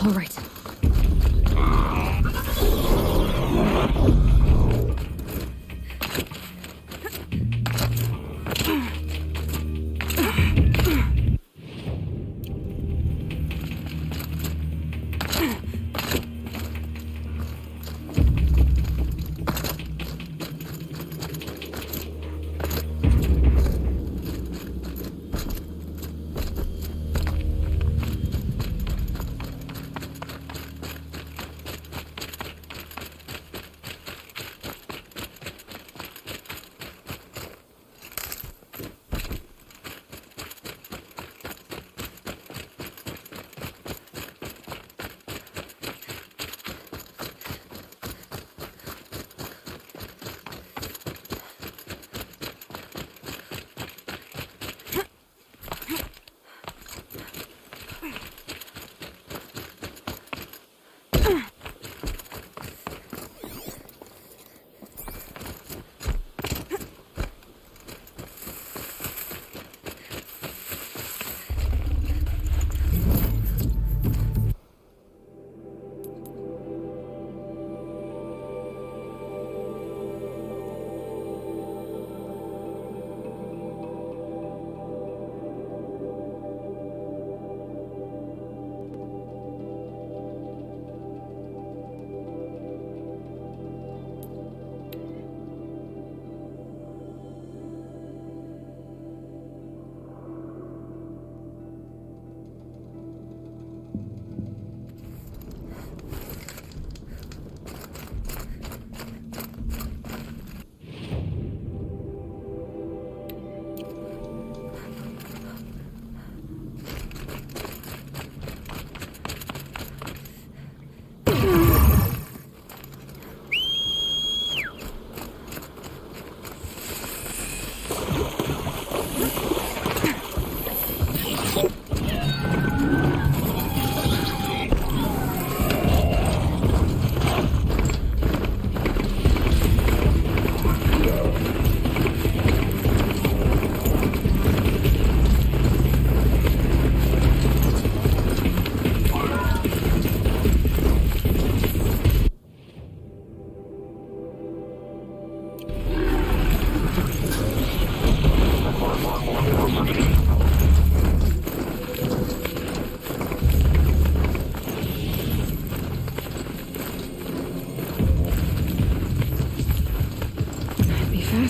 All right.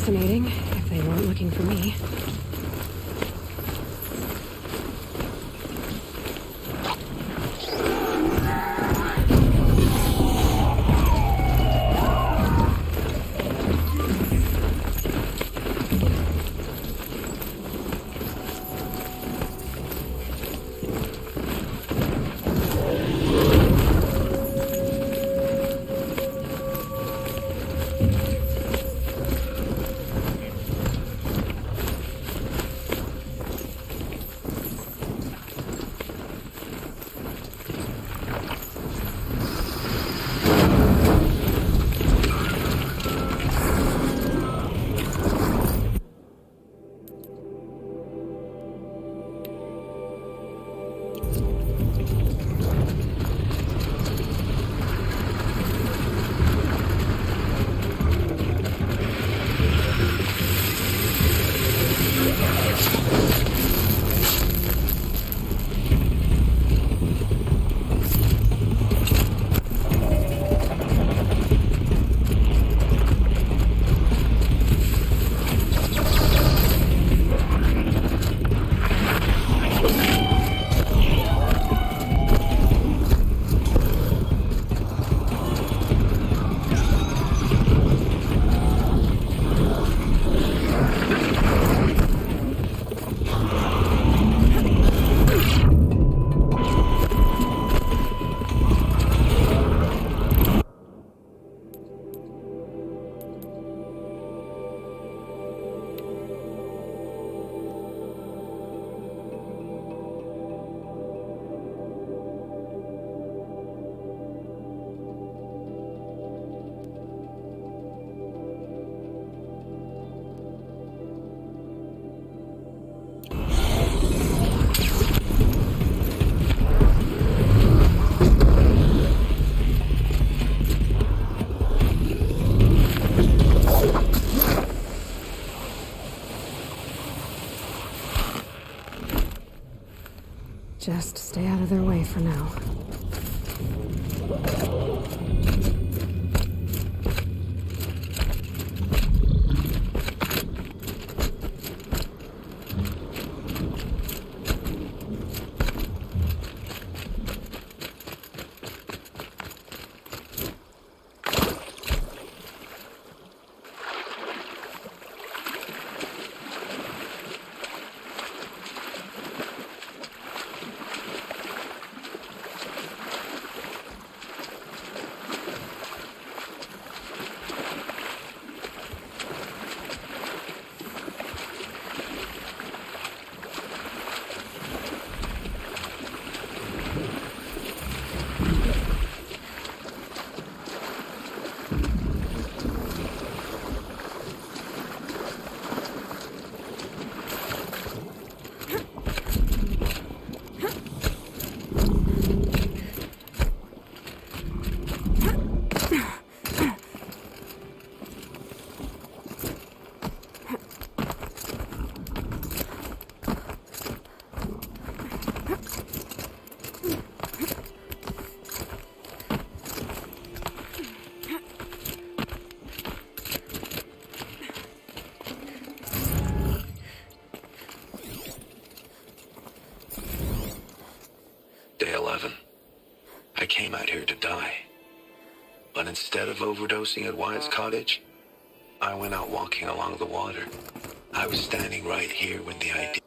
Fascinating, if they weren't looking for me. Just stay out of their way for now. Day 11. I came out here to die. But instead of overdosing at Wyatt's cottage, I went out walking along the water. I was standing right here when the idea...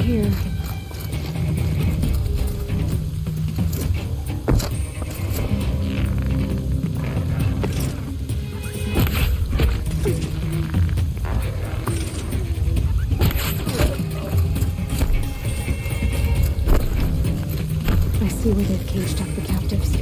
here. I see where they've caged up the captives.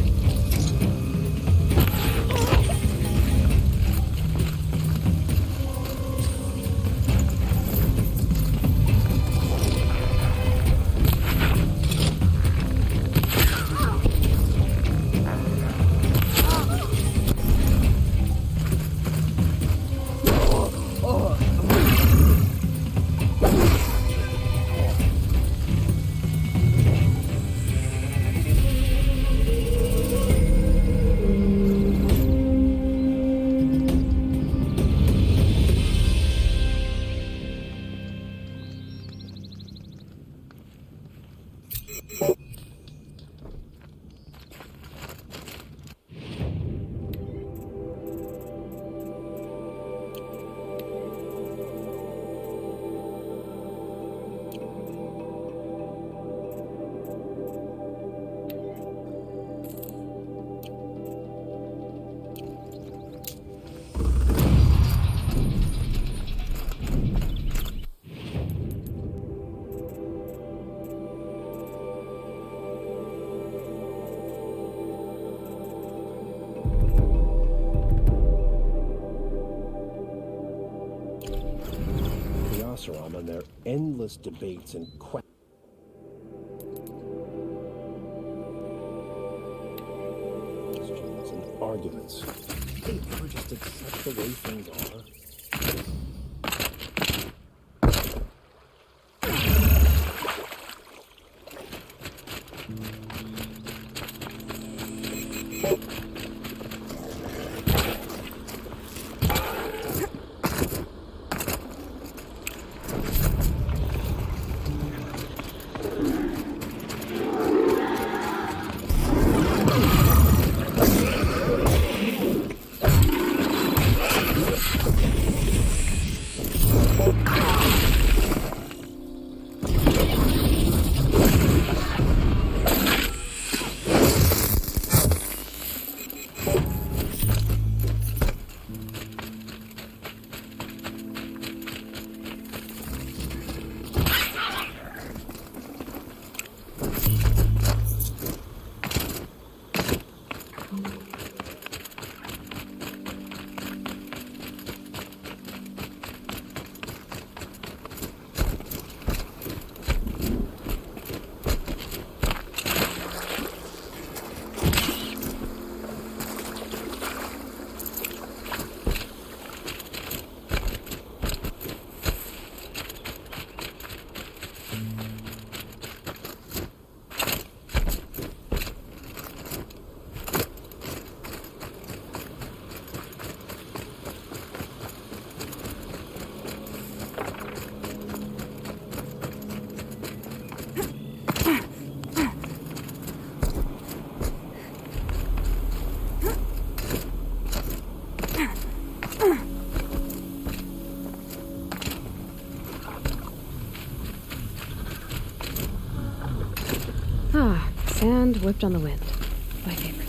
And their endless debates and questions and arguments. They ever just accept the way things are? Ah, sand whipped on the wind. My favorite.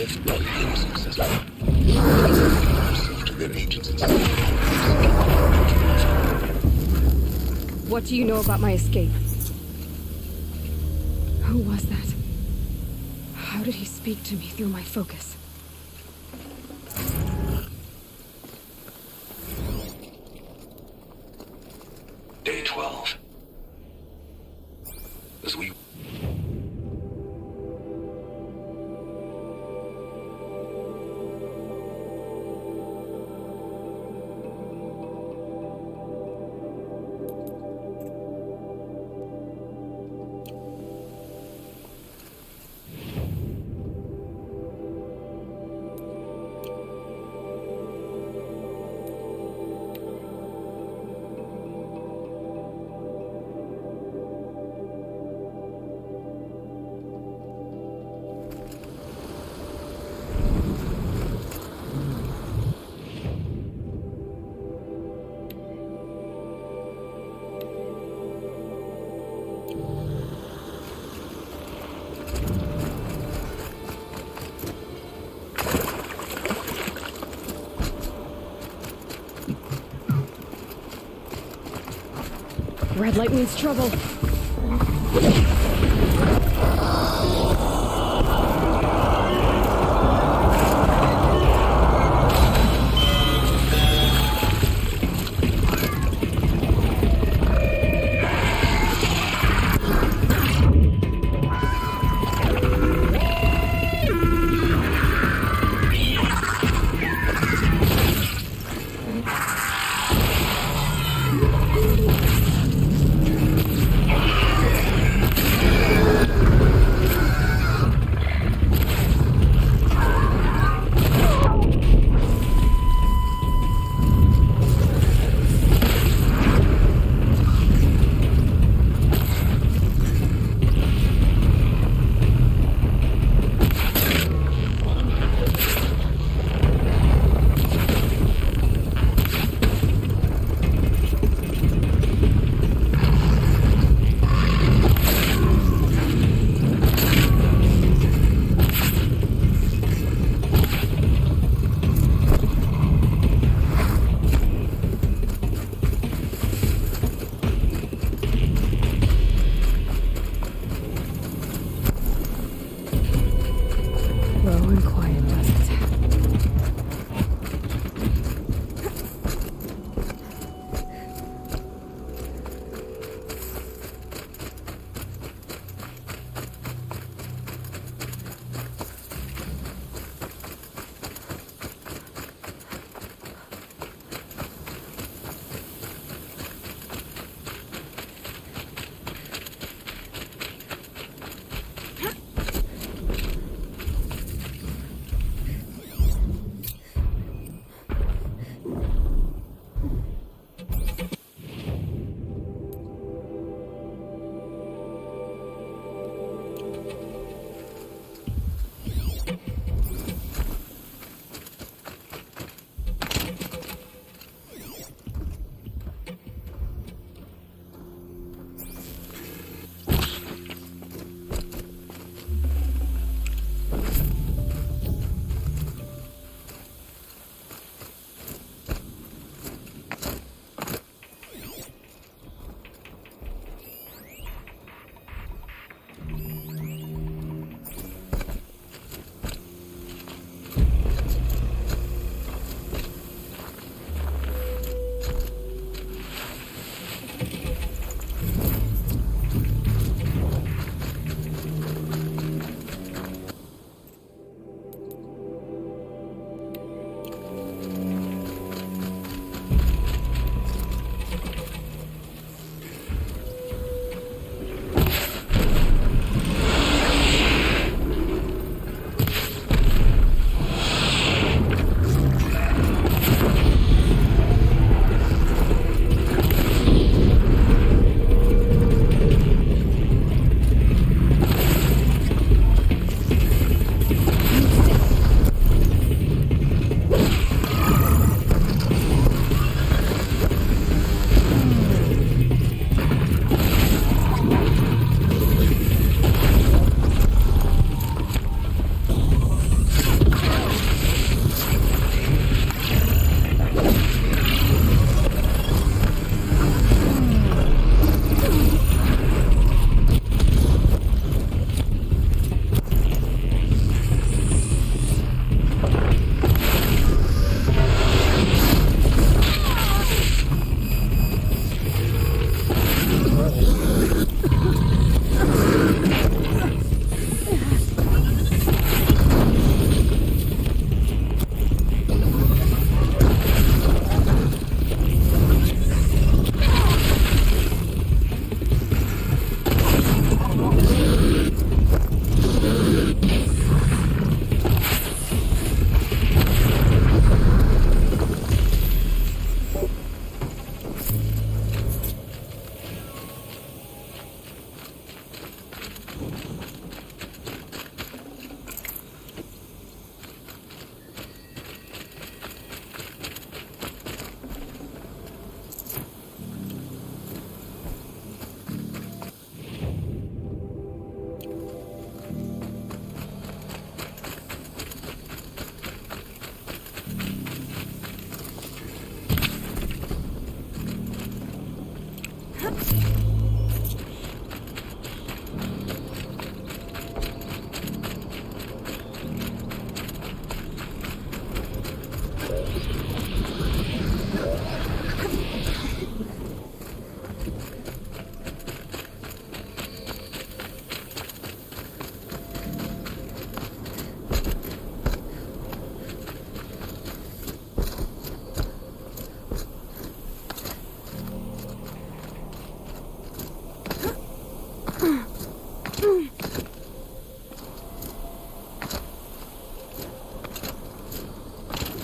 if unsuccessful, to their agents and What do you know about my escape? Who was that? How did he speak to me through my focus? Day 12. As we Red light means trouble. Slow and quiet does it.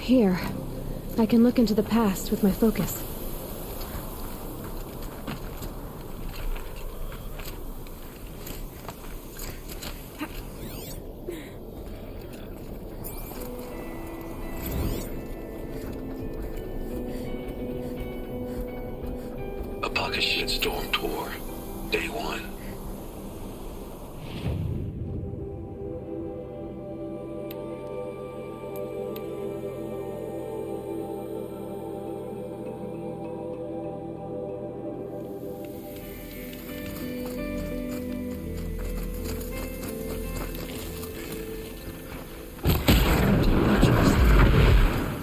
Here, I can look into the past with my focus. Apocalypse Shitstorm Tour, Day 1.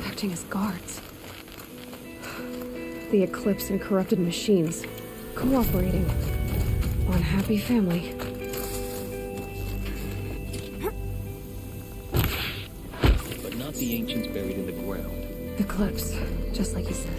Acting as guards. The Eclipse and corrupted machines. Cooperating. One happy family. But not the ancients buried in the ground. Eclipse, just like you said.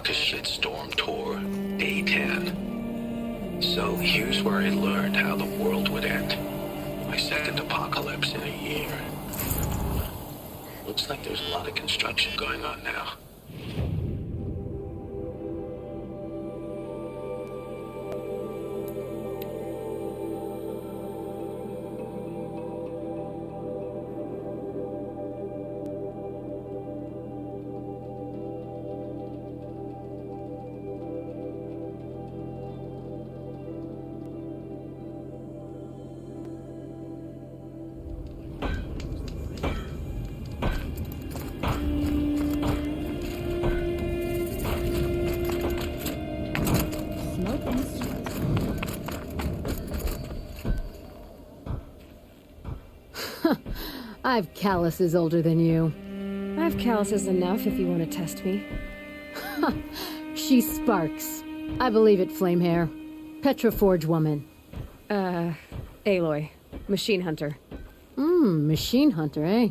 like a shitstorm tour, day 10. So here's where I learned how the world would end. My second apocalypse in a year. Looks like there's a lot of construction going on now. Smoke and smoke. I've calluses older than you. I have calluses enough if you want to test me. She sparks. I believe it, Flamehair. Petra Forge woman. Aloy. Machine hunter. Machine hunter, eh?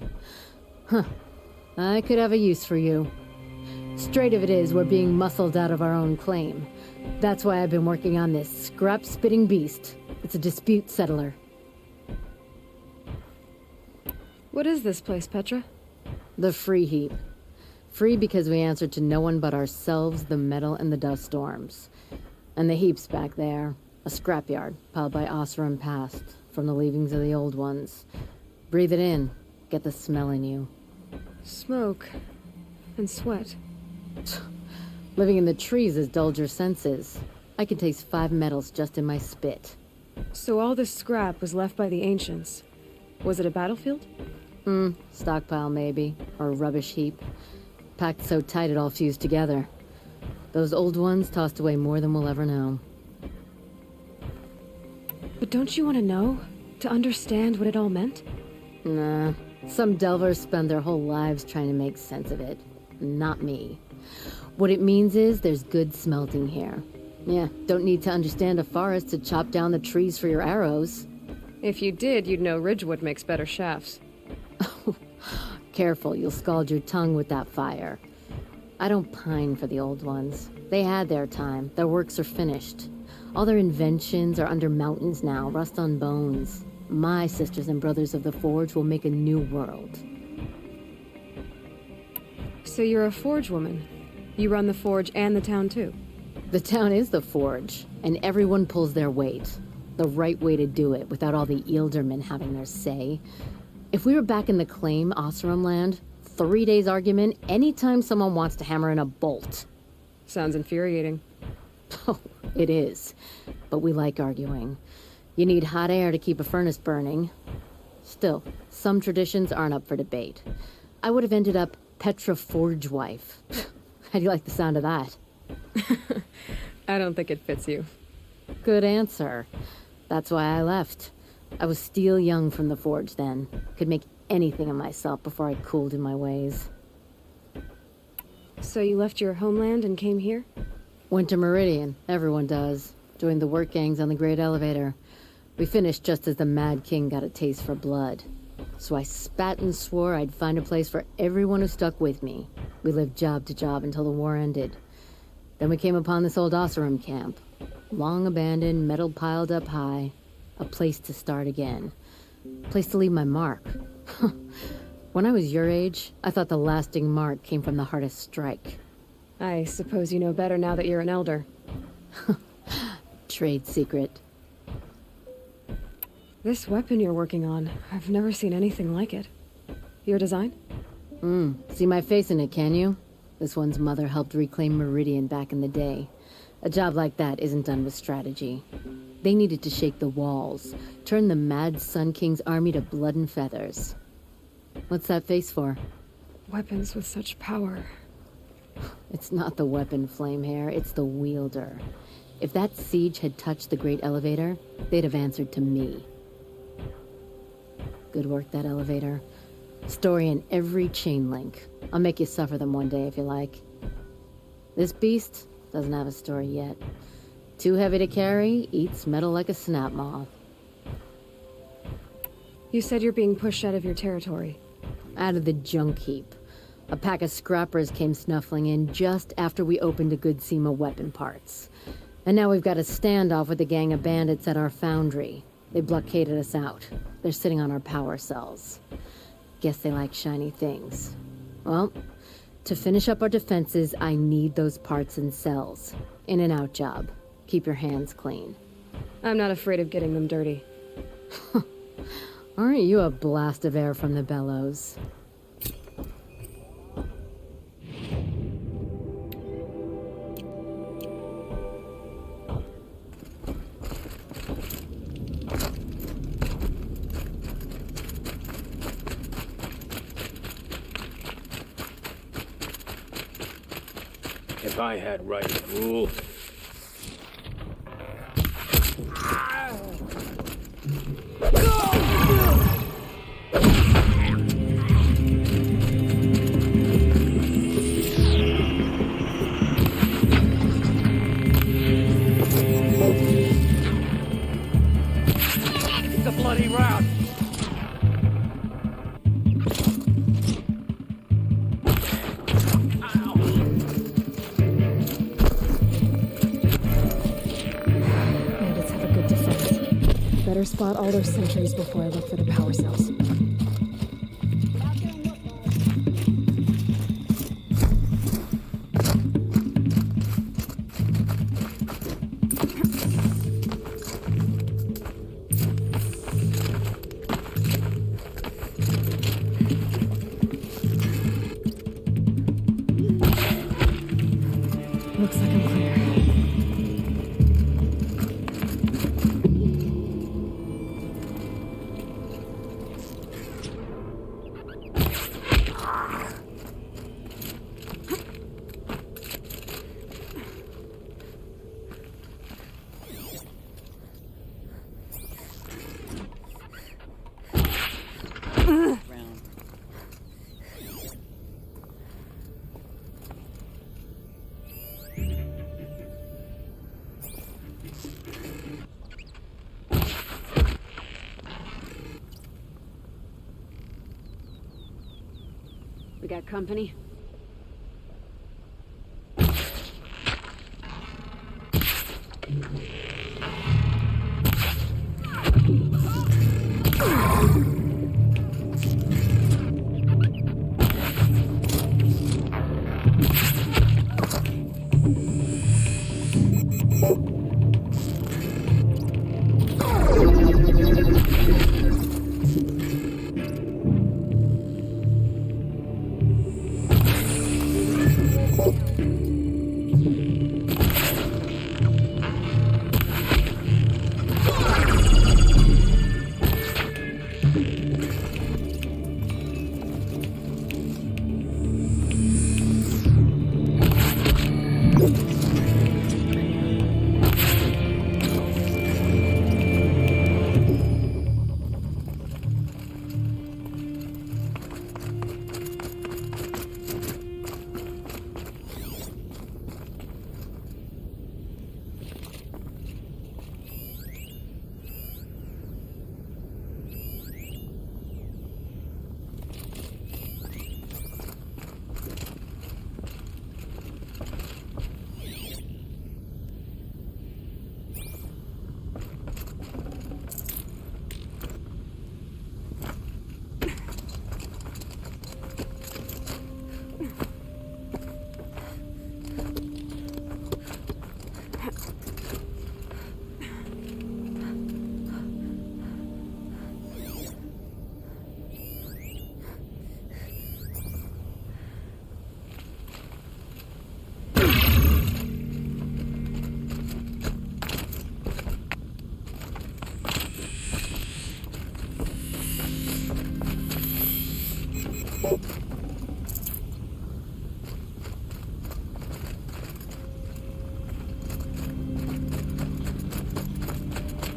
Huh. I could have a use for you. Straight of it is, we're being muscled out of our own claim. That's why I've been working on this scrap-spitting beast. It's a dispute settler. What is this place, Petra? The Free Heap. Free because we answer to no one but ourselves, the metal, and the dust storms. And the heap's back there. A scrapyard, piled by Oseram past, from the leavings of the old ones. Breathe it in. Get the smell in you. Smoke. And sweat. Living in the trees has dulled your senses. I can taste 5 metals just in my spit. So all this scrap was left by the ancients. Was it a battlefield? Stockpile maybe, or a rubbish heap. Packed so tight it all fused together. Those old ones tossed away more than we'll ever know. But don't you want to know? To understand what it all meant? Nah. Some delvers spend their whole lives trying to make sense of it. Not me. What it means is there's good smelting here. Yeah, don't need to understand a forest to chop down the trees for your arrows. If you did, you'd know Ridgewood makes better shafts. Careful, you'll scald your tongue with that fire. I don't pine for the old ones. They had their time. Their works are finished. All their inventions are under mountains now, rust on bones. My sisters and brothers of the Forge will make a new world. So you're a forge woman. You run the forge and the town too. The town is the Forge, and everyone pulls their weight. The right way to do it, without all the Eildermen having their say. If we were back in the claim, Oseram land, 3 days argument anytime someone wants to hammer in a bolt. Sounds infuriating. Oh, it is. But we like arguing. You need hot air to keep a furnace burning. Still, some traditions aren't up for debate. I would have ended up Petra Forge wife. How do you like the sound of that? I don't think it fits you. Good answer. That's why I left. I was steel young from the Forge then. Could make anything of myself before I cooled in my ways. So you left your homeland and came here? Went to Meridian. Everyone does. Joined the work gangs on the Great Elevator. We finished just as the Mad King got a taste for blood. So I spat and swore I'd find a place for everyone who stuck with me. We lived job to job until the war ended. Then we came upon this old Oseram camp. Long abandoned, metal piled up high. A place to start again. Place to leave my mark. When I was your age, I thought the lasting mark came from the hardest strike. I suppose you know better now that you're an elder. Trade secret. This weapon you're working on, I've never seen anything like it. Your design? See my face in it, can you? This one's mother helped reclaim Meridian back in the day. A job like that isn't done with strategy. They needed to shake the walls, turn the mad Sun King's army to blood and feathers. What's that face for? Weapons with such power. It's not the weapon, Flamehair, it's the wielder. If that siege had touched the Great Elevator, they'd have answered to me. Good work, that elevator. Story in every chain link. I'll make you suffer them one day if you like. This beast doesn't have a story yet. Too heavy to carry, eats metal like a snap maw. You said you're being pushed out of your territory. Out of the junk heap. A pack of scrappers came snuffling in just after we opened a good seam of weapon parts. And now we've got a standoff with a gang of bandits at our foundry. They blockaded us out. They're sitting on our power cells. Guess they like shiny things. Well, to finish up our defenses, I need those parts and cells. In and out job. Keep your hands clean. I'm not afraid of getting them dirty. Aren't you a blast of air from the bellows? If I had right rule. It's a bloody rout. Bandits have a good defense. Better spot all their sentries before I look for the power cells. Looks like I'm clear. We got company?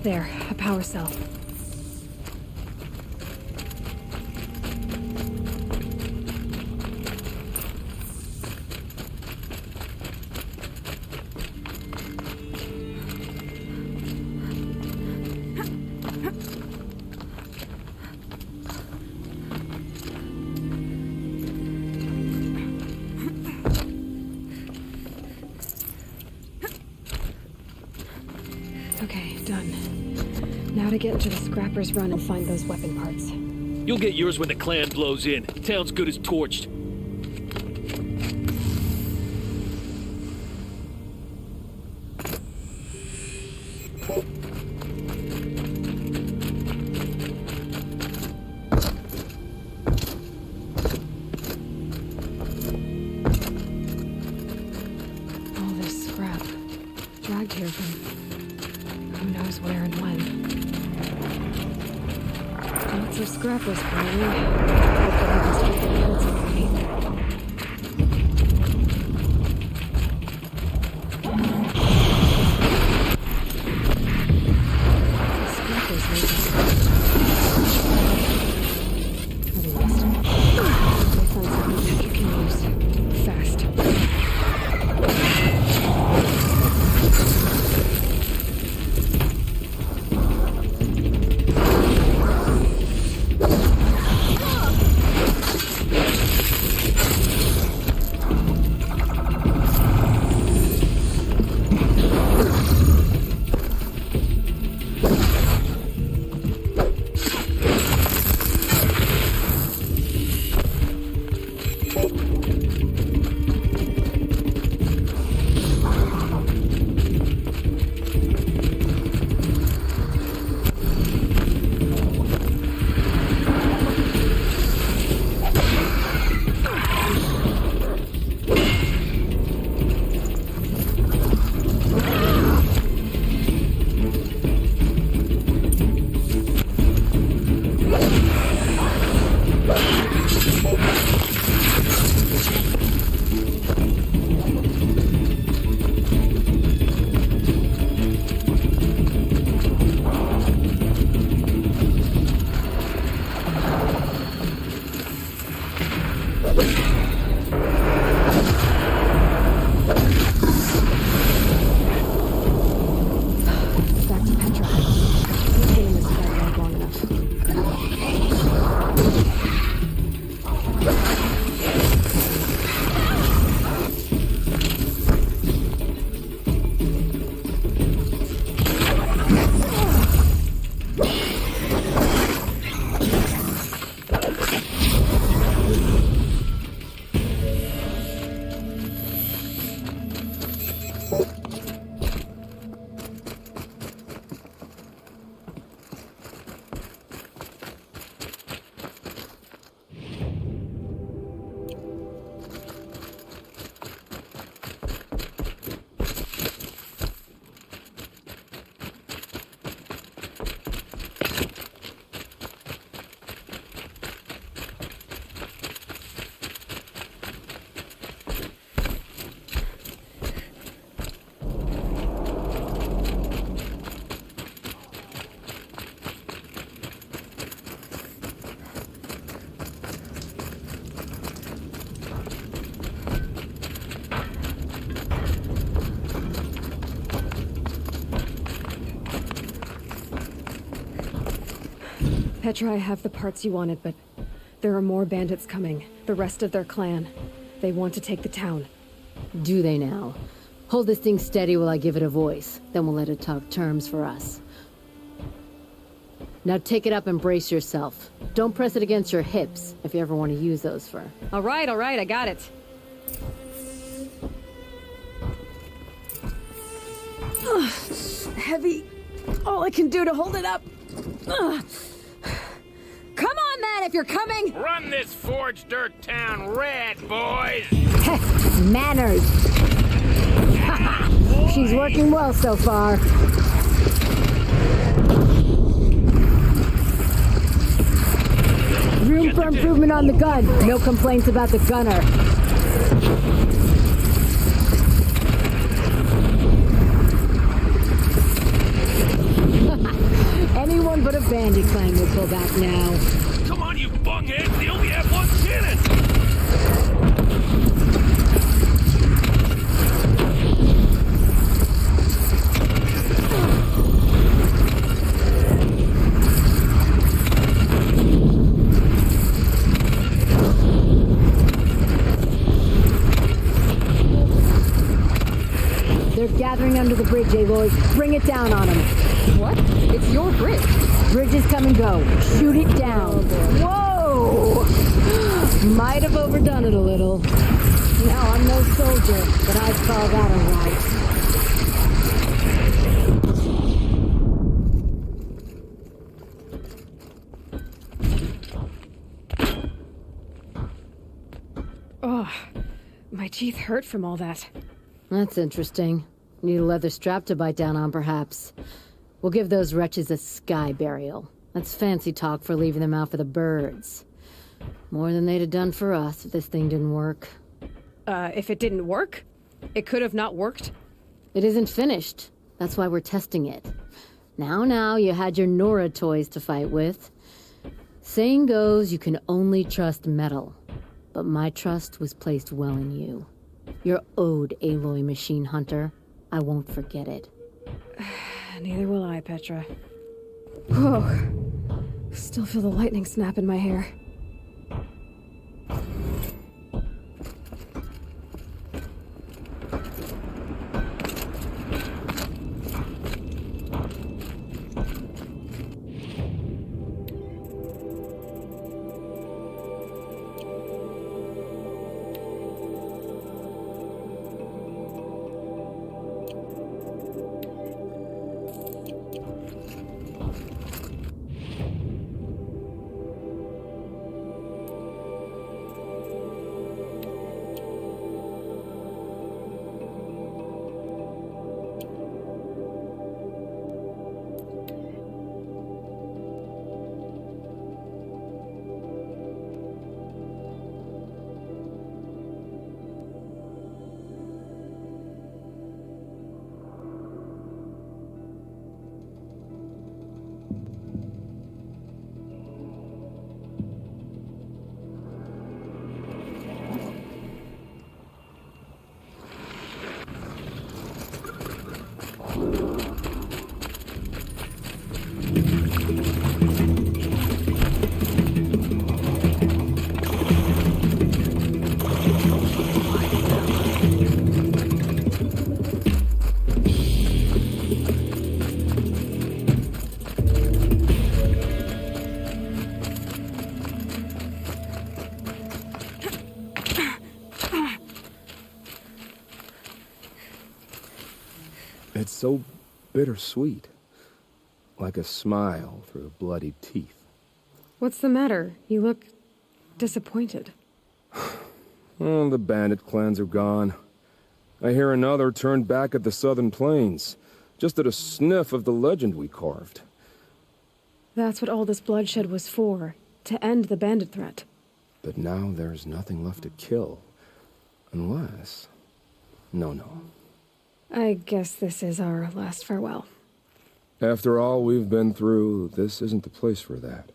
There, a power cell. Gotta get to the Scrappers Run and find those weapon parts. You'll get yours when the clan blows in. Town's good as torched. All this scrap. Dragged here from who knows where and when. Lots of scrappers, probably. Hope they haven't struck their heads already. Scrappers made this. They missed it. They found something you can use. Fast. Back to Petra. He's been in this backyard long enough. Petra, I have the parts you wanted, but there are more bandits coming. The rest of their clan. They want to take the town. Do they now? Hold this thing steady while I give it a voice. Then we'll let it talk terms for us. Now take it up and brace yourself. Don't press it against your hips if you ever want to use those for... All right, I got it. Ugh, heavy. All I can do to hold it up. Ugh. Come on, man, if you're coming! Run this forged dirt town red, boys! Manners! She's working well so far. Room for improvement on the gun. No complaints about the gunner. Anyone but a bandit clan will pull back now. Come on, you bungheads! They only have one cannon! They're gathering under the bridge, Aloy. Bring it down on them. What? It's your bridge. Bridges come and go. Shoot it down. Whoa! Might have overdone it a little. No, I'm no soldier, but I'd call that a right. Oh, my teeth hurt from all that. That's interesting. Need a leather strap to bite down on, perhaps. We'll give those wretches a sky burial. That's fancy talk for leaving them out for the birds. More than they'd have done for us if this thing didn't work. If it didn't work? It could have not worked? It isn't finished. That's why we're testing it. Now, you had your Nora toys to fight with. Saying goes, you can only trust metal. But my trust was placed well in you. You're owed Aloy Machine Hunter. I won't forget it. Neither will I, Petra. Whoa. Still feel the lightning snap in my hair. It's so bittersweet. Like a smile through bloody teeth. What's the matter? You look disappointed. Oh, the bandit clans are gone. I hear another turned back at the southern plains, just at a sniff of the legend we carved. That's what all this bloodshed was for, to end the bandit threat. But now there's nothing left to kill. Unless... No. I guess this is our last farewell. After all we've been through, this isn't the place for that.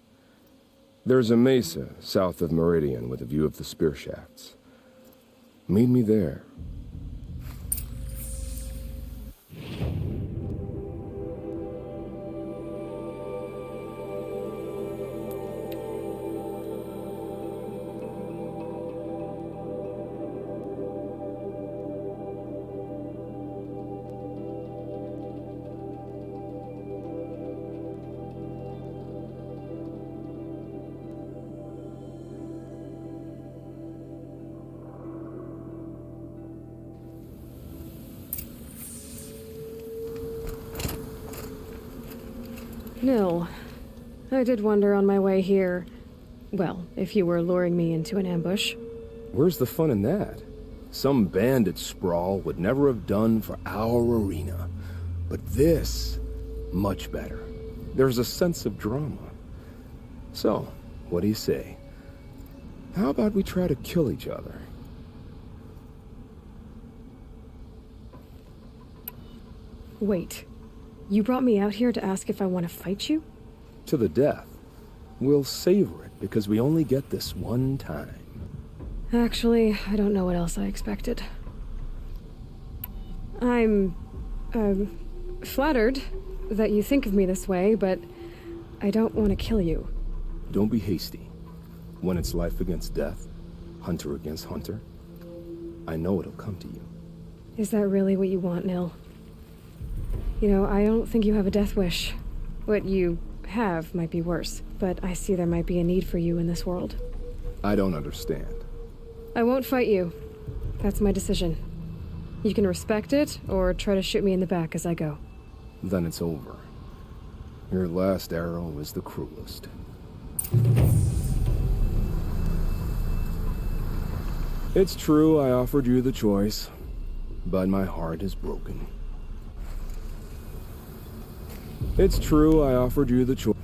There's a mesa south of Meridian with a view of the spear shafts. Meet me there. Nil, I did wonder on my way here, well, if you were luring me into an ambush. Where's the fun in that? Some bandit sprawl would never have done for our arena. But this, much better. There's a sense of drama. So, what do you say? How about we try to kill each other? Wait, you brought me out here to ask if I want to fight you? To the death. We'll savor it because we only get this one time. Actually, I don't know what else I expected. I'm, flattered that you think of me this way, but I don't want to kill you. Don't be hasty. When it's life against death, hunter against hunter, I know it'll come to you. Is that really what you want, Nil? You know, I don't think you have a death wish. What, you have might be worse, but I see there might be a need for you in this world. I don't understand. I won't fight you. That's my decision. You can respect it, or try to shoot me in the back as I go. Then it's over. Your last arrow was the cruelest. It's true I offered you the choice, but my heart is broken. It's true I offered you the choice.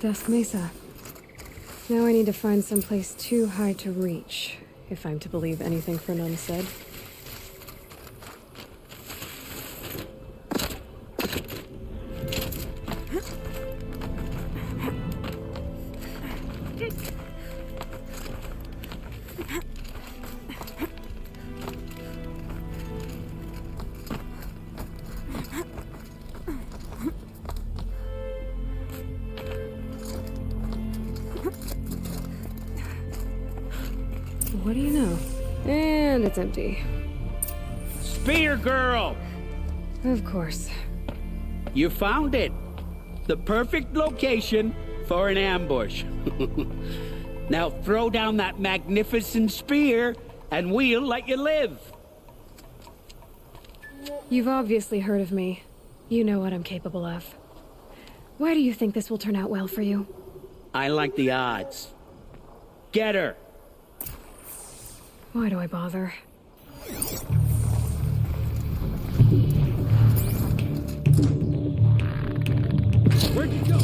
Dusk Mesa. Now I need to find someplace too high to reach, if I'm to believe anything Fernan said. What do you know? And it's empty. Spear girl! Of course. You found it. The perfect location for an ambush. Now throw down that magnificent spear, and we'll let you live. You've obviously heard of me. You know what I'm capable of. Why do you think this will turn out well for you? I like the odds. Get her. Why do I bother? Where'd you go?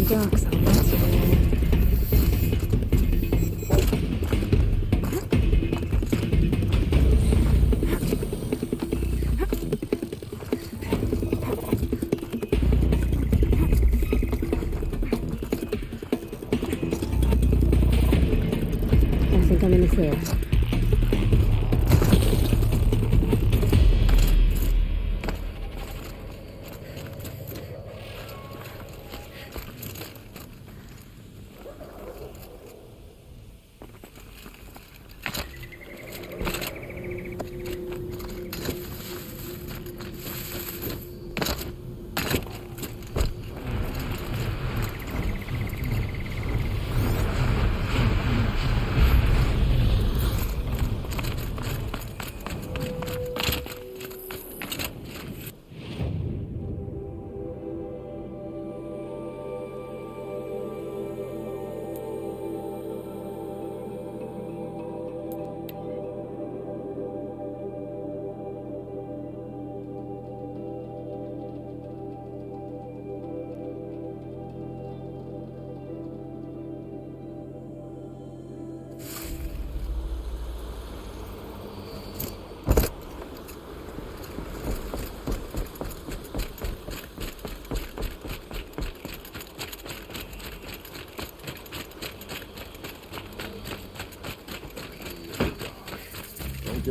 Docks, I'll bet. I think I'm in the clear.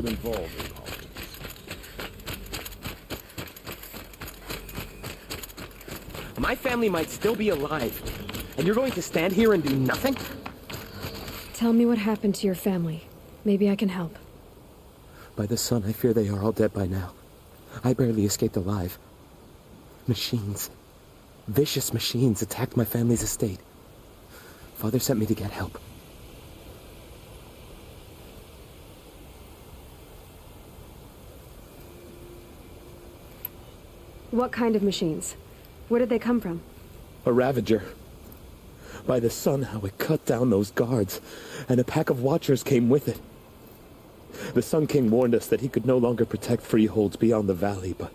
get involved in politics. My family might still be alive, and you're going to stand here and do nothing? Tell me what happened to your family. Maybe I can help. By the sun, I fear they are all dead by now. I barely escaped alive. Machines. Vicious machines attacked my family's estate. Father sent me to get help. What kind of machines? Where did they come from? A Ravager. By the sun, how it cut down those guards, and a pack of Watchers came with it. The Sun King warned us that he could no longer protect freeholds beyond the valley, but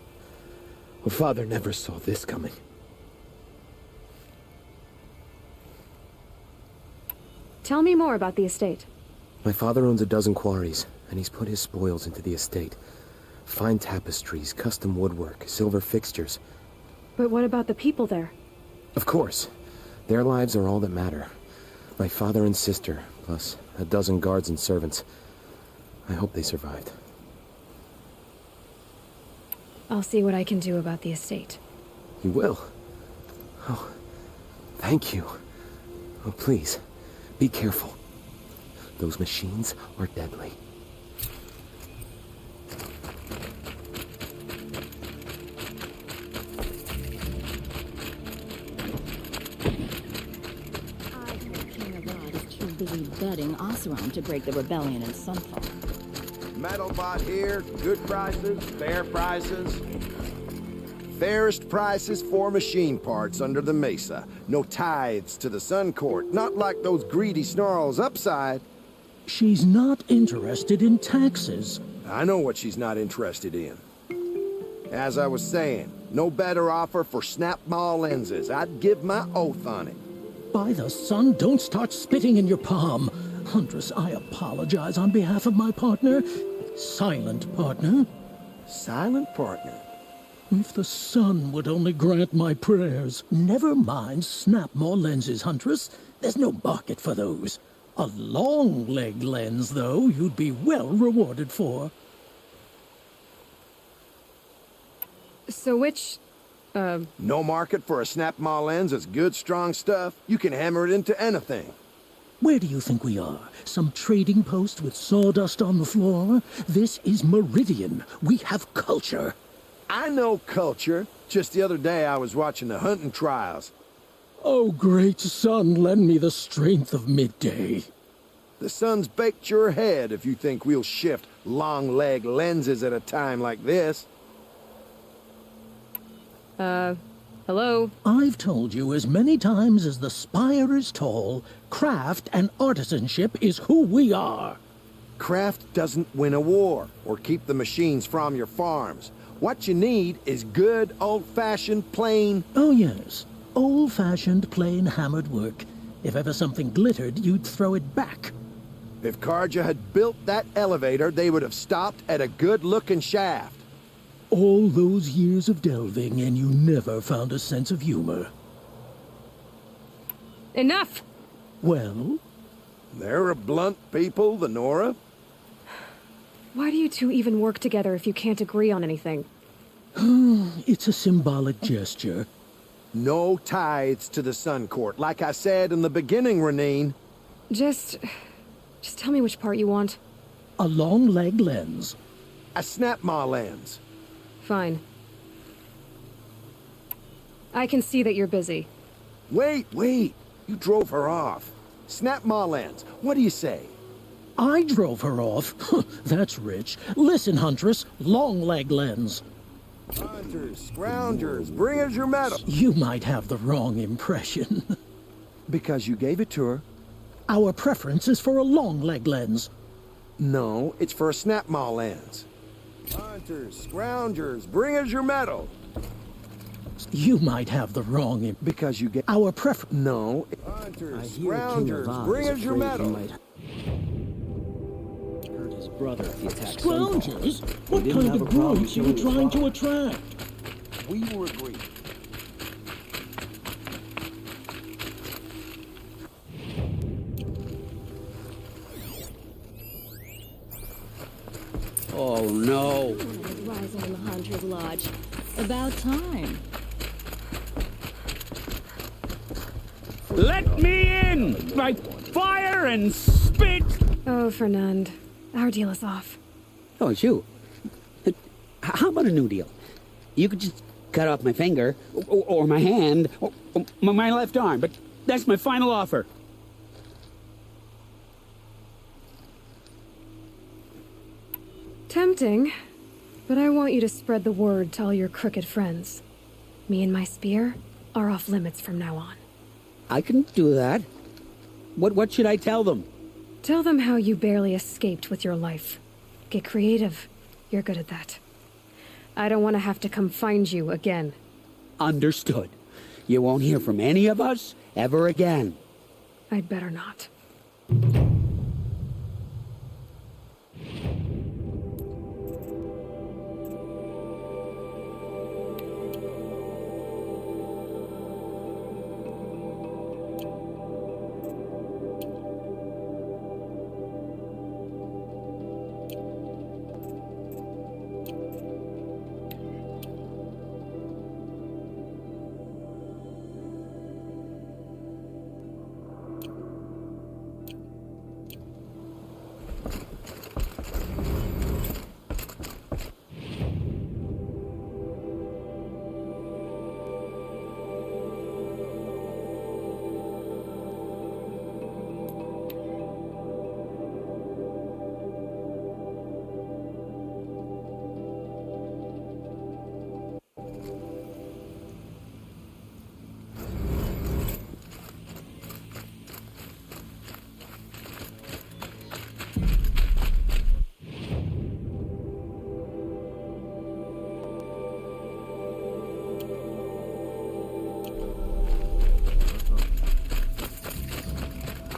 Father never saw this coming. Tell me more about the estate. My father owns a dozen quarries, and he's put his spoils into the estate. Fine tapestries, custom woodwork, silver fixtures. But what about the people there? Of course. Their lives are all that matter. My father and sister, plus a dozen guards and servants. I hope they survived. I'll see what I can do about the estate. You will? Oh, thank you. Oh, please, be careful. Those machines are deadly. King Arad is too busy begging Oseram to break the rebellion in Sunfall. Metalbot here, good prices, fair prices. Fairest prices for machine parts under the Mesa. No tithes to the Sun Court, not like those greedy snarls upside. She's not interested in taxes. I know what she's not interested in. As I was saying, no better offer for snap-maw lenses. I'd give my oath on it. By the sun, don't start spitting in your palm. Huntress, I apologize on behalf of my partner. Silent partner. Silent partner? If the sun would only grant my prayers. Never mind snap-maw lenses, Huntress. There's no market for those. A long-leg lens, though, you'd be well rewarded for. So which, No market for a snap-maw lens that's good, strong stuff? You can hammer it into anything. Where do you think we are? Some trading post with sawdust on the floor? This is Meridian. We have culture. I know culture. Just the other day I was watching the hunting trials. Oh, great sun, lend me the strength of midday. The sun's baked your head if you think we'll shift long-leg lenses at a time like this. hello? I've told you as many times as the spire is tall, craft and artisanship is who we are. Craft doesn't win a war or keep the machines from your farms. What you need is good, old-fashioned, plain... Oh, yes. Old-fashioned, plain hammered work. If ever something glittered, you'd throw it back. If Carja had built that elevator, they would have stopped at a good-looking shaft. All those years of delving, and you never found a sense of humor. Enough! Well? They're a blunt people, the Nora. Why do you two even work together if you can't agree on anything? It's a symbolic gesture. No tithes to the Sun Court, like I said in the beginning, Renine. Just tell me which part you want. A long-leg lens. A snap-maw lens. Fine. I can see that you're busy. Wait. You drove her off. Snap-maw lens. What do you say? I drove her off. That's rich. Listen, Huntress, long-leg lens. Hunters, scroungers, bring us your medal. You might have the wrong impression. Because you gave it to her? Our preference is for a long-leg lens. No, it's for a snap-maw lens. Hunters, scroungers, bring us your medal. You might have the wrong Because you gave... Our preference... No. Hunters, scroungers, bring us your medal. Brother if he attacked Scroungers? What kind of groups you were trying to attract? We will agree. Oh, no. Rising in the Hunter's Lodge. About time. Let me in! By fire and spit! Oh, Fernand. Our deal is off. Oh, it's you. How about a new deal? You could just cut off my finger, or my hand, or my left arm, but that's my final offer. Tempting, but I want you to spread the word to all your crooked friends. Me and my spear are off limits from now on. I can do that. What should I tell them? Tell them how you barely escaped with your life. Get creative. You're good at that. I don't want to have to come find you again. Understood. You won't hear from any of us ever again. I'd better not.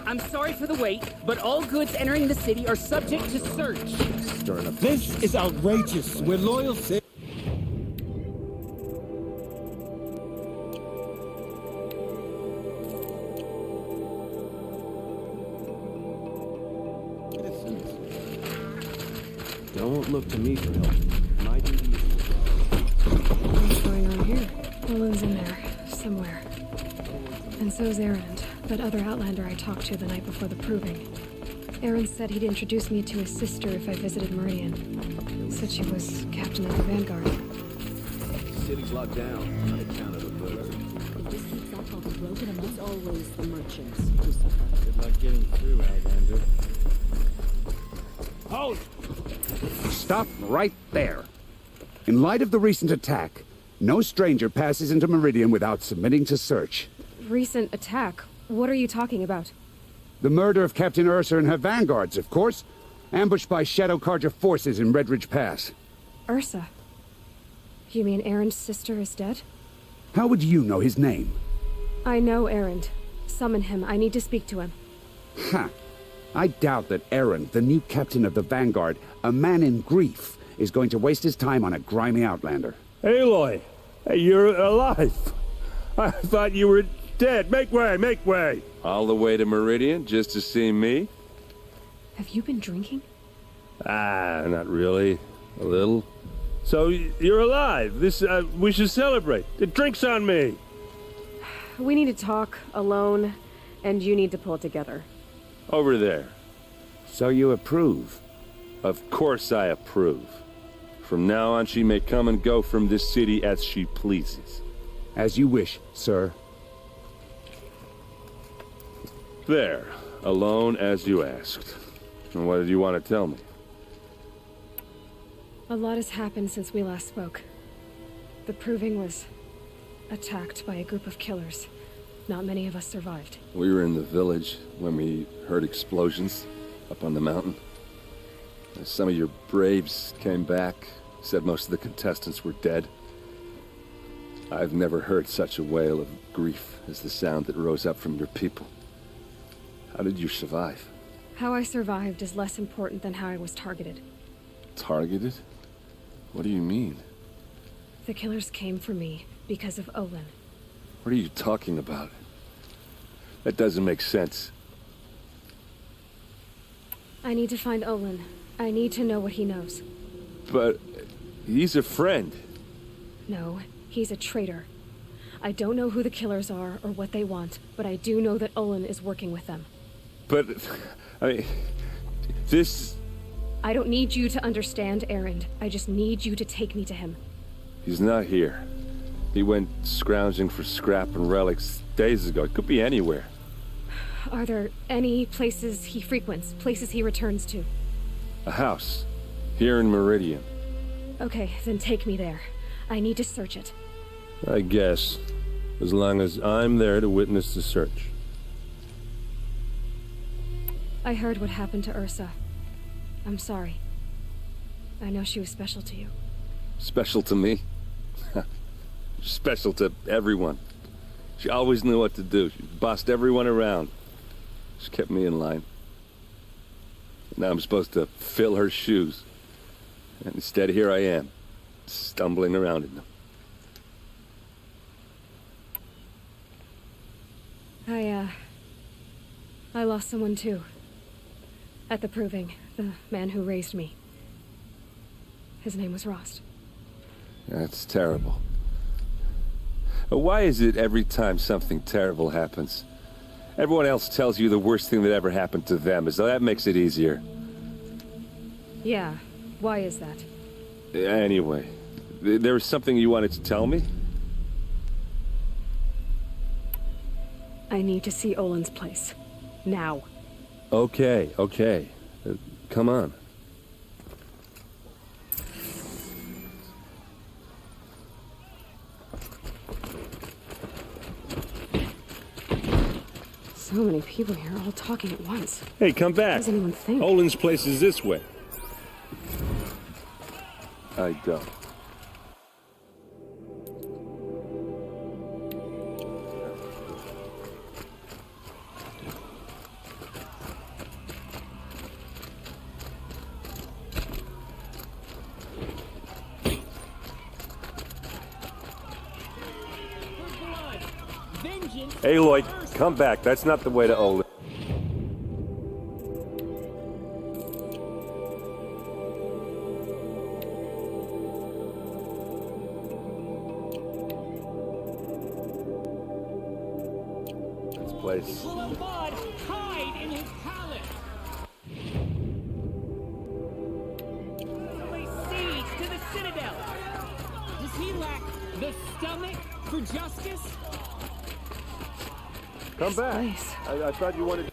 I'm sorry for the wait, but all goods entering the city are subject to search. This is outrageous. We're loyal citizens. Don't look to me for help. My duty is... What's going on here? Olin's in there, somewhere. And so's Erend, that other Outlander I talked to the night before the proving. Erend said he'd introduce me to his sister if I visited Meridian. Said she was captain of the Vanguard. The city's locked down on account of the bird. If this keeps up, I'll be broken and it's always the merchants who suffer. Good luck getting through, Outlander. Hold! Stop right there. In light of the recent attack, no stranger passes into Meridian without submitting to search. Recent attack? What are you talking about? The murder of Captain Ursa and her vanguards, of course. Ambushed by Shadow Carja forces in Redridge Pass. Ursa? You mean Erend's sister is dead? How would you know his name? I know Erend. Summon him. I need to speak to him. Ha! I doubt that Erend, the new captain of the Vanguard, a man in grief, is going to waste his time on a grimy outlander. Aloy! Hey, you're alive! I thought you were dead. Make way, make way! All the way to Meridian just to see me? Have you been drinking? Ah, not really. A little. So, you're alive. We should celebrate. The drink's on me. We need to talk, alone, and you need to pull it together. Over there. So you approve? Of course I approve. From now on, she may come and go from this city as she pleases. As you wish, sir. There. Alone as you asked. And what did you want to tell me? A lot has happened since we last spoke. The Proving was attacked by a group of killers. Not many of us survived. We were in the village when we heard explosions up on the mountain. Some of your braves came back, said most of the contestants were dead. I've never heard such a wail of grief as the sound that rose up from your people. How did you survive? How I survived is less important than how I was targeted. Targeted? What do you mean? The killers came for me because of Olin. What are you talking about? That doesn't make sense. I need to find Olin. I need to know what he knows. But he's a friend. No, he's a traitor. I don't know who the killers are or what they want, but I do know that Olin is working with them. But, I mean, this... I don't need you to understand, Erend. I just need you to take me to him. He's not here. He went scrounging for scrap and relics days ago. It could be anywhere. Are there any places he frequents, places he returns to? A house. Here in Meridian. Okay, then take me there. I need to search it. I guess. As long as I'm there to witness the search. I heard what happened to Ursa. I'm sorry. I know she was special to you. Special to me? Special to everyone. She always knew what to do. She bossed everyone around. She kept me in line. Now I'm supposed to fill her shoes. And instead, here I am, stumbling around in them. I lost someone too. At the Proving, the man who raised me. His name was Rost. That's terrible. Why is it every time something terrible happens, everyone else tells you the worst thing that ever happened to them, as though that makes it easier? Yeah, why is that? Anyway, there was something you wanted to tell me? I need to see Olin's place. Now. Okay. Come on. So many people here all talking at once. Hey, come back. What does anyone think? Olin's place is this way. I don't. Aloy, come back. That's not the way to Olin. This place. Hide in his palace. Lay siege to the Citadel. Does he lack the stomach for justice? Come back. I thought you wanted...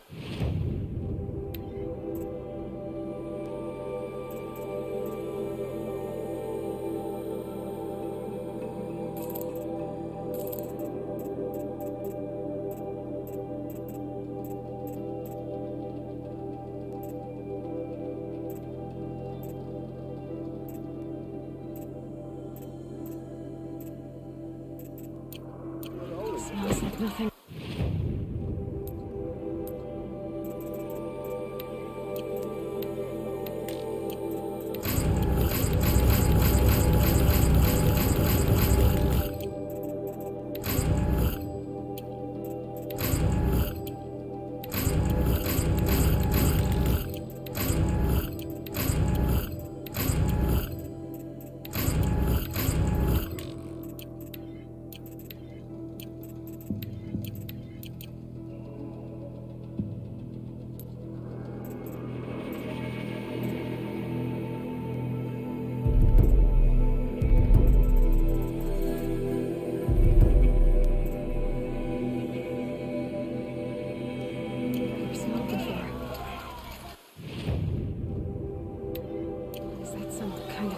Smells like nothing.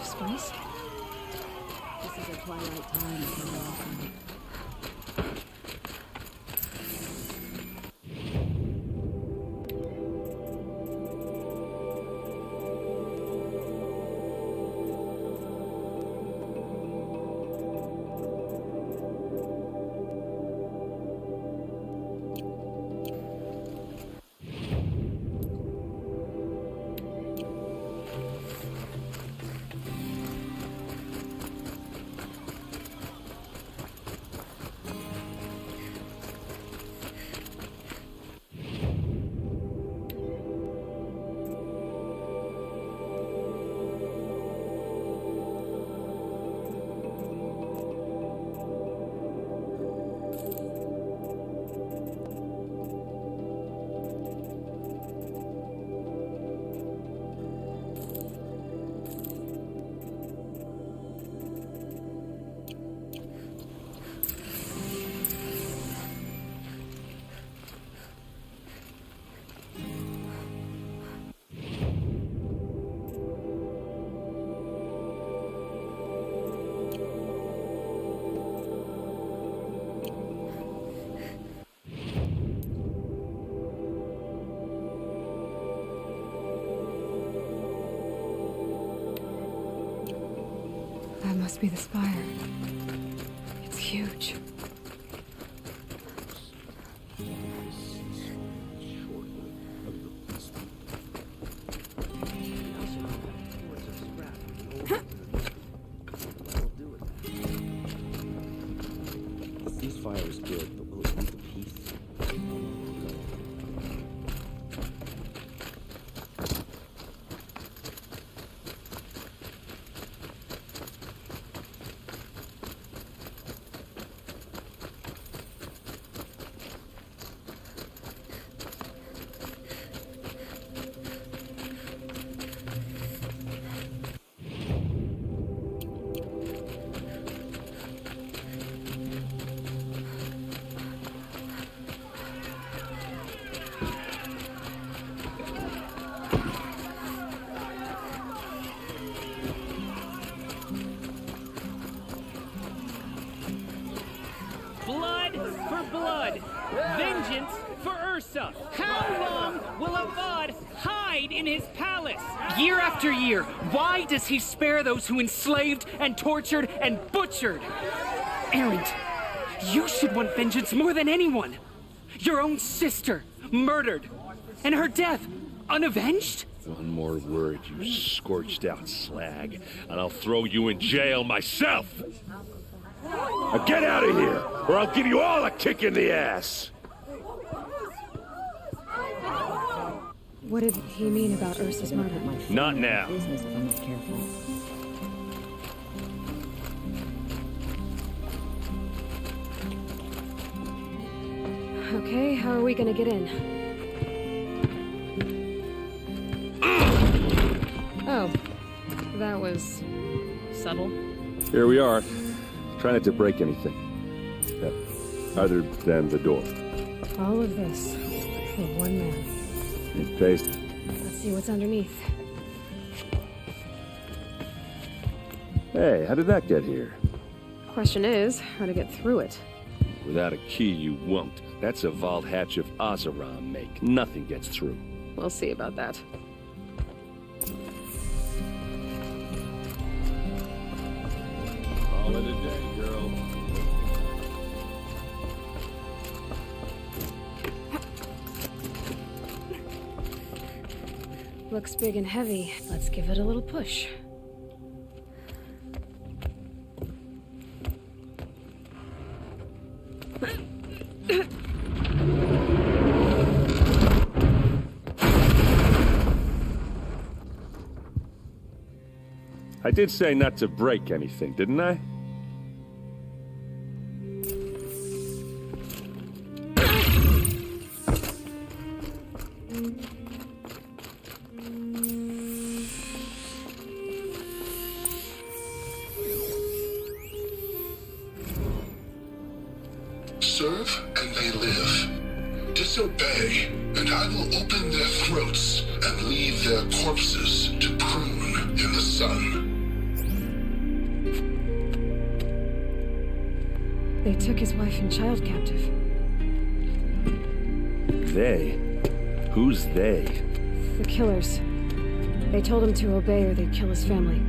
Spice? This is a twilight time, Lawson. must be the spire. It's huge. The ceasefire is good, but will it lead to peace? Blood for blood. Vengeance for Ursa. How long will Avad hide in his palace? Year after year, why does he spare those who enslaved and tortured and butchered? Erend, you should want vengeance more than anyone. Your own sister, murdered, and her death, unavenged? One more word, you scorched out slag, and I'll throw you in jail myself! Now get out of here, or I'll give you all a kick in the ass! What did he mean about Ursa's murder? Not now. Business if I'm not careful. Okay, how are we gonna get in? Oh, that was subtle. Here we are. Try not to break anything. Other than the door. All of this for one man. Paste. Let's see what's underneath. Hey, how did that get here? Question is, how to get through it. Without a key, you won't. That's a vault hatch of Oseram make. Nothing gets through. We'll see about that. Call it a day, girl. Looks big and heavy. Let's give it a little push. I did say not to break anything, didn't I? Serve and they live. Disobey, and I will open their throats and leave their corpses to prune in the sun. They took his wife and child captive. They? Who's they? The killers. They told him to obey or they'd kill his family.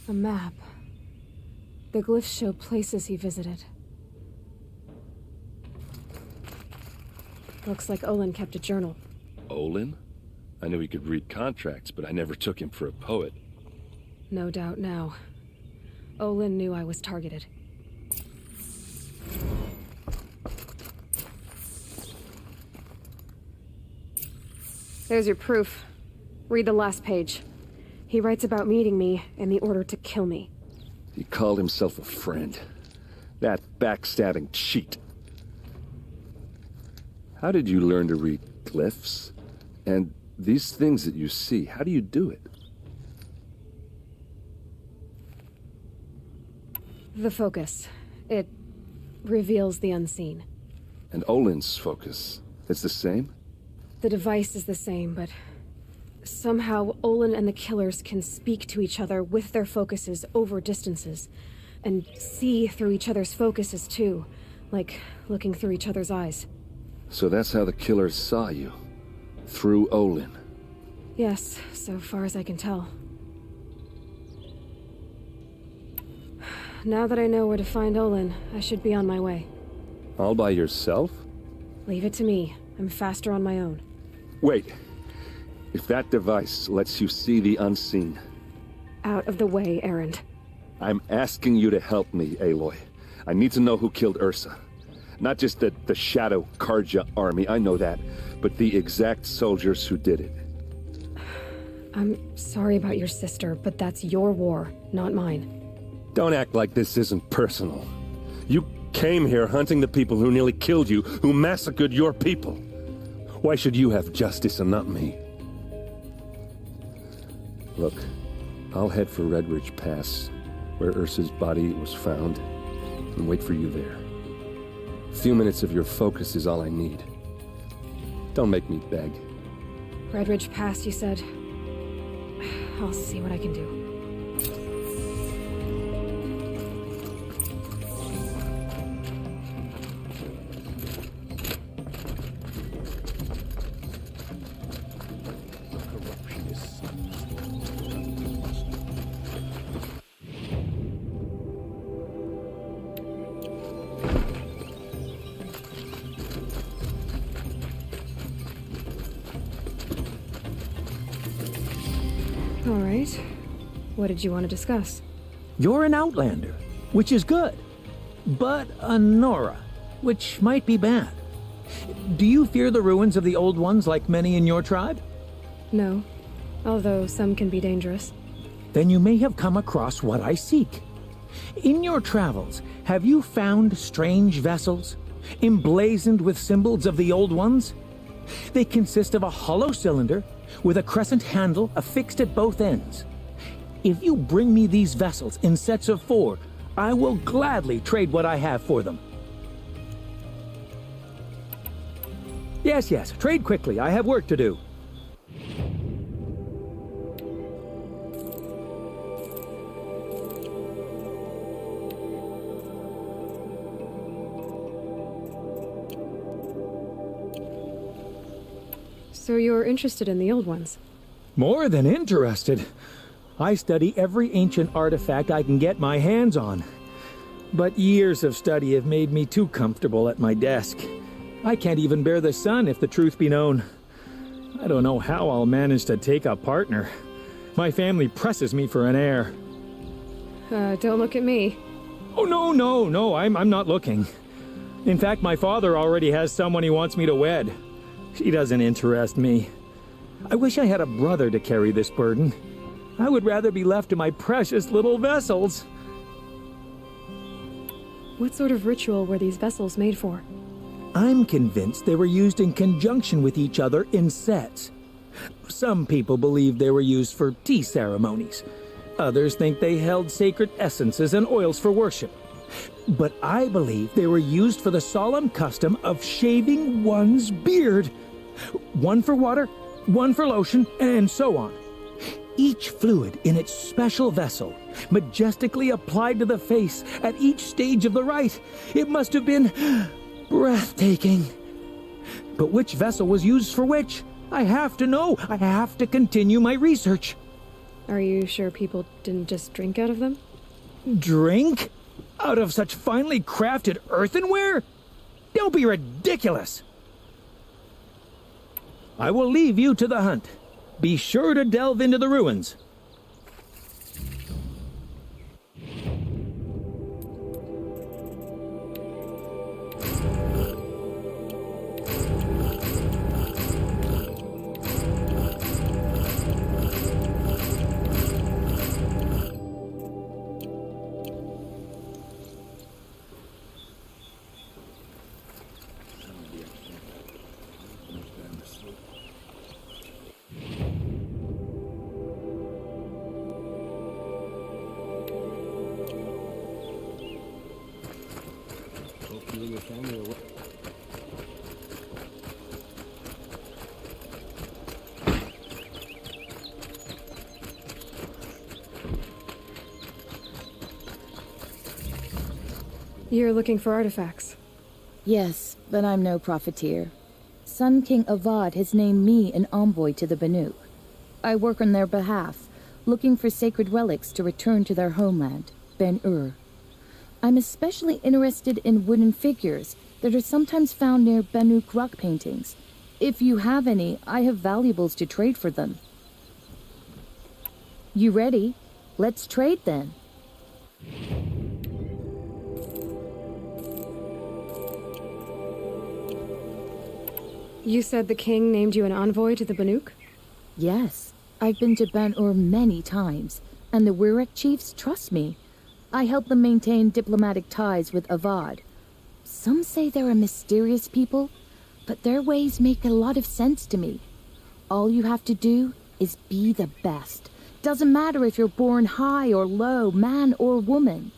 A map. The glyphs show places he visited. Looks like Olin kept a journal. Olin? I knew he could read contracts, but I never took him for a poet. No doubt now. Olin knew I was targeted. There's your proof. Read the last page. He writes about meeting me and the order to kill me. He called himself a friend. That backstabbing cheat. How did you learn to read glyphs? And these things that you see, how do you do it? The focus. It reveals the unseen. And Olin's focus, it's the same? The device is the same, but Somehow, Olin and the killers can speak to each other with their focuses over distances, and see through each other's focuses too, like looking through each other's eyes. So that's how the killers saw you. Through Olin. Yes, so far as I can tell. Now that I know where to find Olin, I should be on my way. All by yourself? Leave it to me. I'm faster on my own. Wait. If that device lets you see the unseen... Out of the way, Erend. I'm asking you to help me, Aloy. I need to know who killed Ursa. Not just the Shadow Karja army, I know that, but the exact soldiers who did it. I'm sorry about your sister, but that's your war, not mine. Don't act like this isn't personal. You came here hunting the people who nearly killed you, who massacred your people. Why should you have justice and not me? Look, I'll head for Red Ridge Pass, where Ursa's body was found, and wait for you there. A few minutes of your focus is all I need. Don't make me beg. Red Ridge Pass, you said? I'll see what I can do. All right. What did you want to discuss? You're an outlander, which is good. But a Nora, which might be bad. Do you fear the ruins of the Old Ones like many in your tribe? No, although some can be dangerous. Then you may have come across what I seek. In your travels, have you found strange vessels, emblazoned with symbols of the Old Ones? They consist of a hollow cylinder with a crescent handle affixed at both ends. If you bring me these vessels in sets of 4, I will gladly trade what I have for them. Yes, trade quickly. I have work to do. So you're interested in the Old Ones? More than interested. I study every ancient artifact I can get my hands on. But years of study have made me too comfortable at my desk. I can't even bear the sun, if the truth be known. I don't know how I'll manage to take a partner. My family presses me for an heir. Don't look at me. Oh, no, I'm not looking. In fact, my father already has someone he wants me to wed. She doesn't interest me. I wish I had a brother to carry this burden. I would rather be left to my precious little vessels. What sort of ritual were these vessels made for? I'm convinced they were used in conjunction with each other in sets. Some people believe they were used for tea ceremonies. Others think they held sacred essences and oils for worship. But I believe they were used for the solemn custom of shaving one's beard. One for water, one for lotion, and so on. Each fluid in its special vessel, majestically applied to the face at each stage of the rite. It must have been breathtaking. But which vessel was used for which? I have to know. I have to continue my research. Are you sure people didn't just drink out of them? Drink? Out of such finely crafted earthenware? Don't be ridiculous! I will leave you to the hunt. Be sure to delve into the ruins. You're looking for artifacts. Yes, but I'm no profiteer. Sun King Avad has named me an envoy to the Banuk. I work on their behalf, looking for sacred relics to return to their homeland, Ben-Ur. I'm especially interested in wooden figures that are sometimes found near Banuk rock paintings. If you have any, I have valuables to trade for them. You ready? Let's trade then. You said the king named you an envoy to the Banuk? Yes, I've been to Ben-Ur many times, and the Wirek chiefs trust me. I help them maintain diplomatic ties with Avad. Some say they're a mysterious people, but their ways make a lot of sense to me. All you have to do is be the best. Doesn't matter if you're born high or low, man or woman.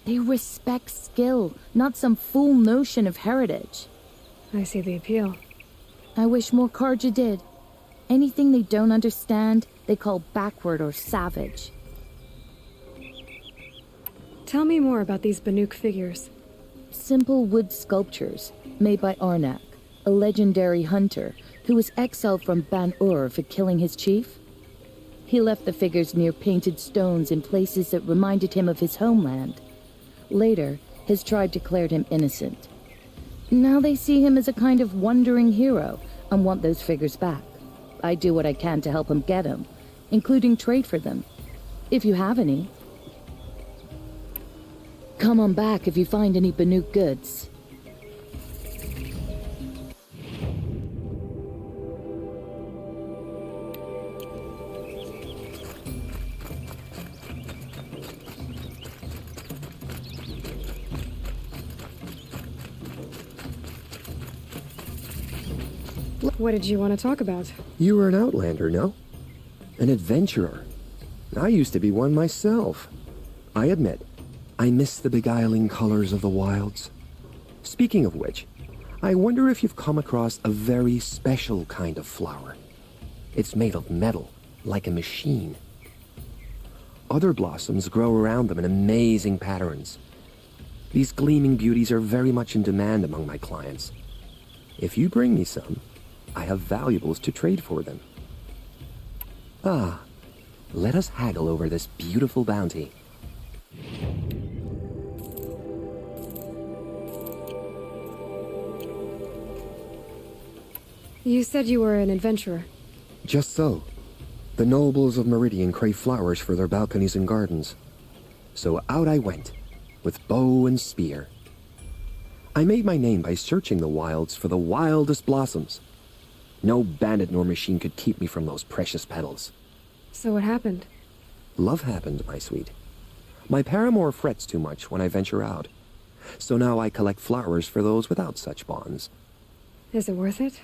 They respect skill, not some fool notion of heritage. I see the appeal. I wish more Karja did. Anything they don't understand, they call backward or savage. Tell me more about these Banuk figures. Simple wood sculptures made by Arnak, a legendary hunter who was exiled from Ban-Ur for killing his chief. He left the figures near painted stones in places that reminded him of his homeland. Later, his tribe declared him innocent. Now they see him as a kind of wandering hero and want those figures back. I do what I can to help him get them, including trade for them, if you have any. Come on back if you find any Banuk goods. What did you want to talk about? You were an outlander, no? An adventurer. I used to be one myself. I admit, I miss the beguiling colors of the wilds. Speaking of which, I wonder if you've come across a very special kind of flower. It's made of metal, like a machine. Other blossoms grow around them in amazing patterns. These gleaming beauties are very much in demand among my clients. If you bring me some, I have valuables to trade for them. Ah, let us haggle over this beautiful bounty. You said you were an adventurer. Just so. The nobles of Meridian crave flowers for their balconies and gardens. So out I went, with bow and spear. I made my name by searching the wilds for the wildest blossoms. No bandit nor machine could keep me from those precious petals. So what happened? Love happened, my sweet. My paramour frets too much when I venture out. So now I collect flowers for those without such bonds. Is it worth it?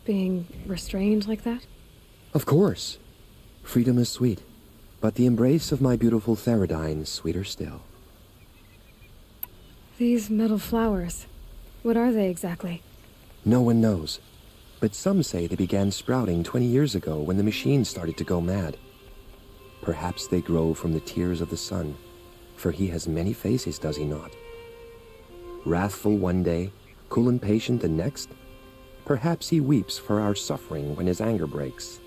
Being restrained like that? Of course. Freedom is sweet, but the embrace of my beautiful Theradine is sweeter still. These metal flowers, what are they exactly? No one knows, but some say they began sprouting 20 years ago when the machine started to go mad. Perhaps they grow from the tears of the sun, for he has many faces, does he not? Wrathful one day, cool and patient the next. Perhaps he weeps for our suffering when his anger breaks.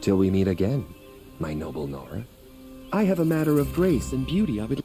Till we meet again, my noble Nora. I have a matter of grace and beauty I would...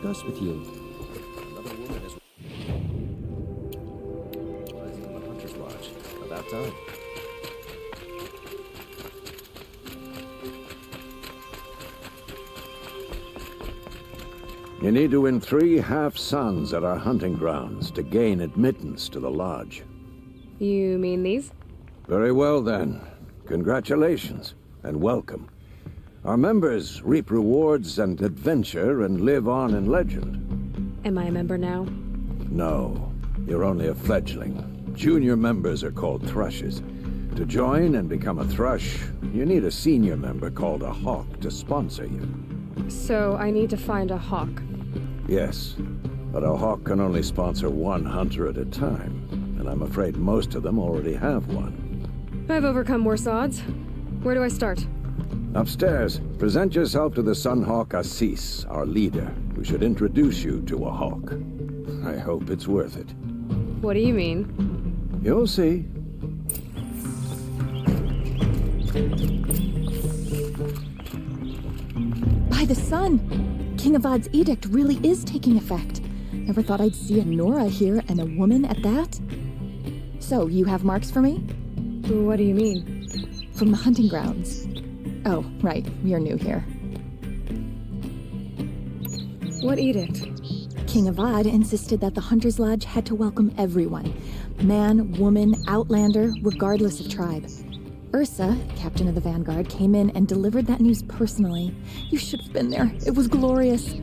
discuss with you. Another woman is in the Hunter's Lodge. About time. You need to win 3 half-suns at our hunting grounds to gain admittance to the lodge. You mean these? Very well, then. Congratulations, and welcome. Our members reap rewards and adventure and live on in legend. Am I a member now? No, you're only a fledgling. Junior members are called thrushes. To join and become a thrush, you need a senior member called a hawk to sponsor you. So I need to find a hawk. Yes, but a hawk can only sponsor 1 hunter at a time, and I'm afraid most of them already have one. I've overcome worse odds. Where do I start? Upstairs, present yourself to the Sunhawk Assis, our leader, who should introduce you to a hawk. I hope it's worth it. What do you mean? You'll see. By the sun! King Avad's edict really is taking effect. Never thought I'd see a Nora here, and a woman at that. So, you have marks for me? What do you mean? From the hunting grounds. Oh, right, you're new here. What edict? King Avad insisted that the Hunter's Lodge had to welcome everyone. Man, woman, outlander, regardless of tribe. Ursa, captain of the Vanguard, came in and delivered that news personally. You should have been there. It was glorious.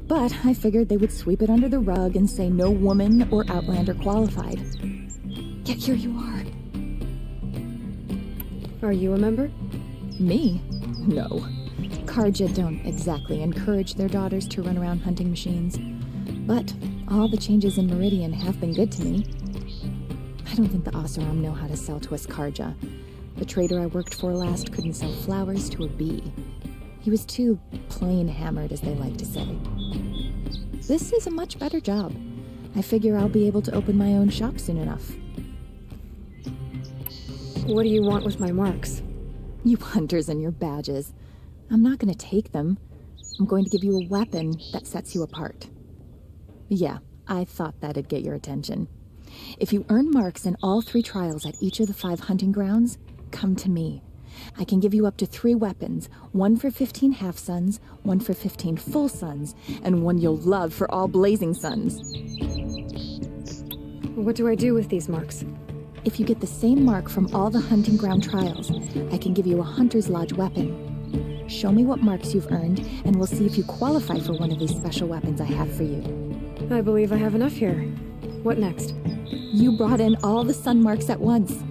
But I figured they would sweep it under the rug and say no woman or outlander qualified. Yet here you are. Are you a member? Me? No. Karja don't exactly encourage their daughters to run around hunting machines. But all the changes in Meridian have been good to me. I don't think the Oseram know how to sell to us Karja. The trader I worked for last couldn't sell flowers to a bee. He was too plain hammered, as they like to say. This is a much better job. I figure I'll be able to open my own shop soon enough. What do you want with my marks? You hunters and your badges. I'm not going to take them. I'm going to give you a weapon that sets you apart. Yeah, I thought that'd get your attention. If you earn marks in all 3 trials at each of the 5 hunting grounds, come to me. I can give you up to 3 weapons, 1 for 15 half-suns, 1 for 15 full suns, and 1 you'll love for all blazing suns. What do I do with these marks? If you get the same mark from all the hunting ground trials, I can give you a Hunter's Lodge weapon. Show me what marks you've earned, and we'll see if you qualify for one of these special weapons I have for you. I believe I have enough here. What next? You brought in all the sun marks at once.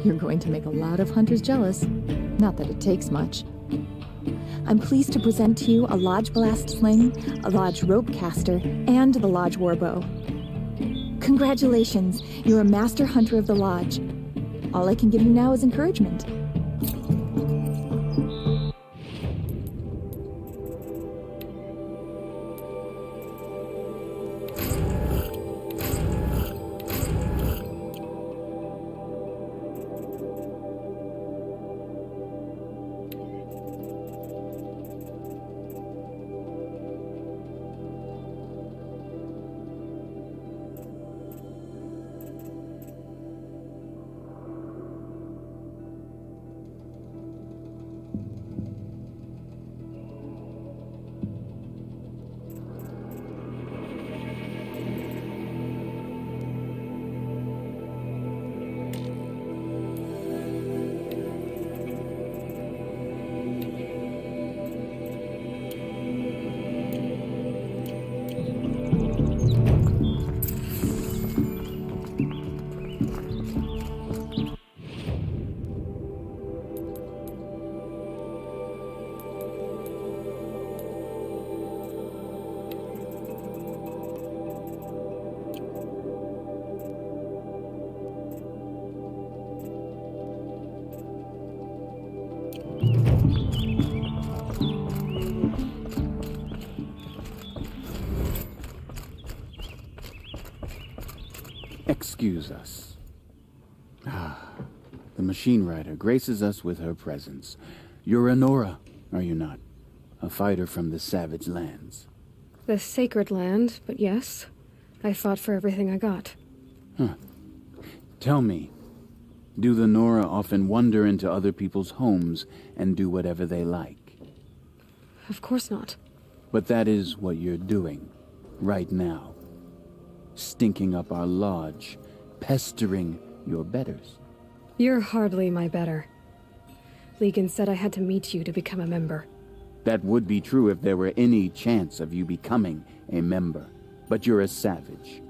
You're going to make a lot of hunters jealous. Not that it takes much. I'm pleased to present to you a Lodge Blast Sling, a Lodge Rope Caster, and the Lodge Warbow. Congratulations, you're a Master Hunter of the Lodge. All I can give you now is encouragement. Excuse us. The machine rider graces us with her presence. You're a Nora, are you not? A fighter from the savage lands. The sacred land, but yes, I fought for everything I got. Huh. Tell me, do the Nora often wander into other people's homes and do whatever they like? Of course not. But that is what you're doing, right now. Stinking up our lodge, pestering your betters. You're hardly my better. Legan said I had to meet you to become a member. That would be true if there were any chance of you becoming a member. But you're a savage.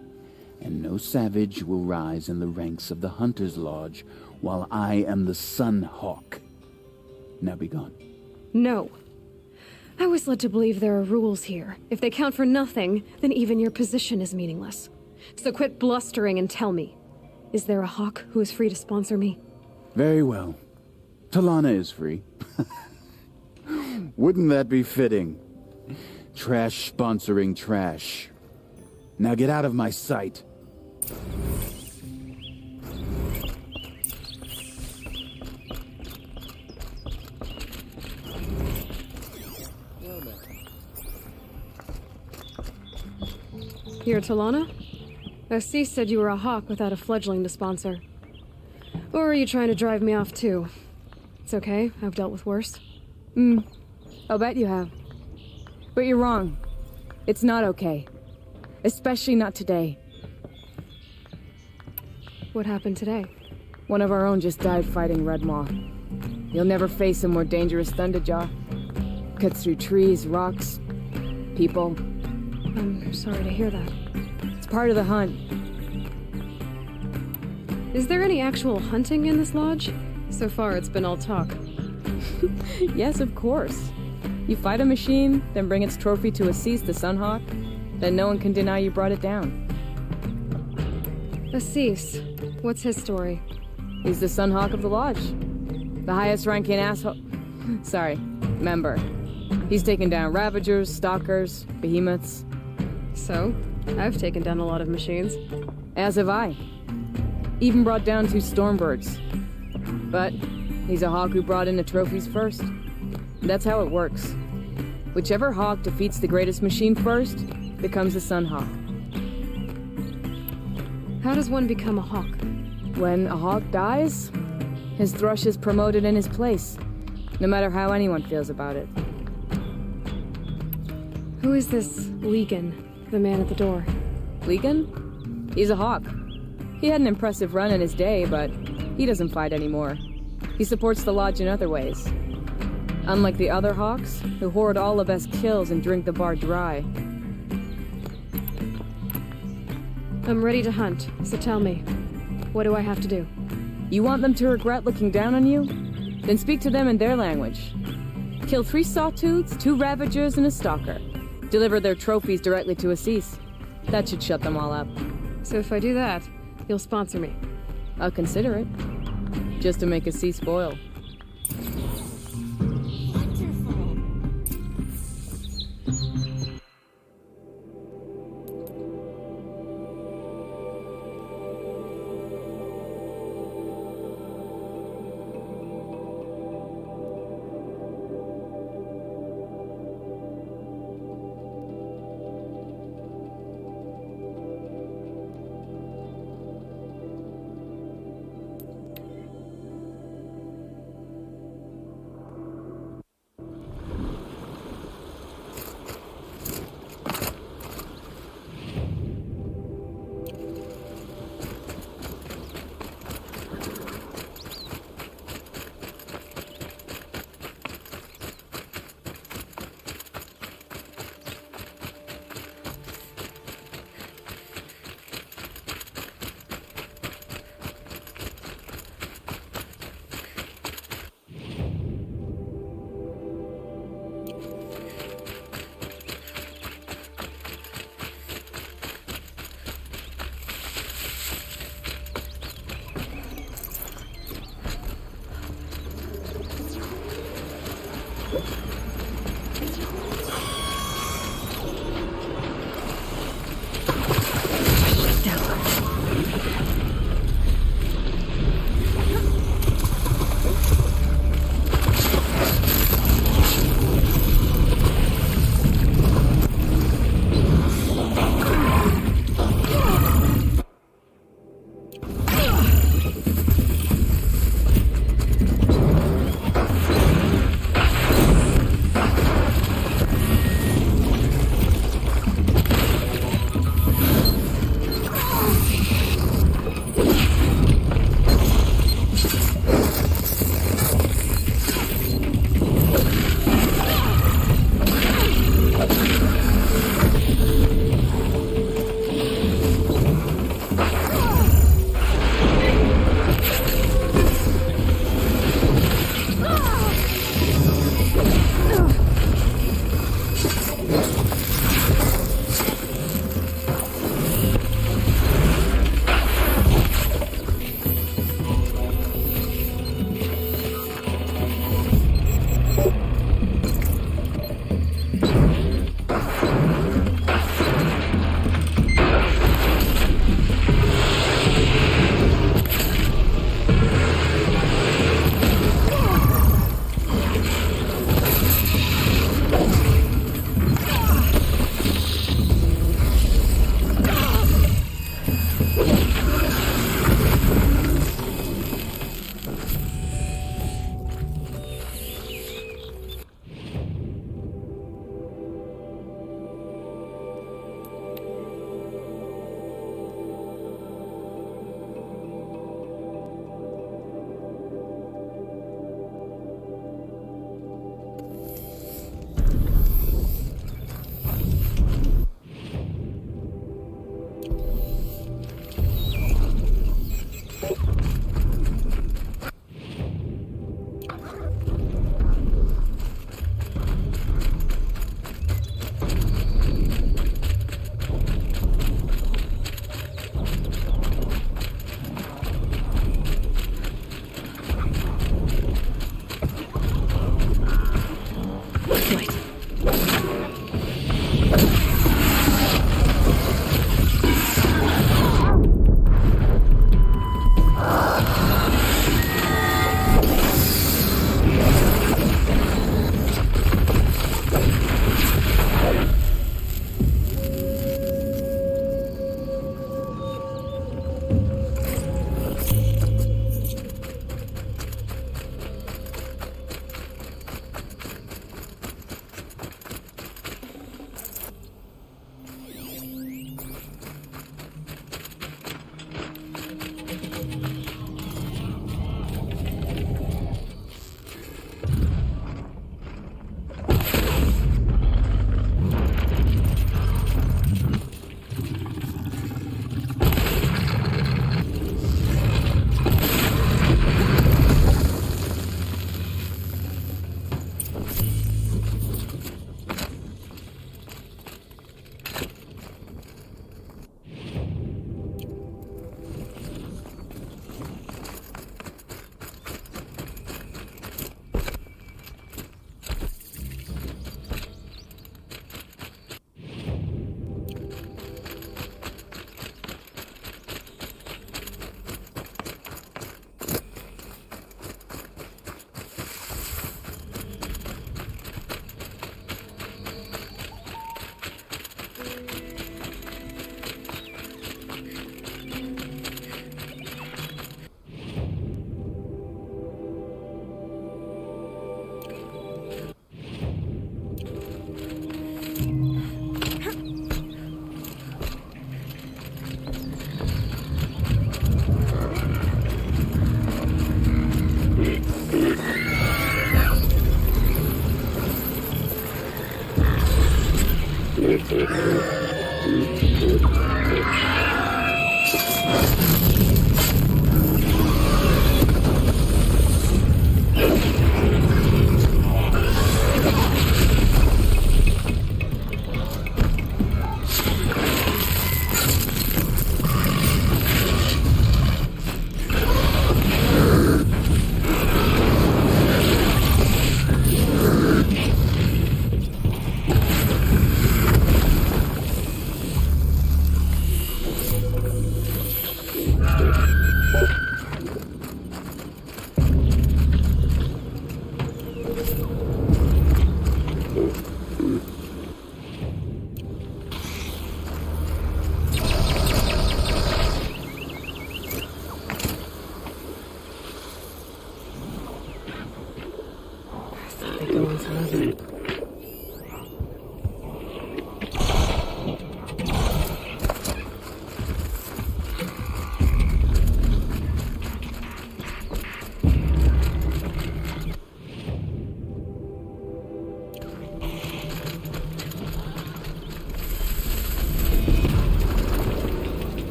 And no savage will rise in the ranks of the Hunter's Lodge while I am the Sun Hawk. Now be gone. No. I was led to believe there are rules here. If they count for nothing, then even your position is meaningless. So quit blustering and tell me. Is there a Hawk who is free to sponsor me? Very well. Talana is free. Wouldn't that be fitting? Trash sponsoring trash. Now get out of my sight. You're Talana? Assis said you were a Hawk without a fledgling to sponsor. Or are you trying to drive me off too? It's okay, I've dealt with worse. I'll bet you have. But you're wrong. It's not okay. Especially not today. What happened today? One of our own just died fighting Red Maw. You'll never face a more dangerous Thunderjaw. Cuts through trees, rocks, people. I'm sorry to hear that. It's part of the hunt. Is there any actual hunting in this lodge? So far, it's been all talk. Yes, of course. You fight a machine, then bring its trophy to Assis the Sunhawk, then no one can deny you brought it down. Assis, what's his story? He's the Sunhawk of the Lodge. The highest ranking asshole... Sorry, member. He's taken down Ravagers, Stalkers, Behemoths. So, I've taken down a lot of machines. As have I. Even brought down 2 Stormbirds. But he's a Hawk who brought in the trophies first. That's how it works. Whichever Hawk defeats the greatest machine first becomes a Sunhawk. How does one become a Hawk? When a Hawk dies, his Thrush is promoted in his place, no matter how anyone feels about it. Who is this Legan, the man at the door? Legan? He's a Hawk. He had an impressive run in his day, but he doesn't fight anymore. He supports the Lodge in other ways. Unlike the other Hawks, who hoard all the best kills and drink the bar dry. I'm ready to hunt, so tell me, what do I have to do? You want them to regret looking down on you? Then speak to them in their language. Kill 3 Sawtooths, 2 Ravagers, and a Stalker. Deliver their trophies directly to Assis. That should shut them all up. So if I do that, you'll sponsor me? I'll consider it. Just to make Assis spoil.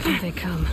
Here they come.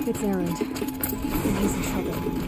It's Erend. And he's in trouble.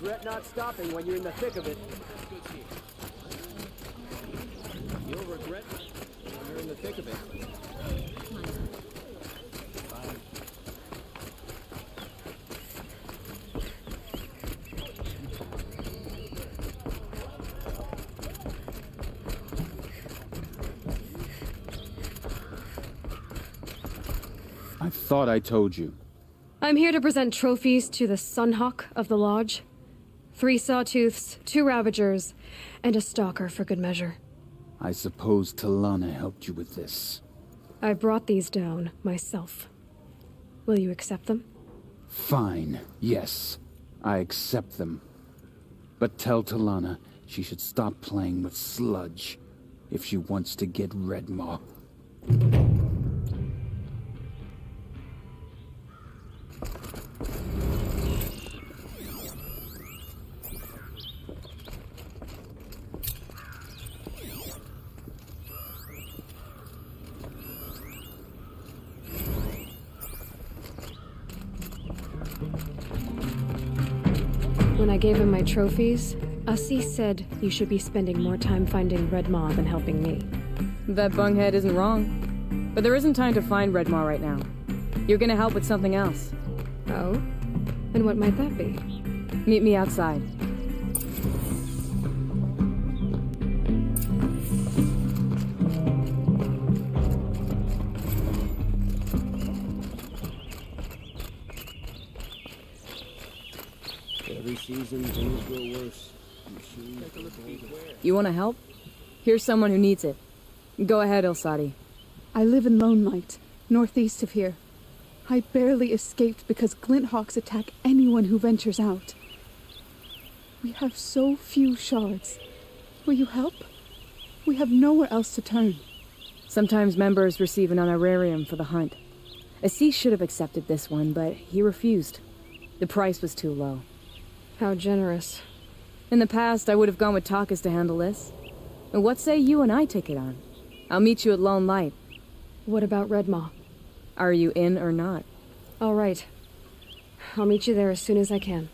regret not stopping when you're in the thick of it. You'll regret when you're in the thick of it. I thought I told you. I'm here to present trophies to the Sunhawk of the Lodge. 3 Sawtooths, 2 Ravagers, and a Stalker for good measure. I suppose Talana helped you with this. I brought these down myself. Will you accept them? Fine, yes. I accept them. But tell Talana she should stop playing with sludge if she wants to get Redmaw. When I gave him my trophies, Ussie said you should be spending more time finding Redmaw than helping me. That bunghead isn't wrong. But there isn't time to find Redmaw right now. You're gonna help with something else. Oh? And what might that be? Meet me outside. Every season, things grow worse. You wanna help? Here's someone who needs it. Go ahead, Ilsati. I live in Lone Light, northeast of here. I barely escaped because Glinthawks attack anyone who ventures out. We have so few shards. Will you help? We have nowhere else to turn. Sometimes members receive an honorarium for the hunt. Assis should have accepted this one, but he refused. The price was too low. How generous. In the past, I would have gone with Takas to handle this. And what say you and I take it on? I'll meet you at Lone Light. What about Redmaw? Are you in or not? All right. I'll meet you there as soon as I can.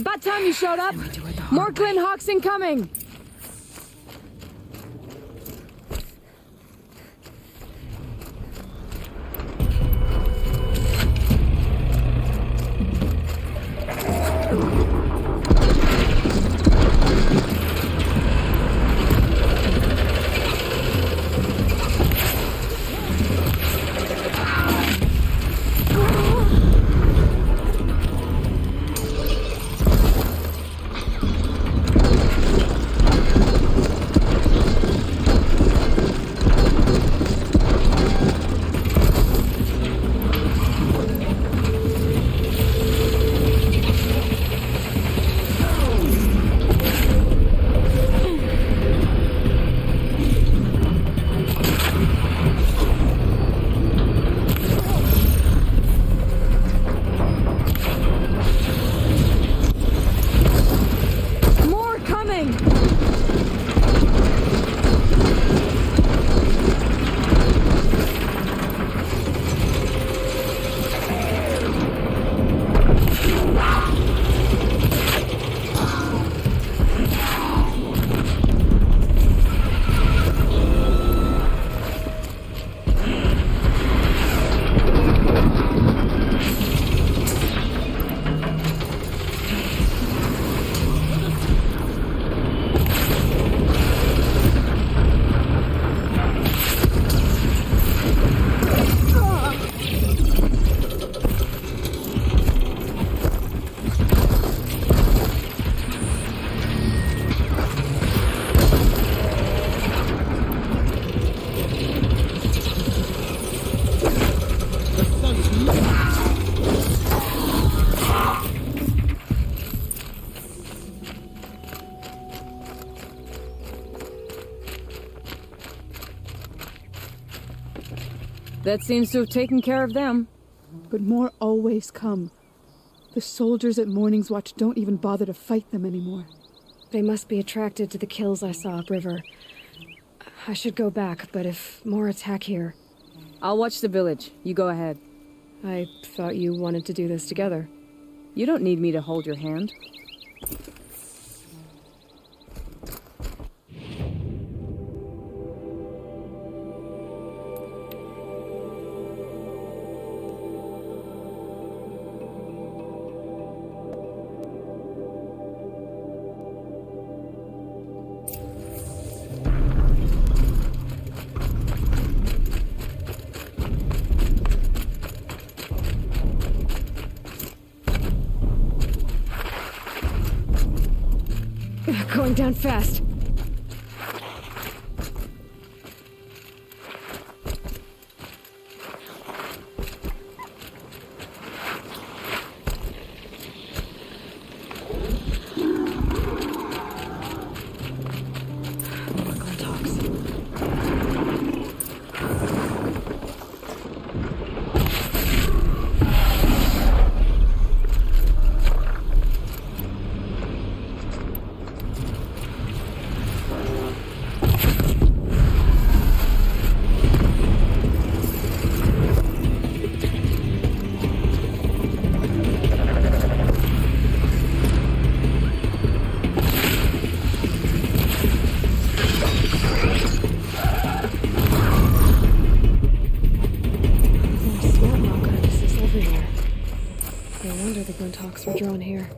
About time you showed up. More Glyn Hawks incoming. That seems to have taken care of them. But more always come. The soldiers at Morning's Watch don't even bother to fight them anymore. They must be attracted to the kills I saw upriver. I should go back, but if more attack here... I'll watch the village. You go ahead. I thought you wanted to do this together. You don't need me to hold your hand. Going down fast. We're drawn here.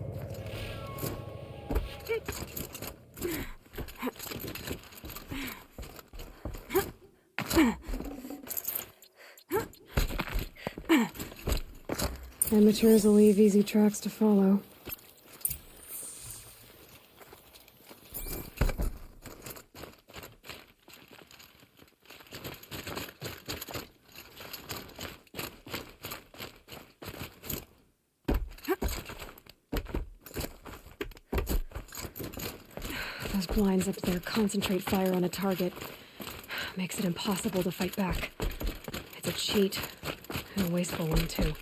Amateurs will leave easy tracks to follow. Those blinds up there concentrate fire on a target. Makes it impossible to fight back. It's a cheat, and a wasteful one, too.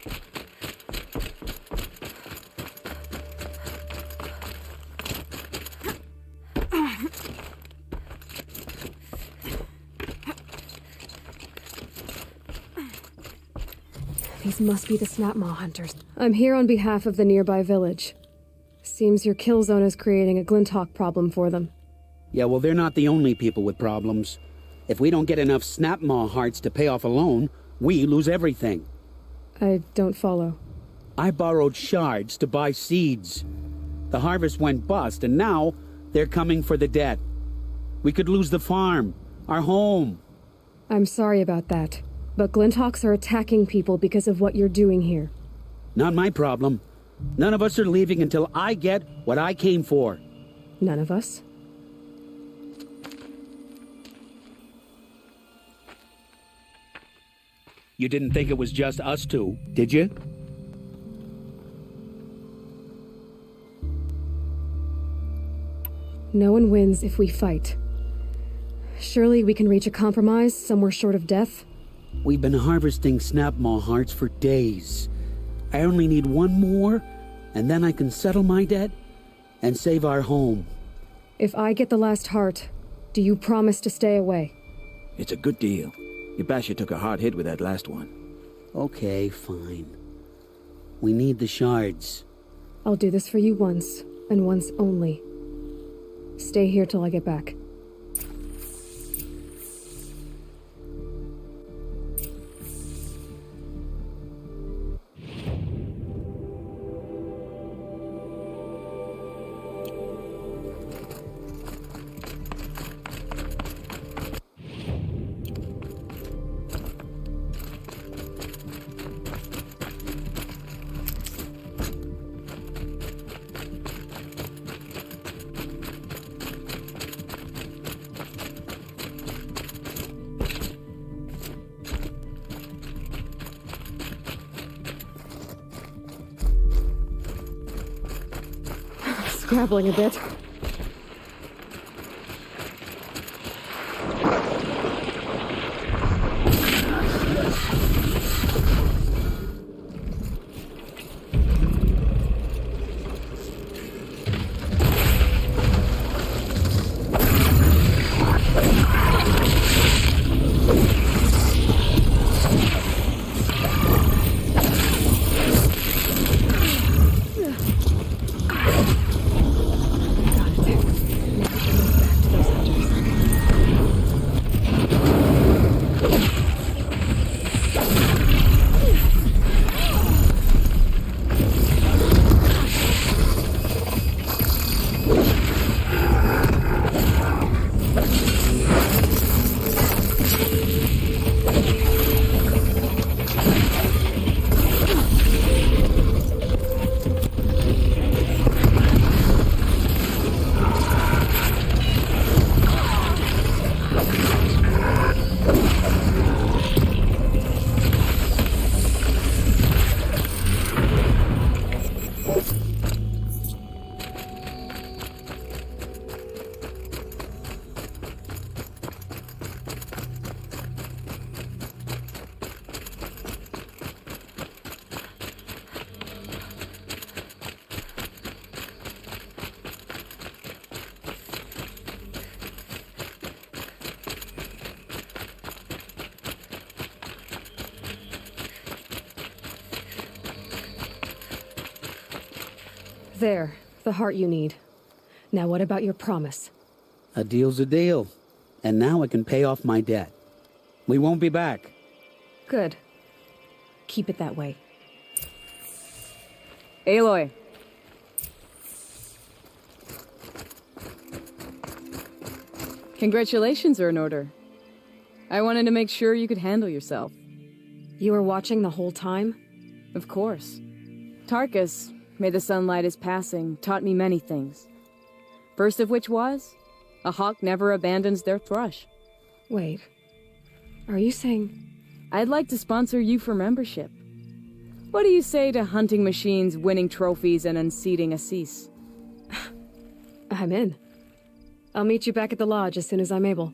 These must be the Snapmaw hunters. I'm here on behalf of the nearby village. Seems your kill zone is creating a Glinthawk problem for them. Yeah, well, they're not the only people with problems. If we don't get enough Snapmaw hearts to pay off a loan, we lose everything. I don't follow. I borrowed shards to buy seeds. The harvest went bust, and now they're coming for the debt. We could lose the farm, our home. I'm sorry about that, but Glinthawks are attacking people because of what you're doing here. Not my problem. None of us are leaving until I get what I came for. None of us? You didn't think it was just us two, did you? No one wins if we fight. Surely we can reach a compromise somewhere short of death? We've been harvesting Snapmaw hearts for days. I only need one more, and then I can settle my debt and save our home. If I get the last heart, do you promise to stay away? It's a good deal. Yabasha took a hard hit with that last one. Okay, fine. We need the shards. I'll do this for you once, and once only. Stay here till I get back. Scrabbling a bit. There, the heart you need. Now what about your promise? A deal's a deal. And now I can pay off my debt. We won't be back. Good. Keep it that way. Aloy. Congratulations are in order. I wanted to make sure you could handle yourself. You were watching the whole time? Of course. Tarkus, may the sunlight is passing, taught me many things. First of which was, a hawk never abandons their thrush. Wait, are you saying... I'd like to sponsor you for membership. What do you say to hunting machines, winning trophies, and unseating Assis? I'm in. I'll meet you back at the lodge as soon as I'm able.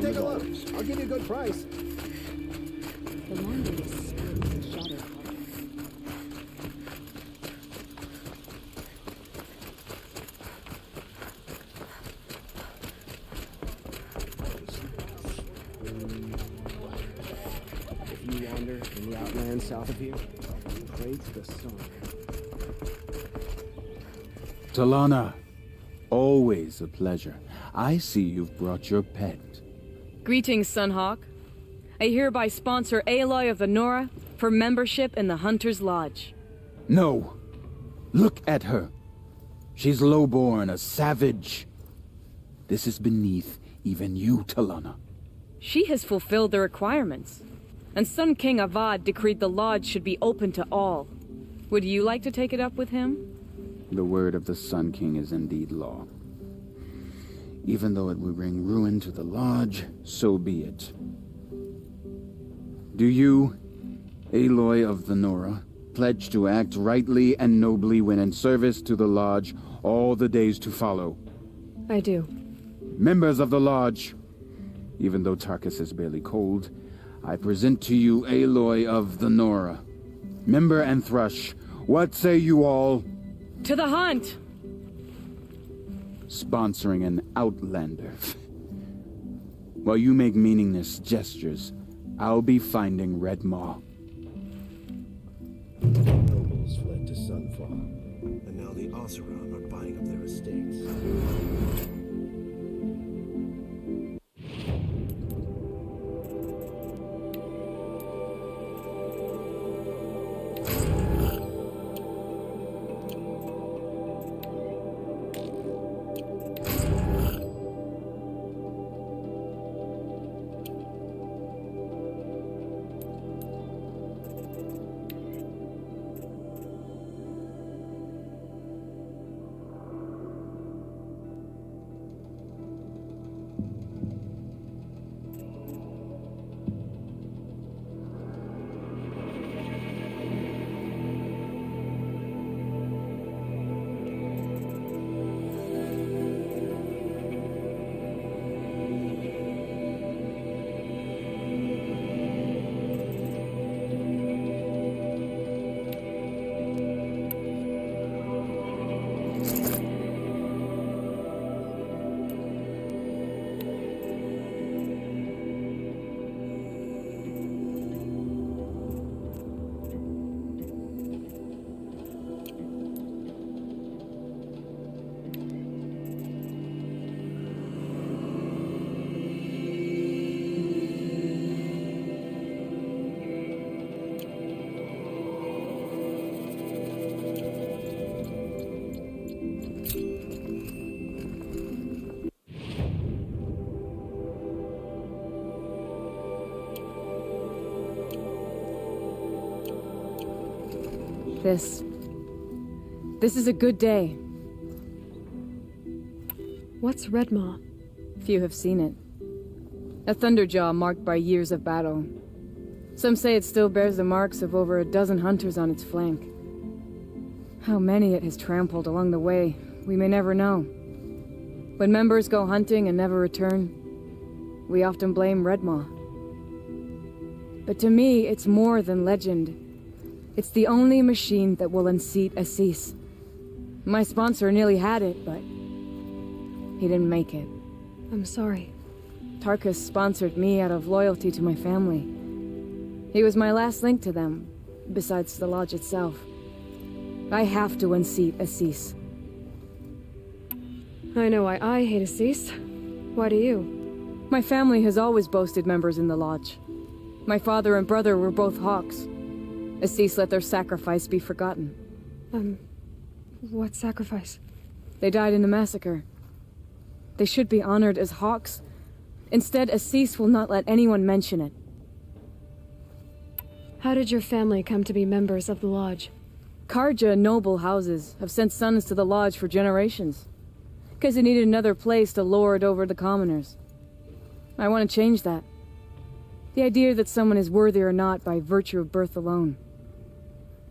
Take a look. I'll give you a good price. The longer this spins, the shadow color. If you wander in the outlands south of here, pray to the sun. Talana, always a pleasure. I see you've brought your pet. Greetings, Sunhawk. I hereby sponsor Aloy of the Nora for membership in the Hunter's Lodge. No. Look at her. She's lowborn, a savage. This is beneath even you, Talana. She has fulfilled the requirements, and Sun King Avad decreed the lodge should be open to all. Would you like to take it up with him? The word of the Sun King is indeed law. Even though it would bring ruin to the lodge, so be it. Do you, Aloy of the Nora, pledge to act rightly and nobly when in service to the lodge all the days to follow? I do. Members of the lodge, even though Tarkus is barely cold, I present to you Aloy of the Nora. Member and Thrush, what say you all? To the hunt! Sponsoring an outlander. While you make meaningless gestures, I'll be finding Red Maw. Nobles fled to Sunfall, and now the Oseram are buying up their estates. This is a good day. What's Red Maw? Few have seen it. A thunderjaw marked by years of battle. Some say it still bears the marks of over a dozen hunters on its flank. How many it has trampled along the way, we may never know. When members go hunting and never return, we often blame Red Maw. But to me, it's more than legend. It's the only machine that will unseat Assis. My sponsor nearly had it, but he didn't make it. I'm sorry. Tarkus sponsored me out of loyalty to my family. He was my last link to them, besides the lodge itself. I have to unseat Assis. I know why I hate Assis. Why do you? My family has always boasted members in the lodge. My father and brother were both Hawks. Assis let their sacrifice be forgotten. What sacrifice? They died in the massacre. They should be honored as Hawks. Instead, Assis will not let anyone mention it. How did your family come to be members of the lodge? Karja noble houses have sent sons to the lodge for generations. Because they needed another place to lord over the commoners. I want to change that. The idea that someone is worthy or not by virtue of birth alone.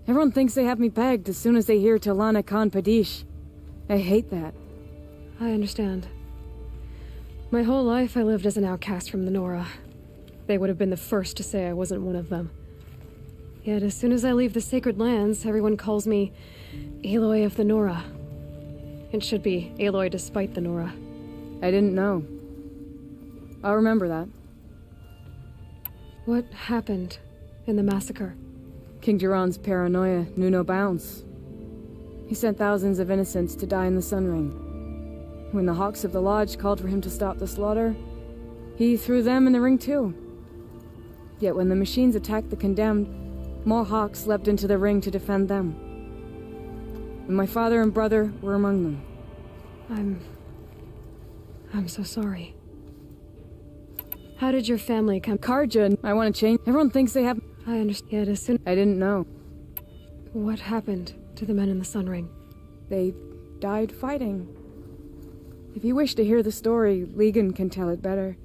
Everyone thinks they have me pegged as soon as they hear Talana Khan Padish. I hate that. I understand. My whole life I lived as an outcast from the Nora. They would have been the first to say I wasn't one of them. Yet as soon as I leave the sacred lands, everyone calls me Aloy of the Nora. It should be Aloy despite the Nora. I didn't know. I'll remember that. What happened in the massacre? King Jiran's paranoia knew no bounds. He sent thousands of innocents to die in the Sun Ring. When the Hawks of the Lodge called for him to stop the slaughter, he threw them in the ring too. Yet when the machines attacked the condemned, more Hawks leapt into the ring to defend them. And my father and brother were among them. I'm so sorry. How did your family come? Karja, I want to change. Everyone thinks they have. I understand. Yet as soon. I didn't know. What happened to the men in the Sun Ring? They died fighting. If you wish to hear the story, Legan can tell it better.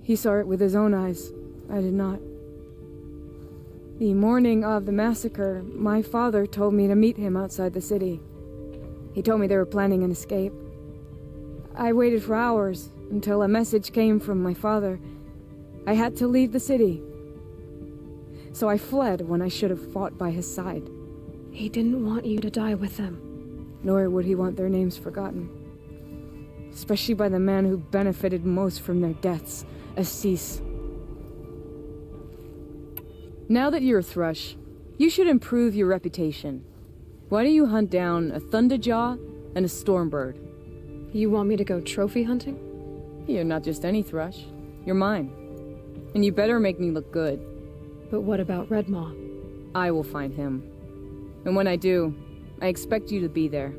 He saw it with his own eyes. I did not. The morning of the massacre, my father told me to meet him outside the city. He told me they were planning an escape. I waited for hours until a message came from my father. I had to leave the city. So I fled when I should have fought by his side. He didn't want you to die with them. Nor would he want their names forgotten. Especially by the man who benefited most from their deaths, Assis. Now that you're a Thrush, you should improve your reputation. Why don't you hunt down a Thunderjaw and a Stormbird? You want me to go trophy hunting? You're not just any Thrush. You're mine. And you better make me look good. But what about Redmaw? I will find him. And when I do, I expect you to be there.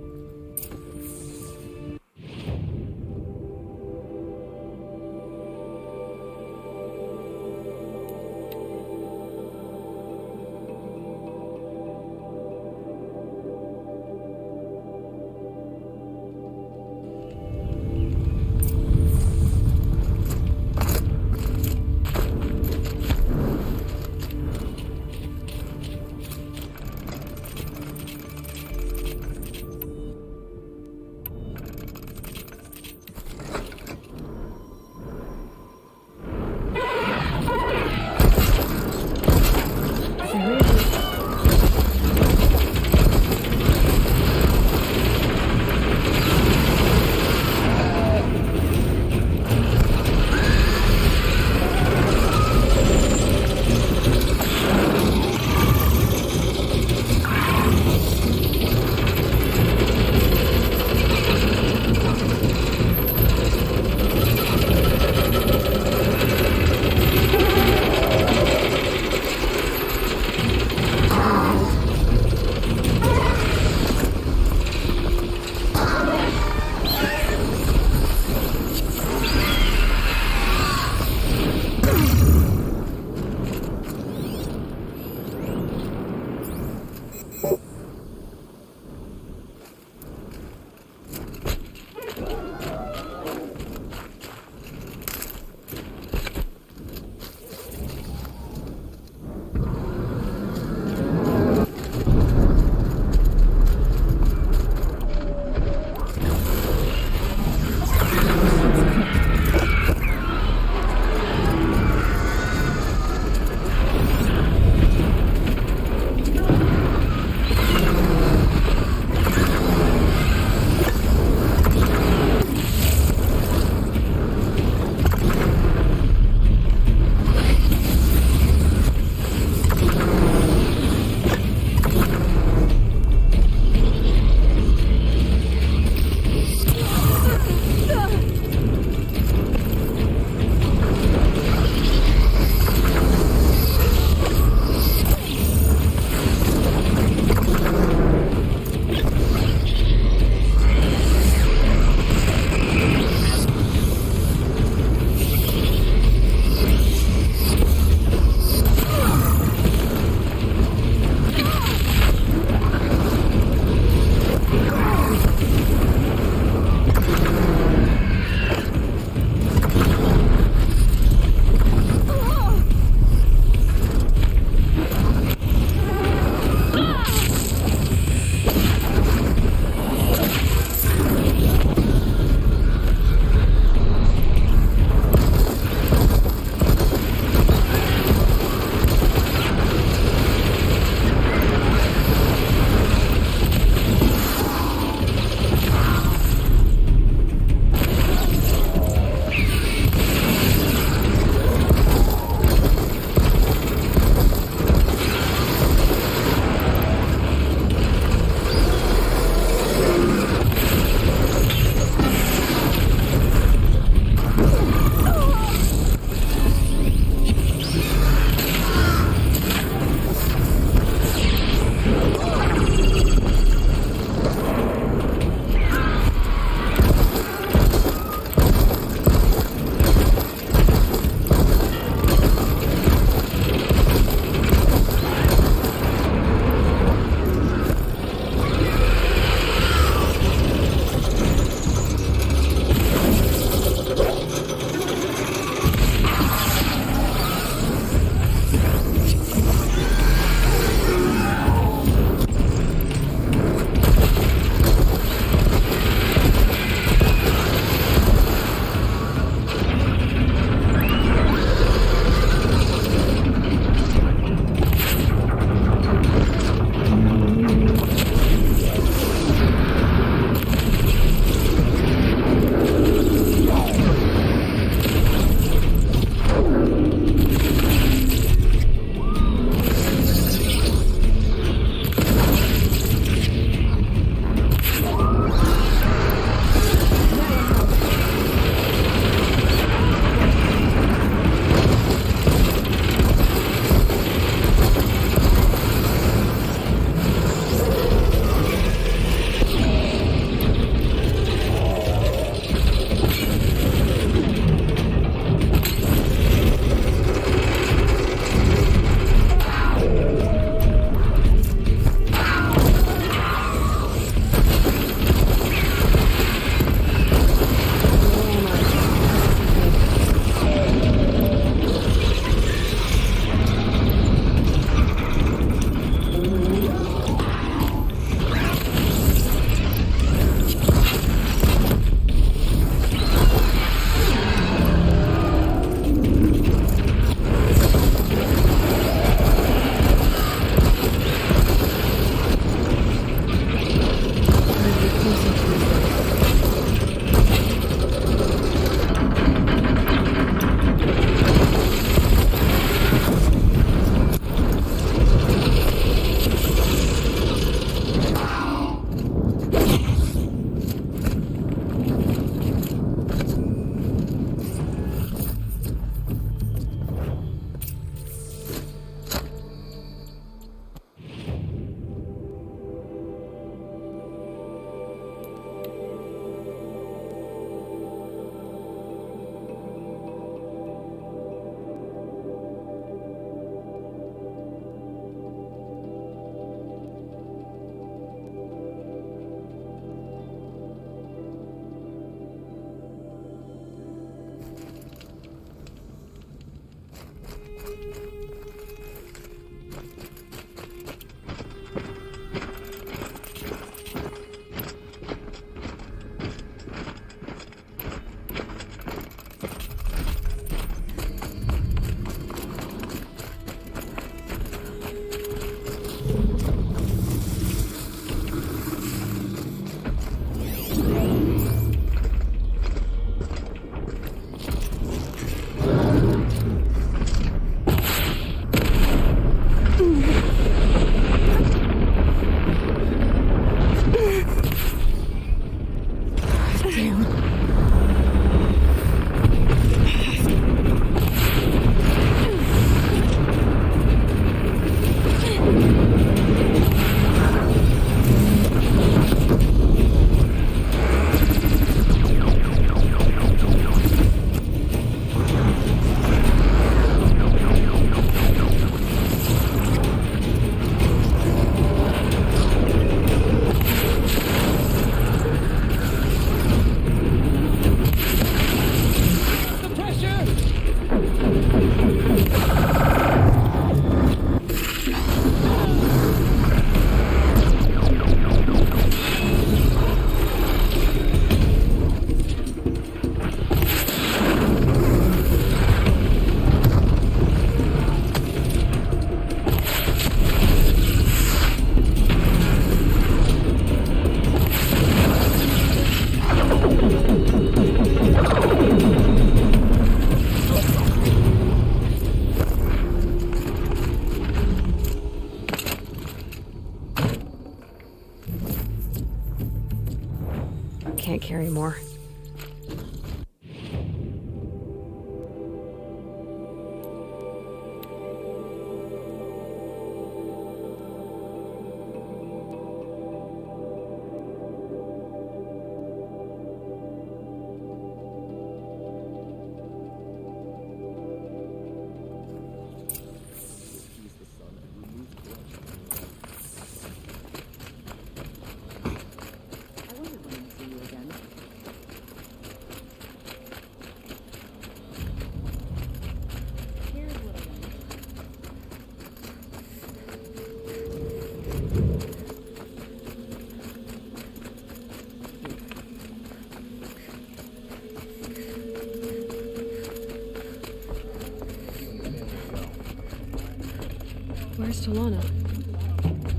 Where's Talana?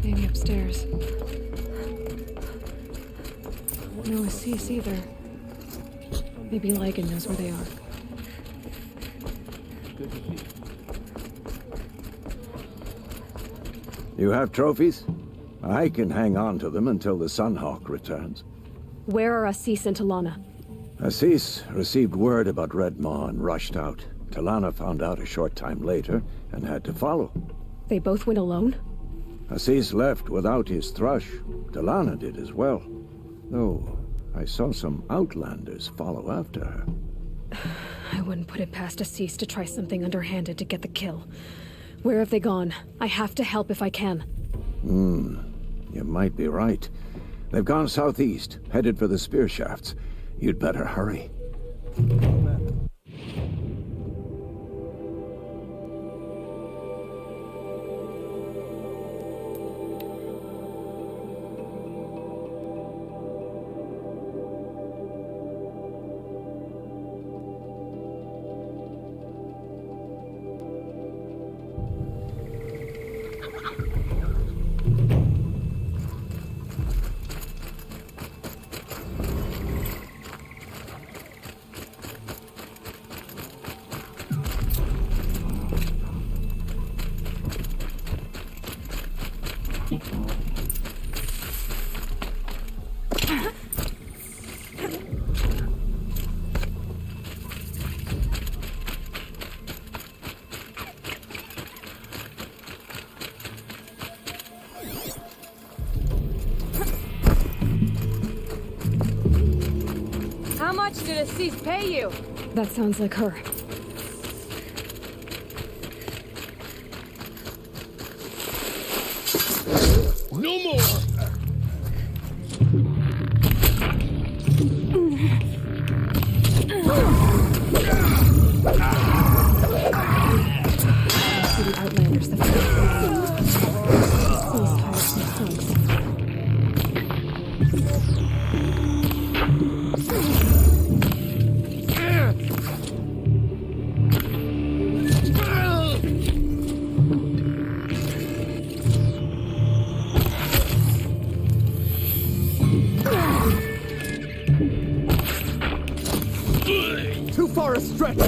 Maybe upstairs. No Assis either. Maybe Lagan knows where they are. You have trophies? I can hang on to them until the Sunhawk returns. Where are Assis and Talana? Assis received word about Red Maw and rushed out. Talana found out a short time later and had to follow. They both went alone? Assis left without his thrush. Talana did as well. Though I saw some outlanders follow after her. I wouldn't put it past Assis to try something underhanded to get the kill. Where have they gone? I have to help if I can. You might be right. They've gone southeast, headed for the spear shafts. You'd better hurry. How much did Assis pay you? That sounds like her. No more! The Outlanders, the Assis tiresome thugs. Too far a stretch!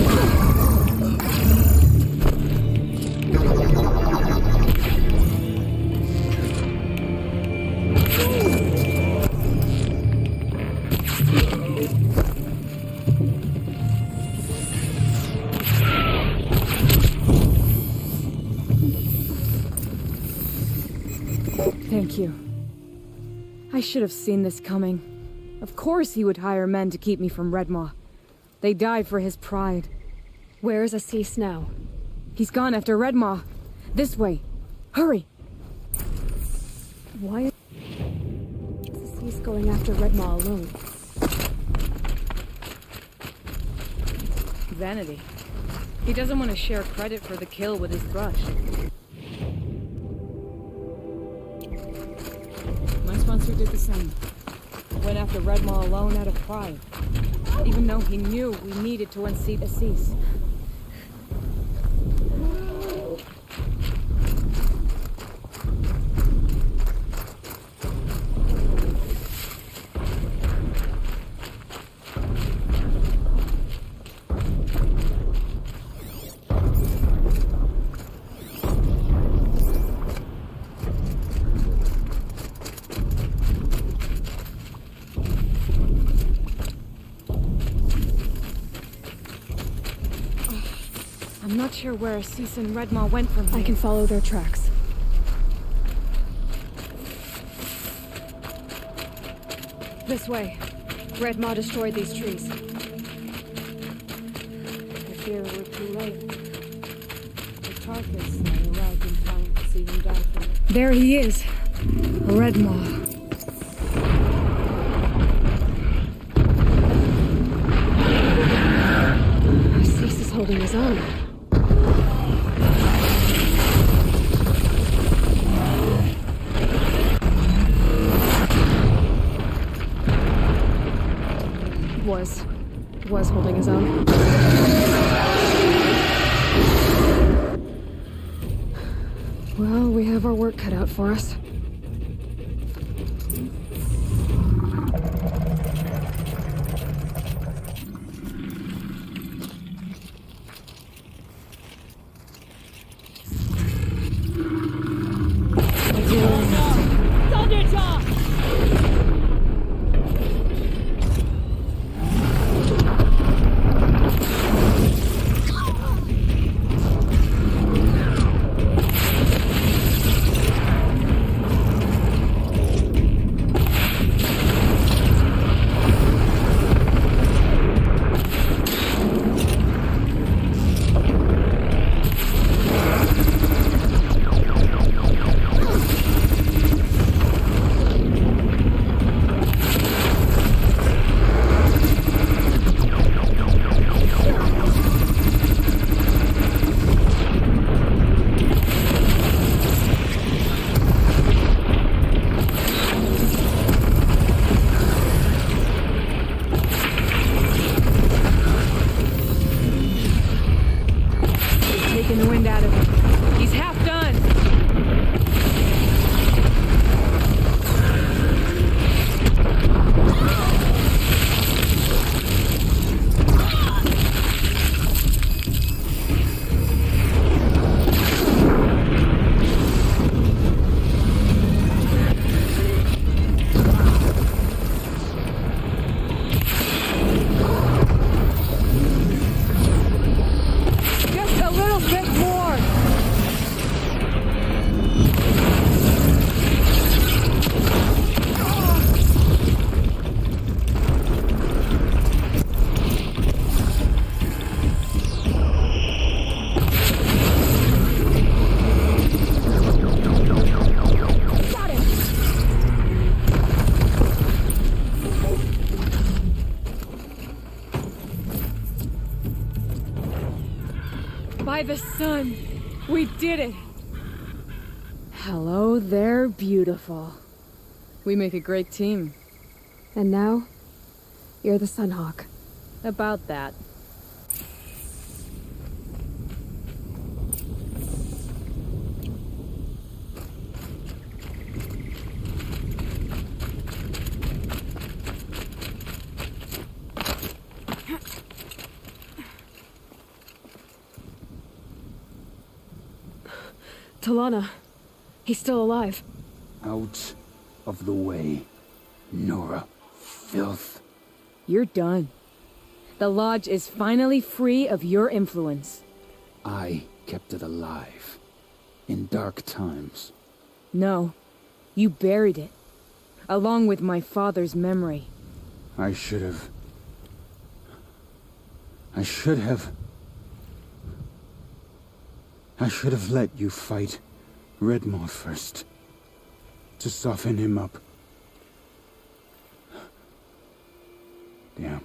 Thank you. I should have seen this coming. Of course he would hire men to keep me from Red Maw. They died for his pride. Where's Assis now? He's gone after Red Maw. This way. Hurry! Why is Assis going after Red Maw alone? Vanity. He doesn't want to share credit for the kill with his thrush. My sponsor did the same. Went after Red Maw alone out of pride. Even though he knew we needed to unseat Assis. I'm not sure where Assis and Red Maw went from here. I can follow their tracks. This way. Red Maw destroyed these trees. I fear we're too late. The Tarkus arrived in time to see him die from it. There he is. Red Maw. Assis is holding his own. Was holding his own. Well, we have our work cut out for us. By the sun, we did it! Hello there, beautiful. We make a great team. And now, you're the Sunhawk. About that. Talana. He's still alive. Out of the way, Nora. Filth. You're done. The Lodge is finally free of your influence. I kept it alive. In dark times. No. You buried it. Along with my father's memory. I should have let you fight Redmaw first. To soften him up. Damn.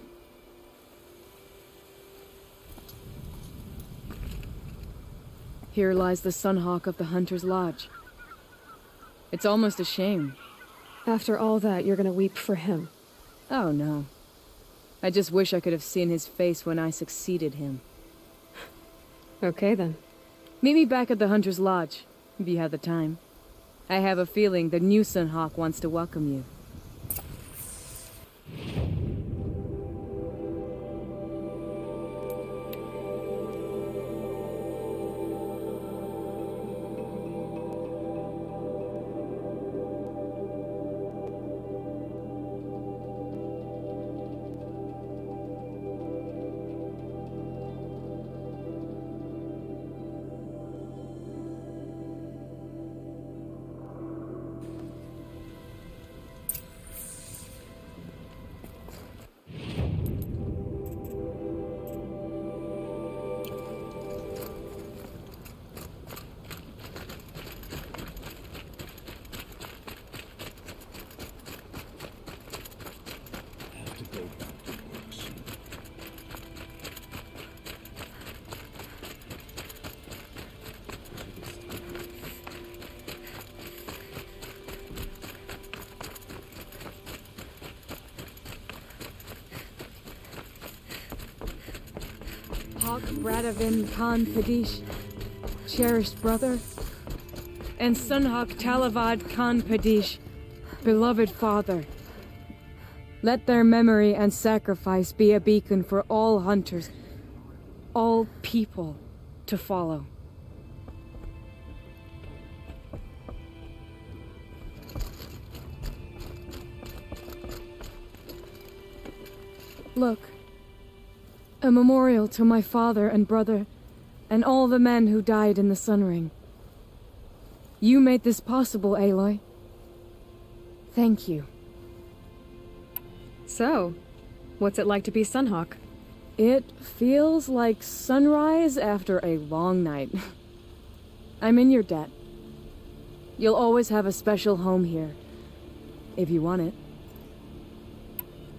Here lies the Sunhawk of the Hunter's Lodge. It's almost a shame. After all that, you're gonna weep for him. Oh, no. I just wish I could have seen his face when I succeeded him. Okay, then. Meet me back at the Hunter's Lodge, if you have the time. I have a feeling the new Sunhawk wants to welcome you. Hawk Radavin Khan Padish, cherished brother. and Sunhawk Talavad Khan Padish, beloved father. Let their memory and sacrifice be a beacon for all hunters, all people to follow. Look, a memorial to my father and brother, and all the men who died in the Sun Ring. You made this possible, Aloy. Thank you. So, what's it like to be Sunhawk? It feels like sunrise after a long night. I'm in your debt. You'll always have a special home here, if you want it.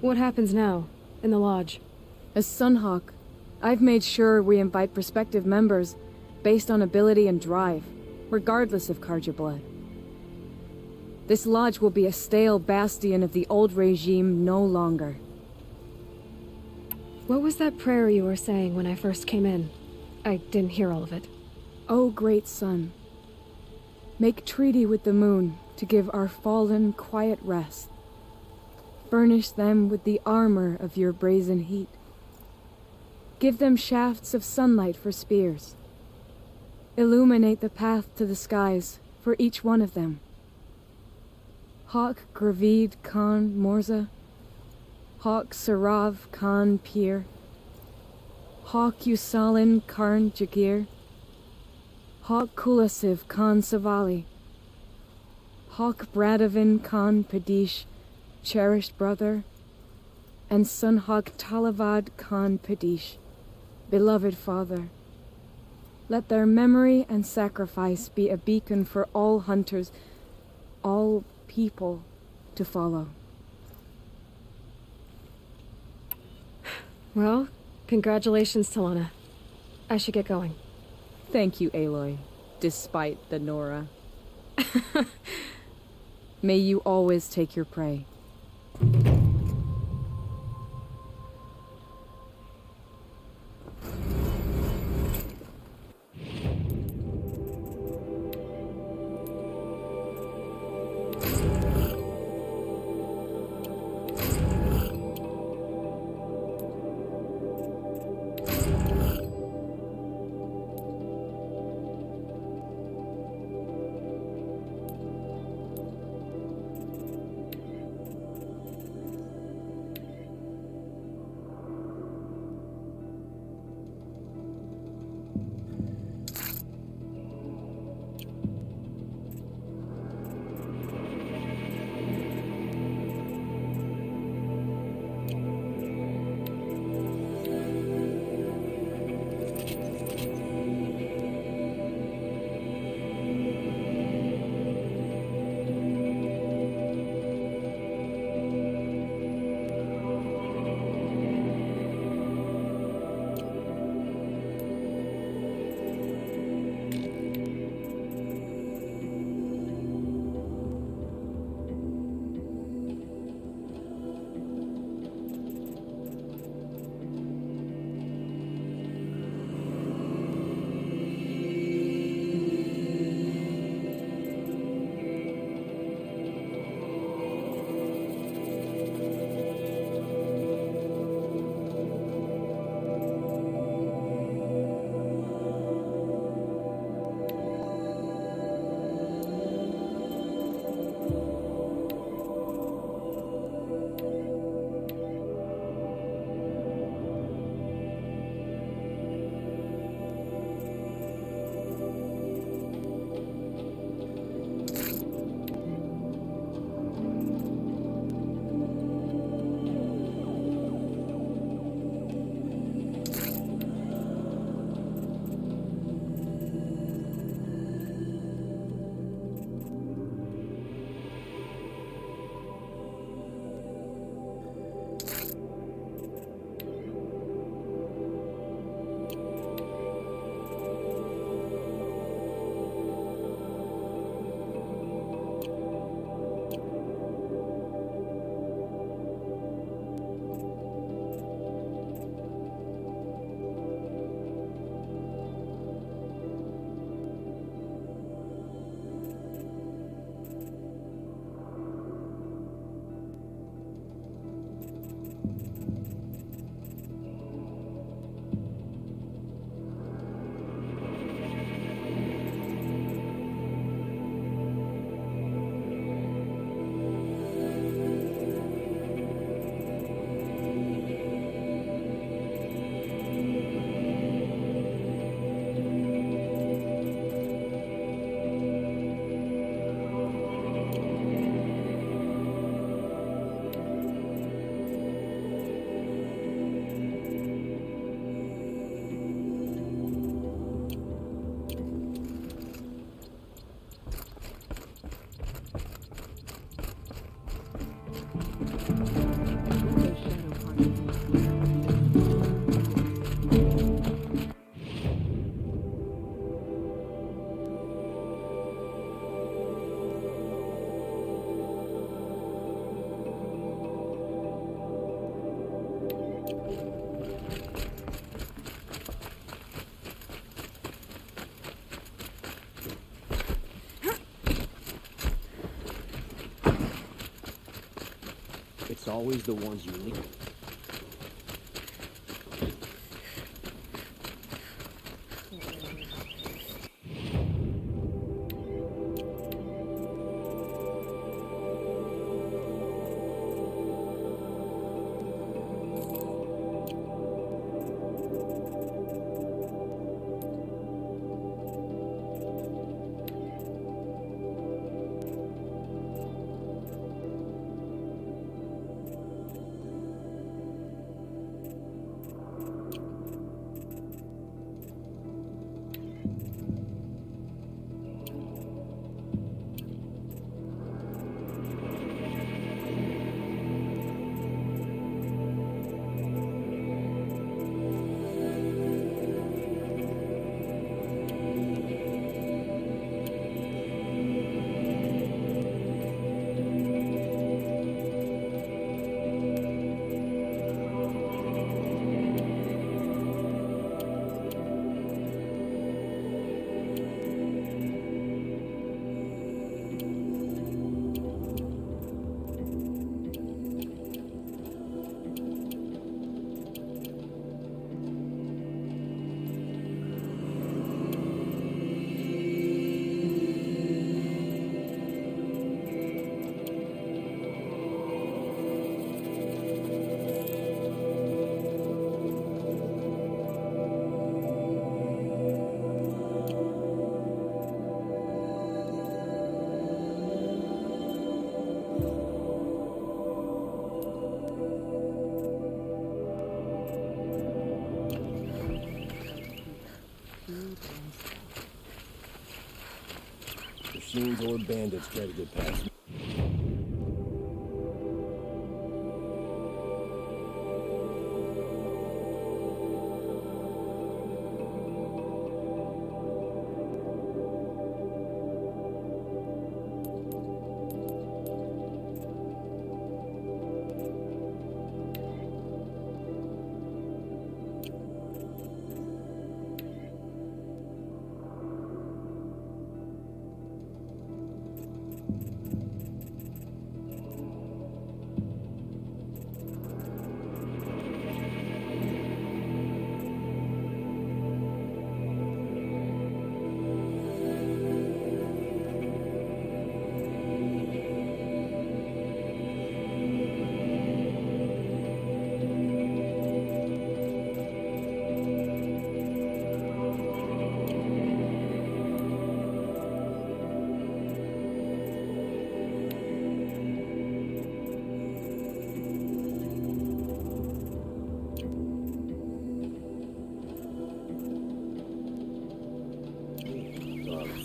What happens now, in the lodge? As Sunhawk, I've made sure we invite prospective members based on ability and drive, regardless of Carja blood. This lodge will be a stale bastion of the old regime no longer. What was that prayer you were saying when I first came in? I didn't hear all of it. O great sun, make treaty with the moon to give our fallen quiet rest. Furnish them with the armor of your brazen heat. Give them shafts of sunlight for spears. Illuminate the path to the skies for each one of them. Hawk Gravid Khan Morza, Hawk Sarav Khan Pir, Hawk Usalin Karn Jagir, Hawk Kulasiv Khan Savali, Hawk Bradavin Khan Padish, cherished brother, and Sunhawk Talavad Khan Padish, beloved father. Let their memory and sacrifice be a beacon for all hunters, all people to follow. Well, congratulations, Talana. I should get going. Thank you, Aloy, despite the Nora. May you always take your prey. It's always the ones you need. Machines or bandits try to get past me.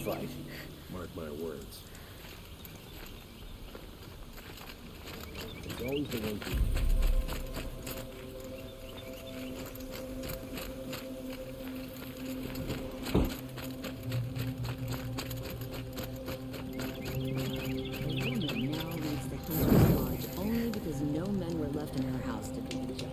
Fight. Mark my words. There's always the one thing. Now leads the Hunter's Lodge only because no men were left in her house to do the job.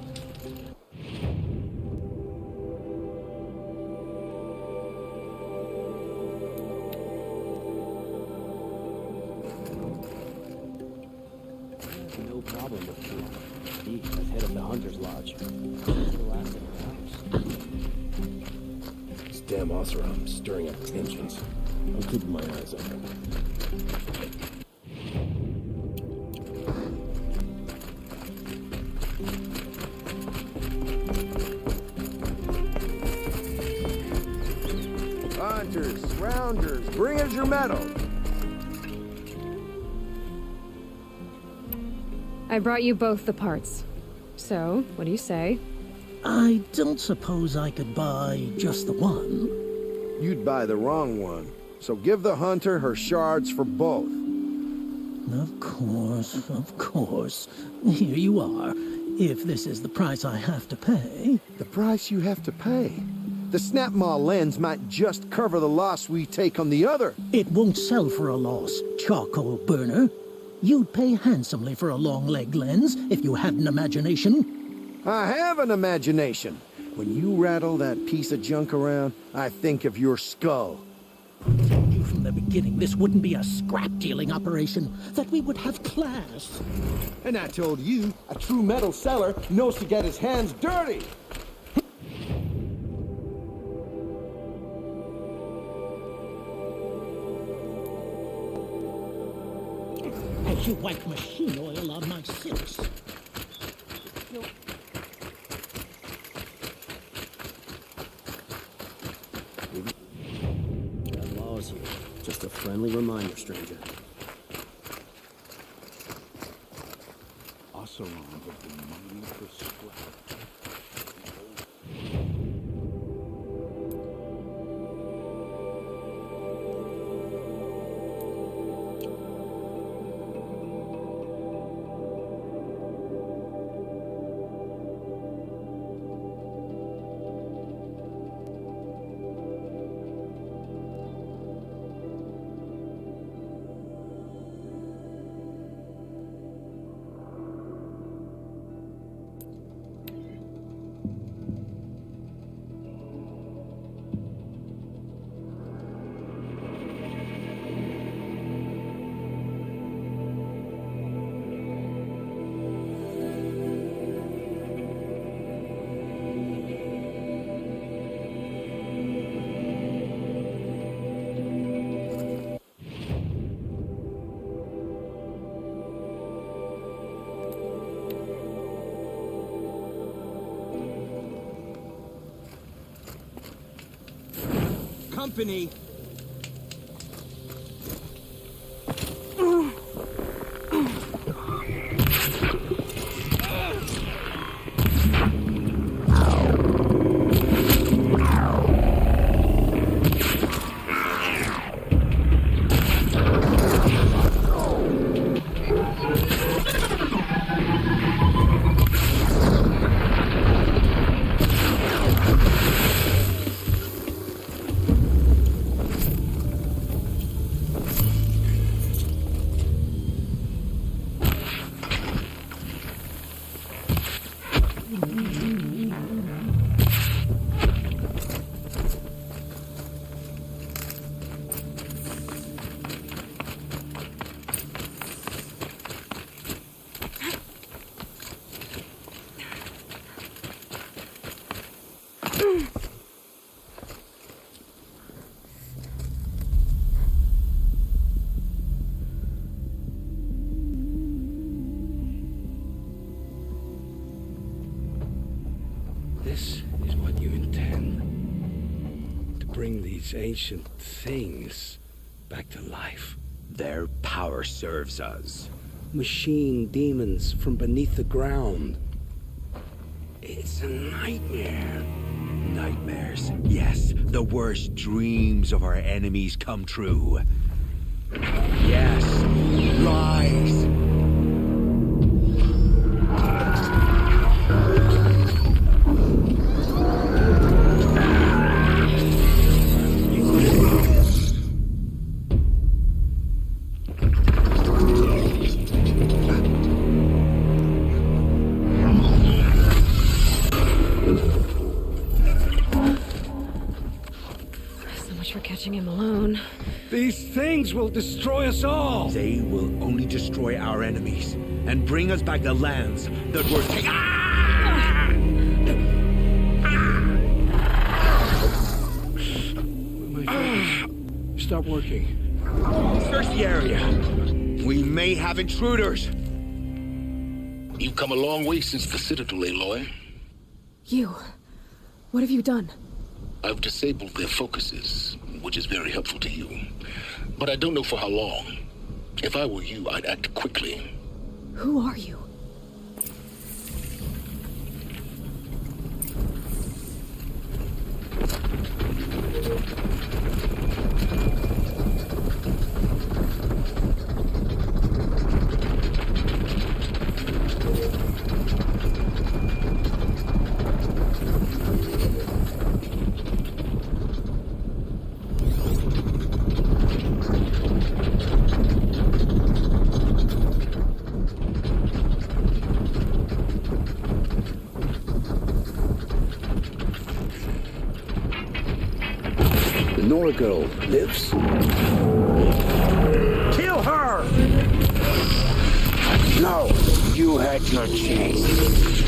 No problem with Kiana. He, as head of the Hunter's Lodge, is the last in the house. This damn Oseram stirring up tensions. I'm keeping my eyes open. Hunters, rounders, bring us your metal. I brought you both the parts. So, what do you say? I don't suppose I could buy just the one. You'd buy the wrong one. So give the hunter her shards for both. Of course, of course. Here you are. If this is the price I have to pay. The price you have to pay? The Snapmaw lens might just cover the loss we take on the other. It won't sell for a loss, charcoal burner. You'd pay handsomely for a long-leg lens if you had an imagination. I have an imagination. When you rattle that piece of junk around, I think of your skull. You from the the beginning this wouldn't be a scrap-dealing operation, that we would have class. And I told you, a true metal seller knows to get his hands dirty. As you wipe machine oil on my silks. That law's here. Just a friendly reminder, stranger. Oseram have been mining for scrap. Company. This is what you intend. To bring these ancient things back to life. Their power serves us. Machine demons from beneath the ground. It's a nightmare. Nightmares. Yes, the worst dreams of our enemies come true. Yes, lies. Catching him alone. These things will destroy us all. They will only destroy our enemies and bring us back the lands that were My fingers stop working. Search the area. We may have intruders. You've come a long way since the Citadel, Aloy. You. What have you done? I've disabled their focuses, which is very helpful to you. But I don't know for how long. If I were you, I'd act quickly. Who are you? Nora girl lives? over! No, you had your chance.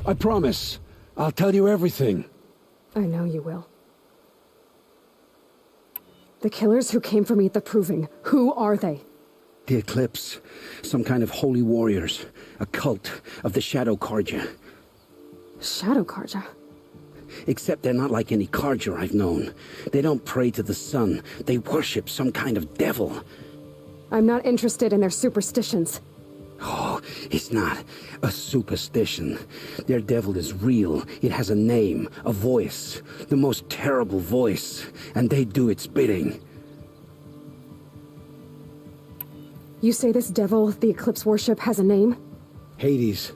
I promise. I'll tell you everything. I know you will. The killers who came for me at the Proving, who are they? The Eclipse. Some kind of holy warriors. A cult of the Shadow Carja. Shadow Carja? Except they're not like any Carja I've known. They don't pray to the sun. They worship some kind of devil. I'm not interested in their superstitions. Oh, it's not a superstition. Their devil is real. It has a name, a voice, the most terrible voice, and they do its bidding. You say this devil the Eclipse worship has a name? Hades.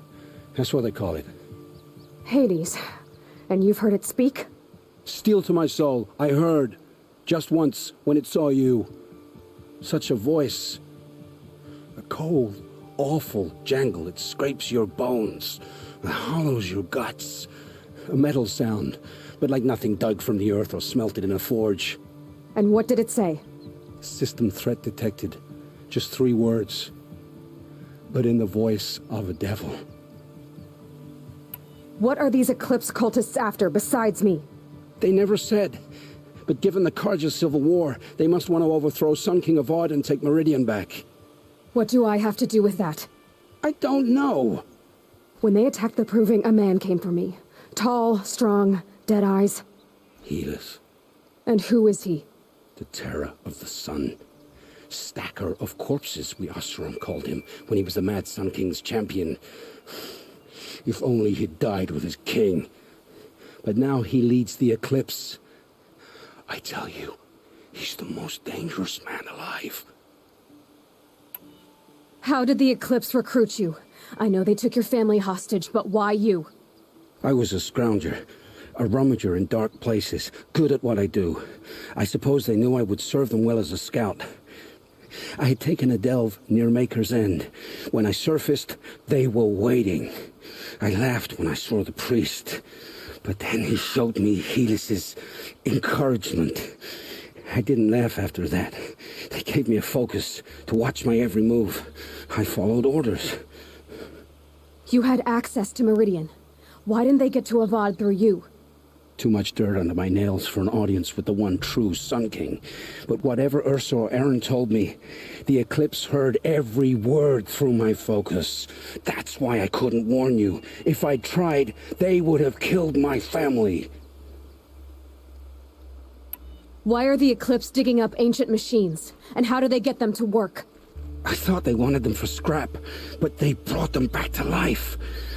That's what they call it. Hades. And you've heard it speak? Steel to my soul, I heard. Just once, when it saw you. Such a voice. A cold, awful jangle. It scrapes your bones. It hollows your guts. A metal sound, but like nothing dug from the earth or smelted in a forge. And what did it say? System threat detected. Just 3 words. But in the voice of a devil. What are these Eclipse cultists after, besides me? They never said. But given the Carja civil war, they must want to overthrow Sun King Avad and take Meridian back. What do I have to do with that? I don't know. When they attacked the Proving, a man came for me. Tall, strong, dead eyes. Helis. And who is he? The terror of the sun. Stacker of corpses, we Oseram called him, when he was the Mad Sun King's champion. If only he'd died with his king. But now he leads the Eclipse. I tell you, he's the most dangerous man alive. How did the Eclipse recruit you? I know they took your family hostage, but why you? I was a scrounger, a rummager in dark places, good at what I do. I suppose they knew I would serve them well as a scout. I had taken a delve near Maker's End. When I surfaced, they were waiting. I laughed when I saw the priest, but then he showed me Helis's encouragement. I didn't laugh after that. They gave me a focus to watch my every move. I followed orders. You had access to Meridian. Why didn't they get to Avad through you? Too much dirt under my nails for an audience with the one true Sun King. But whatever Ursa or Aaron told me, the Eclipse heard every word through my focus. That's why I couldn't warn you. If I'd tried, they would have killed my family. Why are the Eclipse digging up ancient machines? And how do they get them to work? I thought they wanted them for scrap, but they brought them back to life.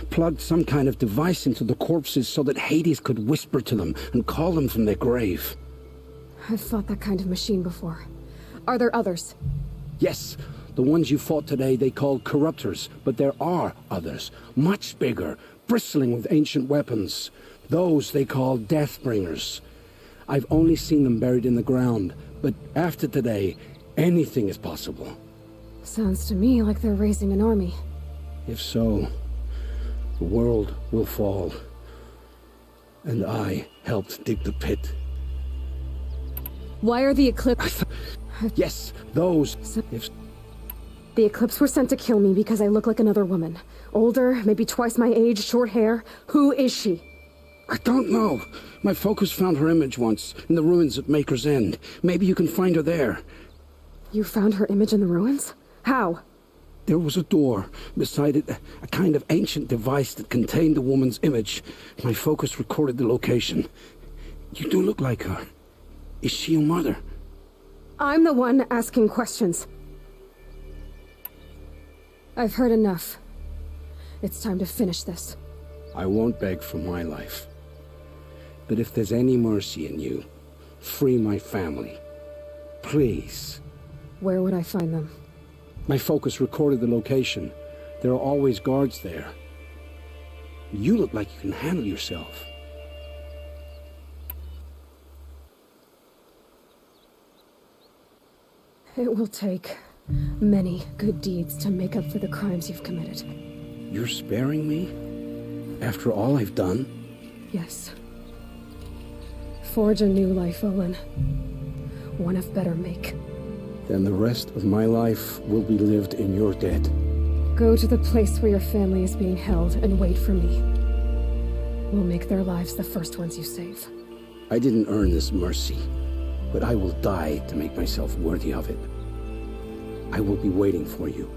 Plugged some kind of device into the corpses so that Hades could whisper to them and call them from their grave. I've fought that kind of machine before. Are there others? Yes, the ones you fought today they called corruptors, but there are others, much bigger, bristling with ancient weapons. Those they call Deathbringers. I've only seen them buried in the ground, but after today, anything is possible. Sounds to me like they're raising an army. If so, the world will fall. And I helped dig the pit. Why are the Eclipse... Yes, those... The Eclipse were sent to kill me because I look like another woman. Older, maybe twice my age, short hair. Who is she? I don't know. My focus found her image once, in the ruins at Maker's End. Maybe you can find her there. You found her image in the ruins? How? There was a door. Beside it, a kind of ancient device that contained the woman's image. My focus recorded the location. You do look like her. Is she your mother? I'm the one asking questions. I've heard enough. It's time to finish this. I won't beg for my life. But if there's any mercy in you, free my family. Please. Where would I find them? My focus recorded the location. There are always guards there. You look like you can handle yourself. It will take many good deeds to make up for the crimes you've committed. You're sparing me? After all I've done? Yes. Forge a new life, Olin. One of better make. Then the rest of my life will be lived in your debt. Go to the place where your family is being held and wait for me. We'll make their lives the first ones you save. I didn't earn this mercy, but I will die to make myself worthy of it. I will be waiting for you.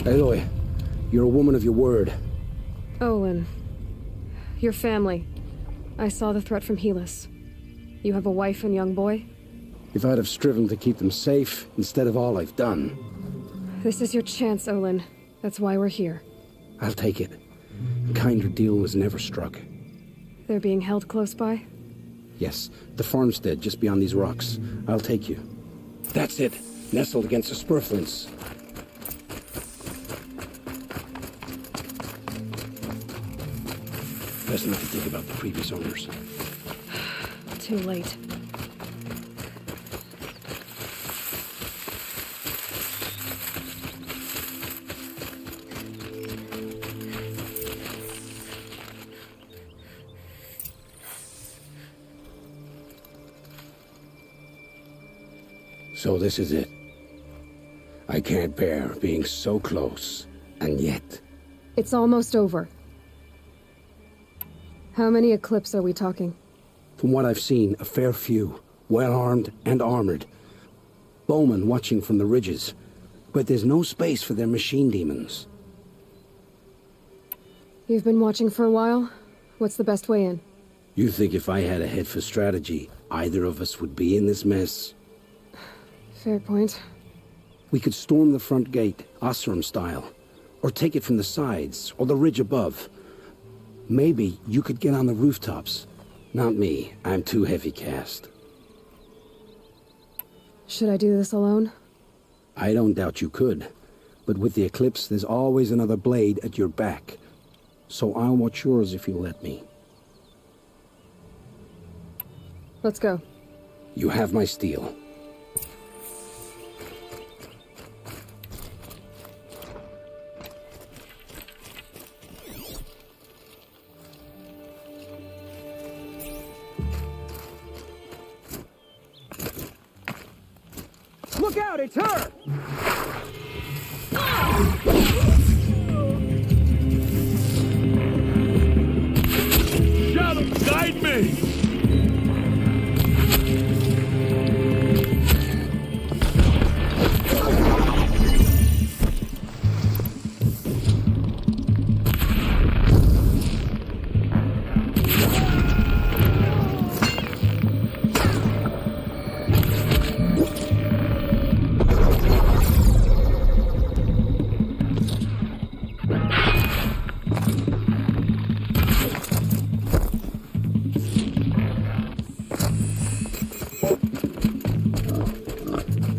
Aloy, you're a woman of your word. Olin. Your family. I saw the threat from Helis. You have a wife and young boy? If I'd have striven to keep them safe instead of all I've done. This is your chance, Olin. That's why we're here. I'll take it. A kinder deal was never struck. They're being held close by? Yes, the farmstead just beyond these rocks. I'll take you. That's it. Nestled against the spurflints. Best not to think about the previous owners. Too late. So this is it. I can't bear being so close, and yet... It's almost over. How many Eclipse are we talking? From what I've seen, a fair few. Well-armed and armored. Bowmen watching from the ridges. But there's no space for their machine demons. You've been watching for a while? What's the best way in? You think if I had a head for strategy, either of us would be in this mess? Fair point. We could storm the front gate, Oseram style. Or take it from the sides, or the ridge above. Maybe you could get on the rooftops. Not me. I'm too heavy cast. Should I do this alone? I don't doubt you could. But with the Eclipse, there's always another blade at your back. So I'll watch yours if you'll let me. Let's go. You have my steel. Look out, it's her! Shadow, guide me!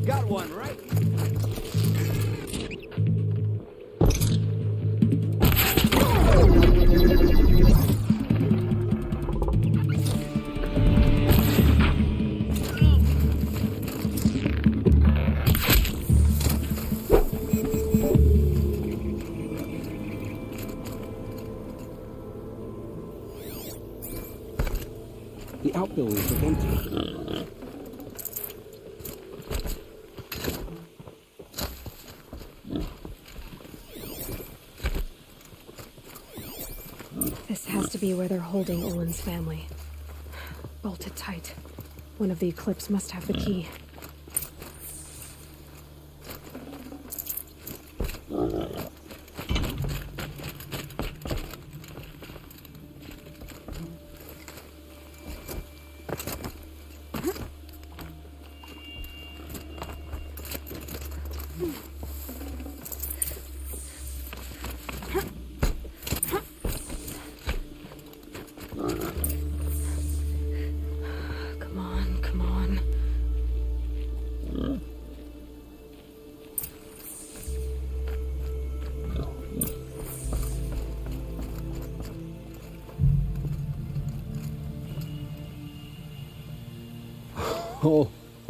Got one, right? The outbuildings are empty. This has to be where they're holding Olin's family. Bolted tight. One of the Eclipse must have the key. Come on, come on.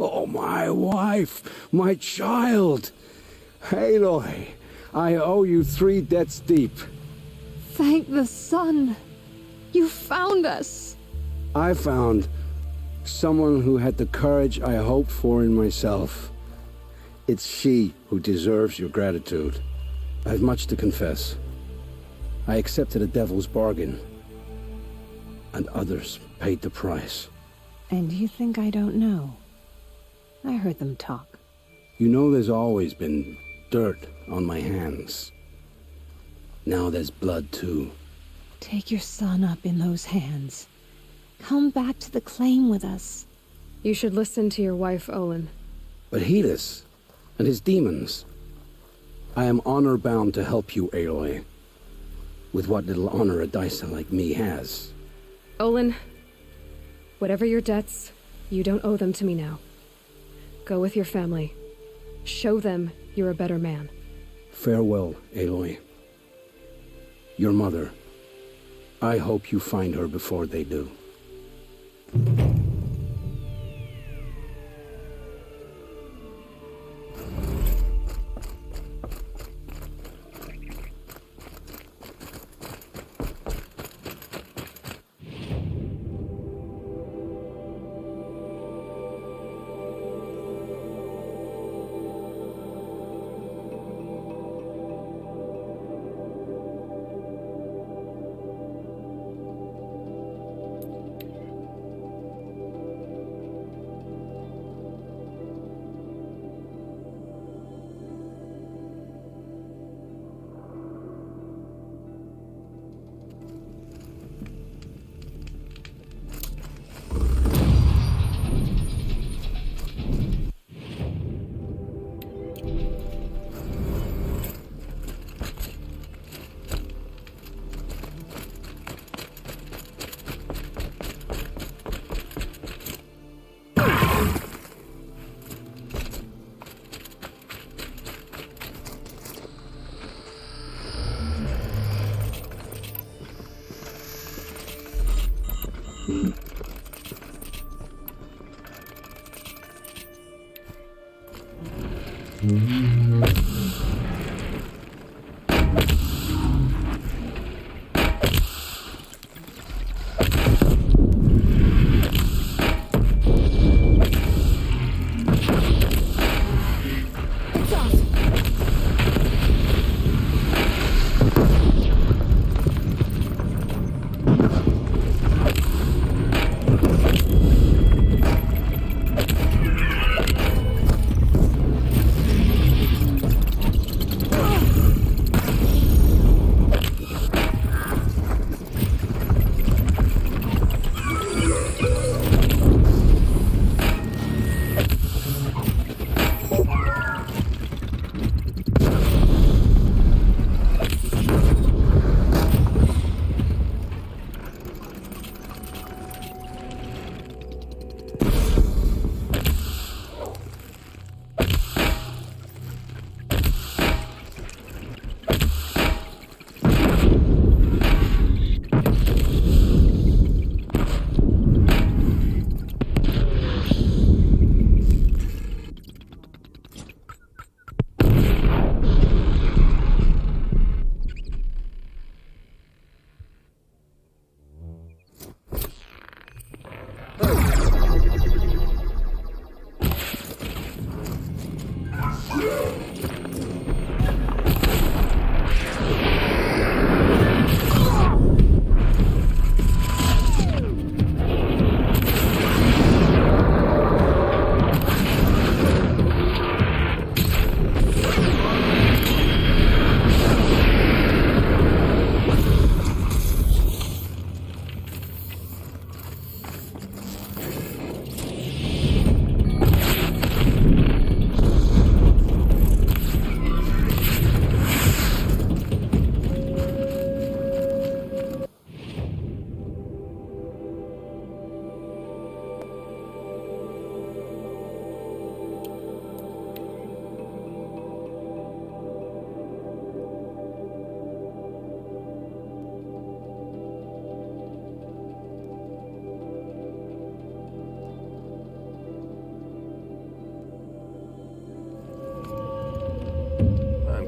Oh, my wife, my child. Aloy, I owe you 3 debts deep. Thank the sun. You found us. I found someone who had the courage I hoped for in myself. It's she who deserves your gratitude. I have much to confess. I accepted a devil's bargain, and others paid the price. And you think I don't know? I heard them talk. You know there's always been dirt on my hands. Now there's blood too. Take your son up in those hands. Come back to the claim with us. You should listen to your wife, Olin. But Hedis and his demons. I am honor-bound to help you, Aloy. With what little honor a Dysa like me has. Olin, whatever your debts, you don't owe them to me now. Go with your family. Show them you're a better man. Farewell, Aloy. Your mother. I hope you find her before they do.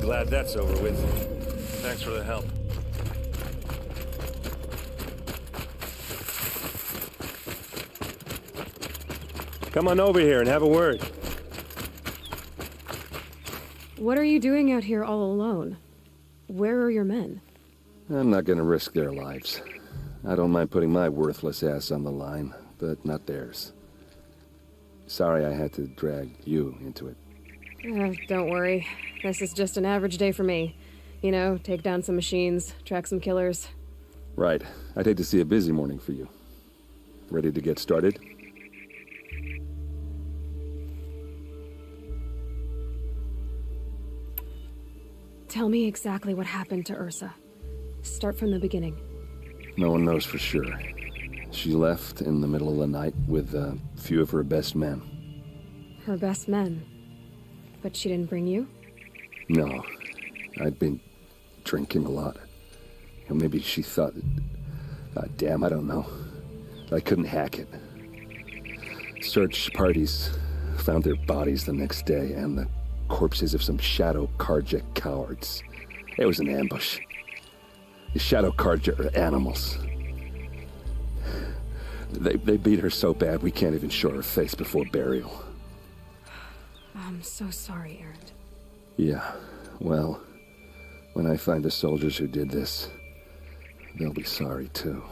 Glad that's over with. Thanks for the help. Come on over here and have a word. What are you doing out here all alone? Where are your men? I'm not gonna risk their lives. I don't mind putting my worthless ass on the line, but not theirs. Sorry I had to drag you into it. Don't worry. This is just an average day for me. You know, take down some machines, track some killers. Right. I'd hate to see a busy morning for you. Ready to get started? Tell me exactly what happened to Ursa. Start from the beginning. No one knows for sure. She left in the middle of the night with a few of her best men. Her best men. But she didn't bring you? No. I'd been drinking a lot. Or maybe she thought... damn, I don't know. I couldn't hack it. Search parties found their bodies the next day and the corpses of some Shadow Carja cowards. It was an ambush. The Shadow Carja are animals. They beat her so bad we can't even show her face before burial. I'm so sorry, Erend. Yeah, well, when I find the soldiers who did this, they'll be sorry too.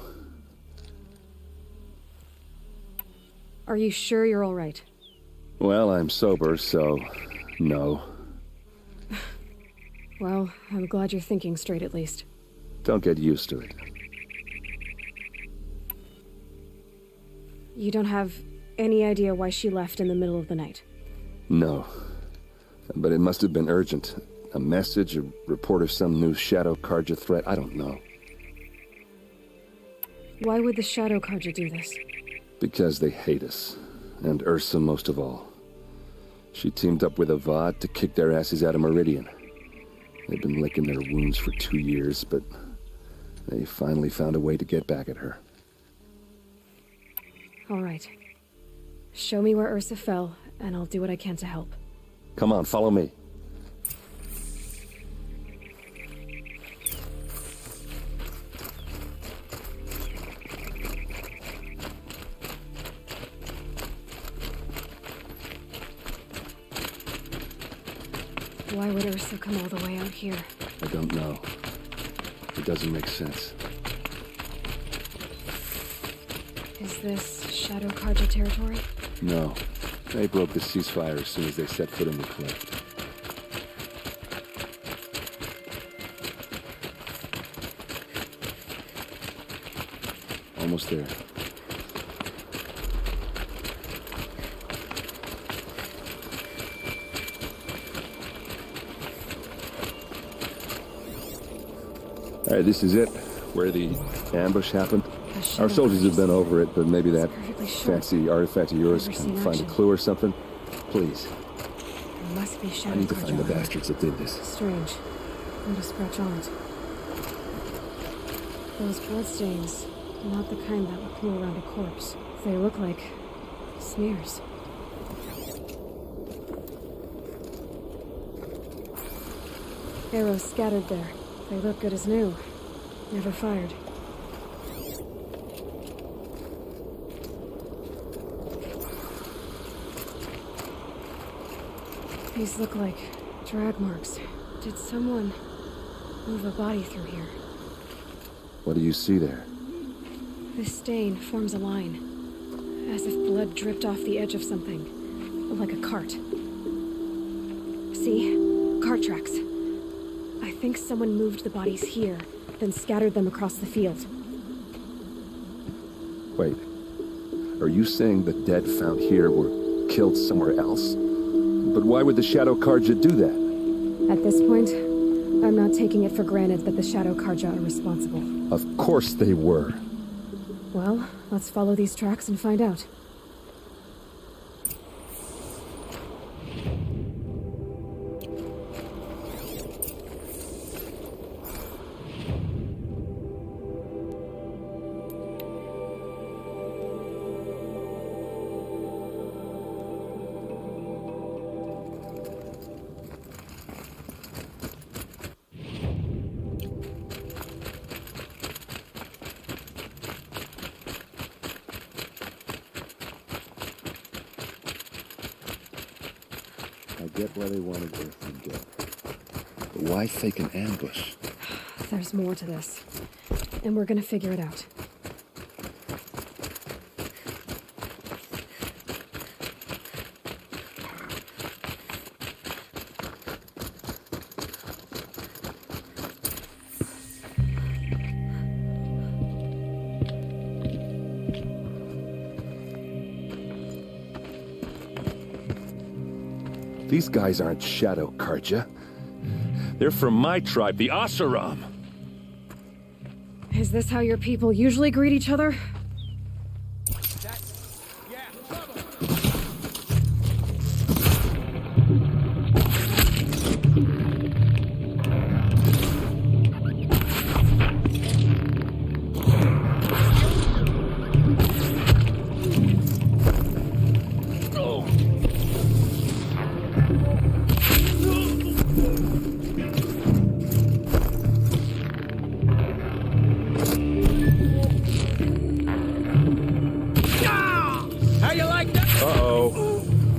Are you sure you're all right? Well, I'm sober, so no. Well, I'm glad you're thinking straight at least. Don't get used to it. You don't have any idea why she left in the middle of the night? No. But it must have been urgent. A message, a report of some new Shadow Carja threat, I don't know. Why would the Shadow Carja do this? Because they hate us. And Ursa most of all. She teamed up with Avad to kick their asses out of Meridian. They've been licking their wounds for 2 years, but they finally found a way to get back at her. All right. Show me where Ursa fell, and I'll do what I can to help. Come on, follow me. Why would Ursa come all the way out here? I don't know. It doesn't make sense. Is this Shadow Carja territory? No. They broke the ceasefire as soon as they set foot in the cleft. Almost there. All right, this is it, where the ambush happened. Our soldiers have been over it, but maybe that fancy artifact of yours can find a clue or something. Please. It must be Shadow I need to Carja. find the bastards that did this. Strange. Not a scratch on it. Those bloodstains, not the kind that would glue around a corpse. They look like smears. Arrows scattered there. They look good as new. Never fired. These look like drag marks. Did someone move a body through here? What do you see there? This stain forms a line, as if blood dripped off the edge of something, like a cart. See? Cart tracks. I think someone moved the bodies here, then scattered them across the field. Wait. Are you saying the dead found here were killed somewhere else? But why would the Shadow Carja do that? At this point, I'm not taking it for granted that the Shadow Carja are responsible. Of course they were. Well, let's follow these tracks and find out. I get why they wanted Earth to get. But why fake an ambush? There's more to this, and we're gonna figure it out. These guys aren't Shadow Karja. They're from my tribe, the Oseram. Is this how your people usually greet each other?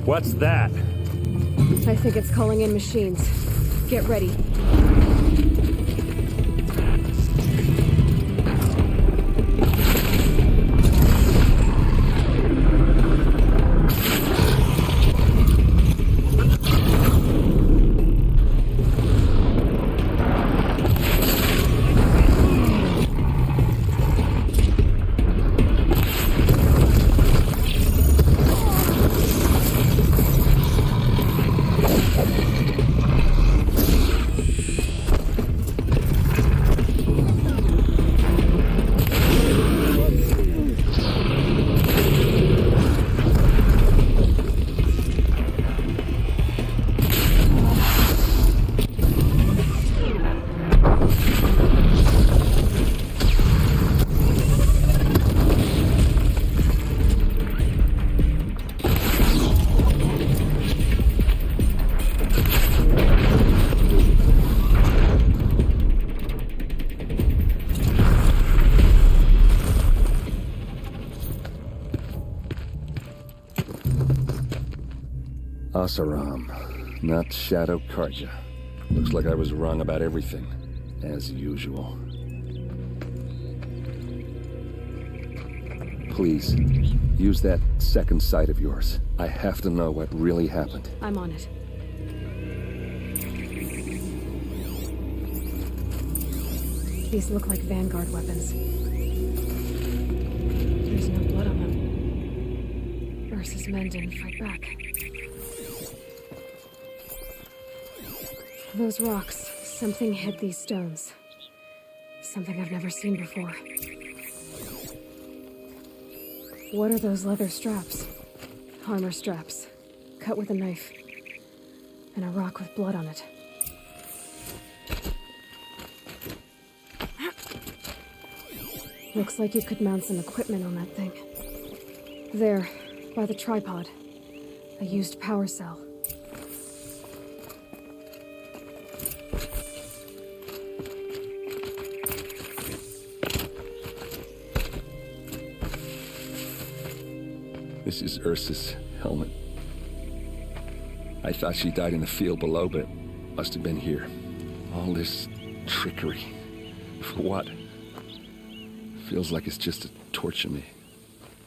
What's that? I think it's calling in machines. Get ready. Oseram, not Shadow Karja. Looks like I was wrong about everything, as usual. Please, use that second sight of yours. I have to know what really happened. I'm on it. These look like Vanguard weapons. There's no blood on them. Ursa's men didn't fight back. Those rocks, something hid these stones. Something I've never seen before. What are those leather straps? Armor straps, cut with a knife. And a rock with blood on it. Looks like you could mount some equipment on that thing. There, by the tripod. A used power cell. This is Ursa's helmet. I thought she died in the field below, but it must have been here. All this trickery. For what? Feels like it's just to torture me.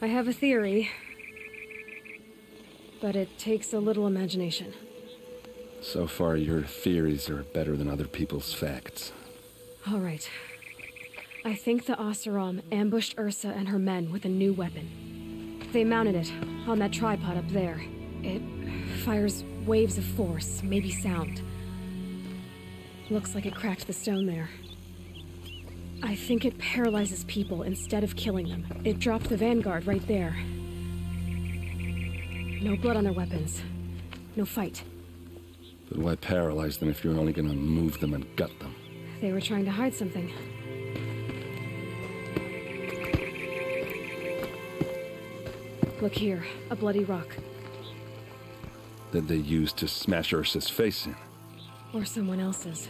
I have a theory. But it takes a little imagination. So far, your theories are better than other people's facts. All right. I think the Oseram ambushed Ursa and her men with a new weapon. They mounted it on that tripod up there. It fires waves of force, maybe sound. Looks like it cracked the stone there. I think it paralyzes people instead of killing them. It dropped the Vanguard right there. No blood on their weapons. No fight. But why paralyze them if you're only gonna move them and gut them? They were trying to hide something. Look here, a bloody rock. That they used to smash Ursa's face in. Or someone else's.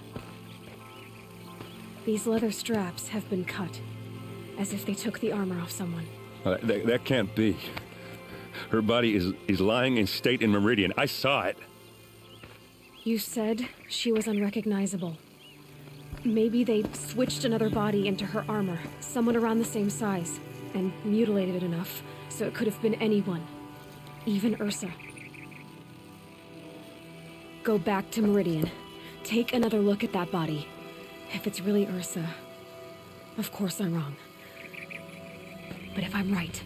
These leather straps have been cut, as if they took the armor off someone. That can't be. Her body is lying in state in Meridian. I saw it. You said she was unrecognizable. Maybe they switched another body into her armor, someone around the same size, and mutilated it enough so it could have been anyone, even Ursa. Go back to Meridian. Take another look at that body. If it's really Ursa, of course I'm wrong. But if I'm right...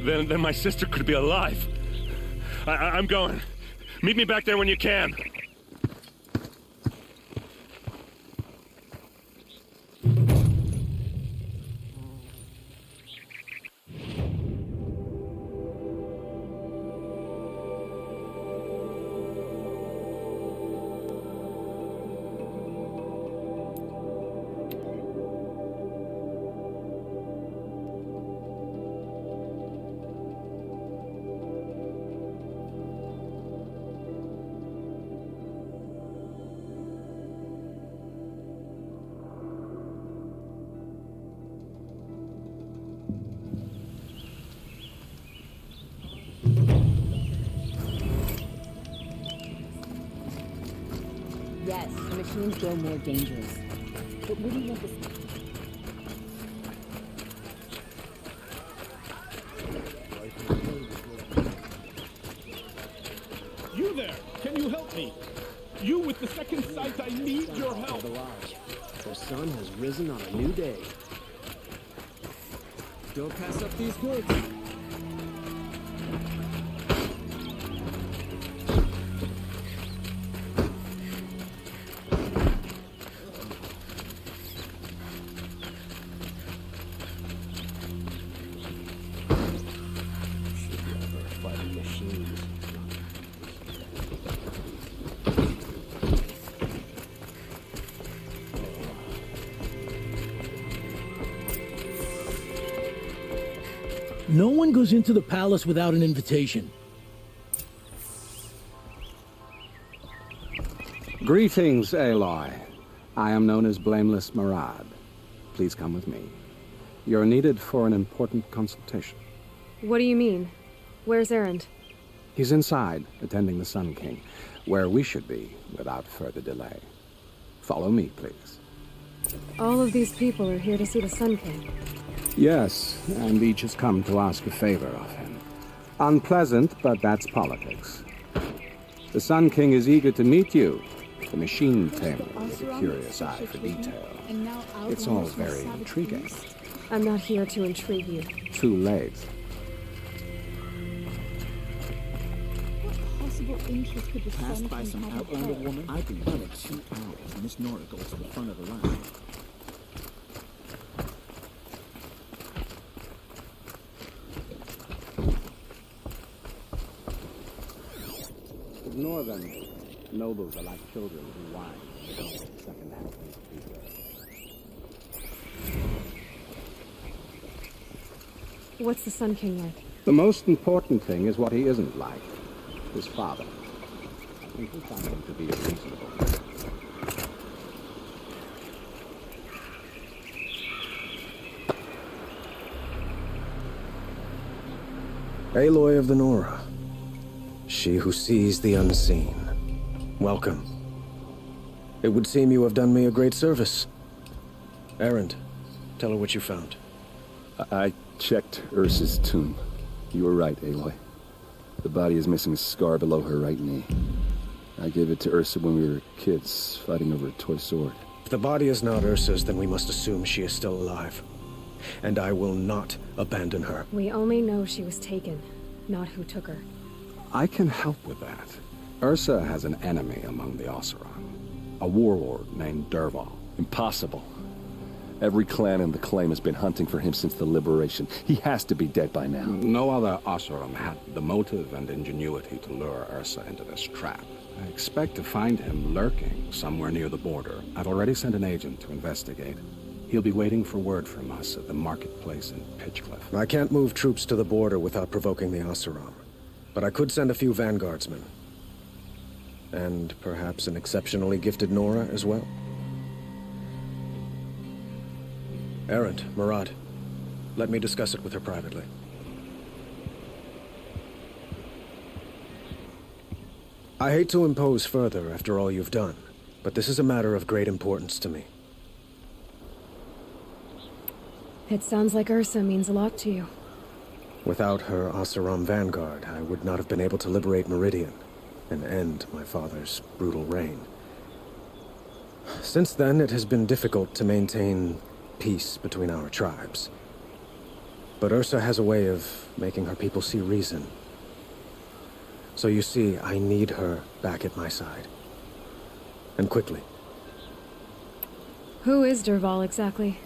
Then my sister could be alive. I'm going. Meet me back there when you can. Yes, the machines grow more dangerous. But what do you want this? You there! Can you help me? You with the second sight, I need your help! The lodge. The sun has risen on a new day. Don't pass up these goods. No one goes into the palace without an invitation. Greetings, Aloy. I am known as Blameless Marad. Please come with me. You're needed for an important consultation. What do you mean? Where's Erend? He's inside, attending the Sun King, where we should be without further delay. Follow me, please. All of these people are here to see the Sun King. Yes, and each has come to ask a favor of him. Unpleasant, but that's politics. The Sun King is eager to meet you. The machine tamer with a curious eye for detail. It's all very intriguing. I'm not here to intrigue you. Too late. What possible interest could the Passed Sun by King some have with outlander her? woman? I've been running 2 hours. Miss Nora goes to the front of the line. Ignore them. Nobles are like children who whine. They don't want second-hand things to be good. What's the Sun King like? The most important thing is what he isn't like. His father. I think we find him to be a reasonable man. Aloy of the Nora. She who sees the unseen. Welcome. It would seem you have done me a great service. Erend, tell her what you found. I checked Ursa's tomb. You were right, Aloy. The body is missing a scar below her right knee. I gave it to Ursa when we were kids, fighting over a toy sword. If the body is not Ursa's, then we must assume she is still alive. And I will not abandon her. We only know she was taken, not who took her. I can help with that. Ursa has an enemy among the Oseram. A warlord named Dervahl. Impossible. Every clan in the claim has been hunting for him since the liberation. He has to be dead by now. No other Oseram had the motive and ingenuity to lure Ursa into this trap. I expect to find him lurking somewhere near the border. I've already sent an agent to investigate. He'll be waiting for word from us at the marketplace in Pitchcliff. I can't move troops to the border without provoking the Oseram. But I could send a few vanguardsmen. And perhaps an exceptionally gifted Nora as well. Erend, Marad, let me discuss it with her privately. I hate to impose further after all you've done, but this is a matter of great importance to me. It sounds like Ursa means a lot to you. Without her Oseram vanguard, I would not have been able to liberate Meridian and end my father's brutal reign. Since then, it has been difficult to maintain peace between our tribes. But Ursa has a way of making her people see reason. So you see, I need her back at my side. And quickly. Who is Dervahl exactly?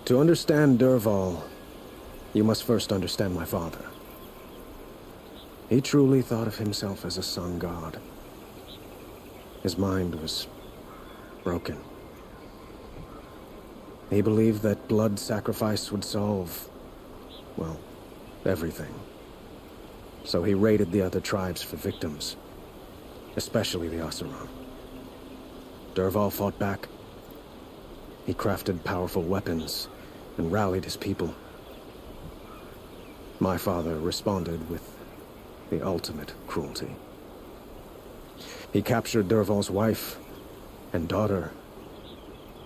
To understand Dervahl, you must first understand my father. He truly thought of himself as a sun god. His mind was broken. He believed that blood sacrifice would solve, well, everything. So he raided the other tribes for victims, especially the Oseram. Dervahl fought back. He crafted powerful weapons and rallied his people. My father responded with the ultimate cruelty. He captured Dervahl's wife and daughter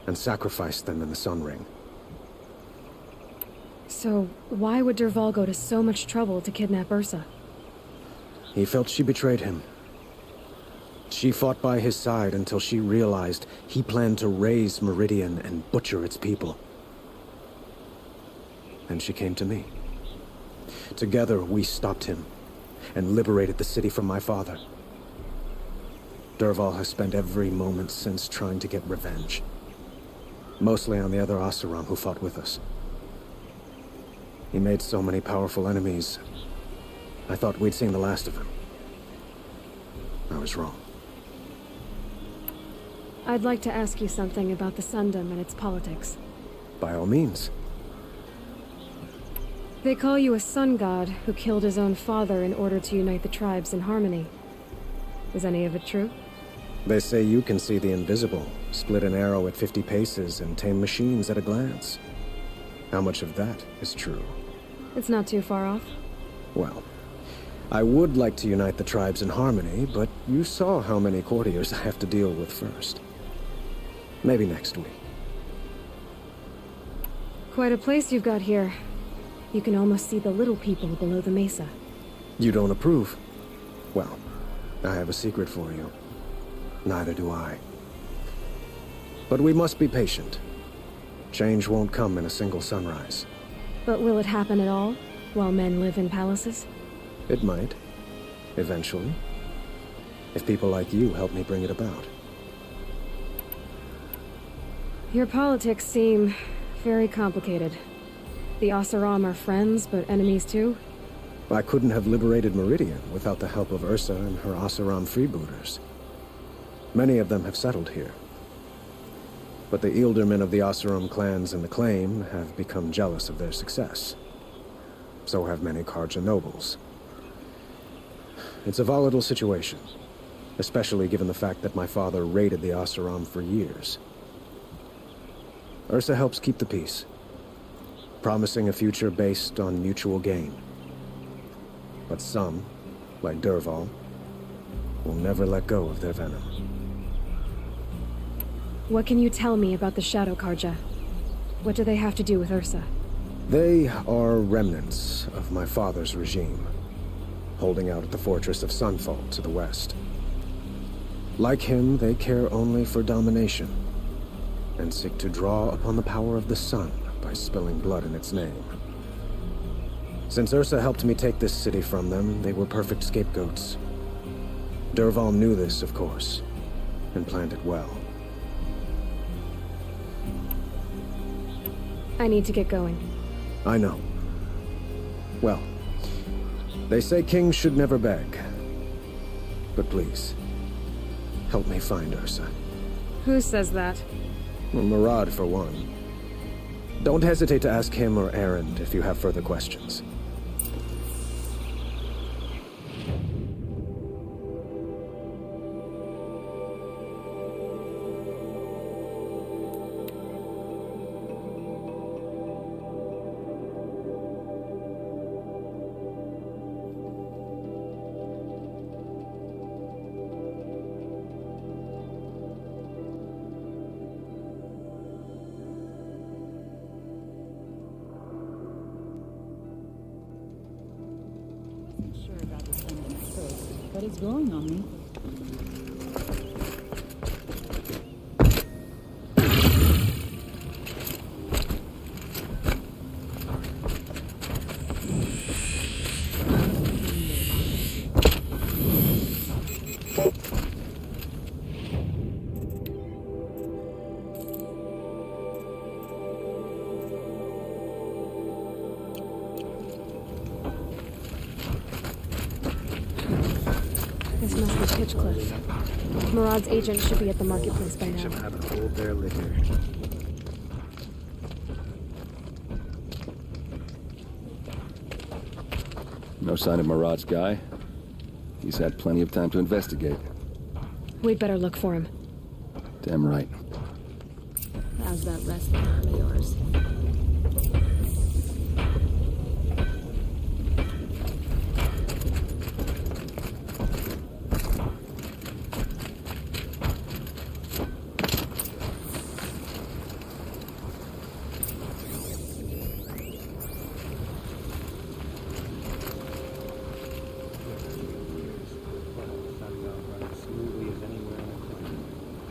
and sacrificed them in the Sun Ring. So, why would Dervahl go to so much trouble to kidnap Ursa? He felt she betrayed him. She fought by his side until she realized he planned to raise Meridian and butcher its people. And she came to me. Together, we stopped him and liberated the city from my father. Dervahl has spent every moment since trying to get revenge. Mostly on the other Oseram who fought with us. He made so many powerful enemies. I thought we'd seen the last of him. I was wrong. I'd like to ask you something about the Sundom and its politics. By all means. They call you a sun god who killed his own father in order to unite the tribes in harmony. Is any of it true? They say you can see the invisible, split an arrow at 50 paces, and tame machines at a glance. How much of that is true? It's not too far off. Well, I would like to unite the tribes in harmony, but you saw how many courtiers I have to deal with first. Maybe next week. Quite a place you've got here. You can almost see the little people below the mesa. You don't approve? Well, I have a secret for you. Neither do I. But we must be patient. Change won't come in a single sunrise. But will it happen at all, while men live in palaces? It might. Eventually. If people like you help me bring it about. Your politics seem very complicated. The Oseram are friends, but enemies too? I couldn't have liberated Meridian without the help of Ursa and her Oseram freebooters. Many of them have settled here. But the Ealdormen of the Oseram clans in the Claim have become jealous of their success. So have many Carja nobles. It's a volatile situation, especially given the fact that my father raided the Oseram for years. Ursa helps keep the peace, promising a future based on mutual gain. But some, like Dervahl, will never let go of their venom. What can you tell me about the Shadow Carja? What do they have to do with Ursa? They are remnants of my father's regime, holding out at the fortress of Sunfall to the west. Like him, they care only for domination, and seek to draw upon the power of the sun by spilling blood in its name. Since Ursa helped me take this city from them, they were perfect scapegoats. Dervahl knew this, of course, and planned it well. I need to get going. I know. Well, they say kings should never beg. But please, help me find Ursa. Who says that? Well, Murad, for one. Don't hesitate to ask him or Erend if you have further questions. But it's growing on me. This must be Pitchcliff. Murad's agent should be at the marketplace by now. How to hold their liquor. No sign of Murad's guy. He's had plenty of time to investigate. We'd better look for him. Damn right. How's that wrestling arm of yours?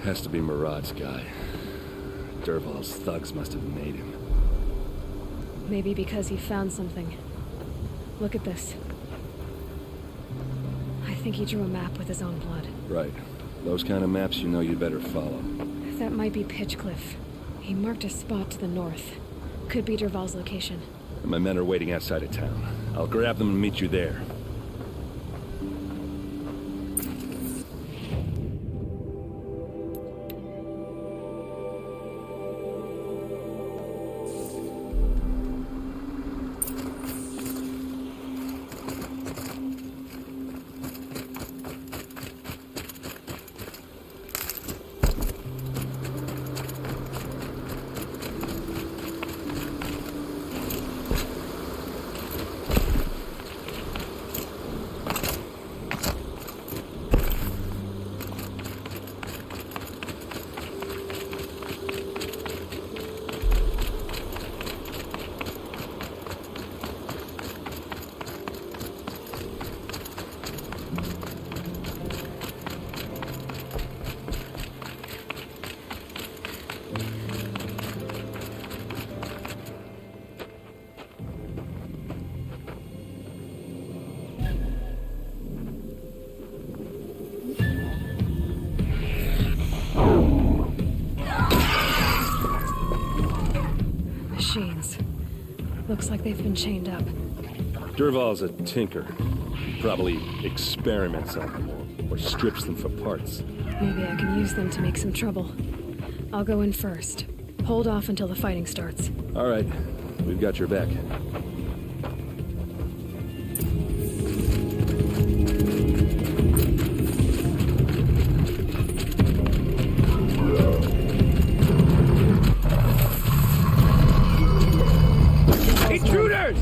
Has to be Murad's guy. Dervahl's thugs must have made him. Maybe because he found something. Look at this. I think he drew a map with his own blood. Right. Those kind of maps you know you'd better follow. That might be Pitchcliff. He marked a spot to the north. Could be Dervahl's location. My men are waiting outside of town. I'll grab them and meet you there. Machines. Looks like they've been chained up. Dervahl's a tinker. He probably experiments on them or strips them for parts. Maybe I can use them to make some trouble. I'll go in first. Hold off until the fighting starts. All right. We've got your back. Intruders!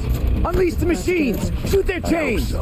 Unleash the machines! Shoot their chains!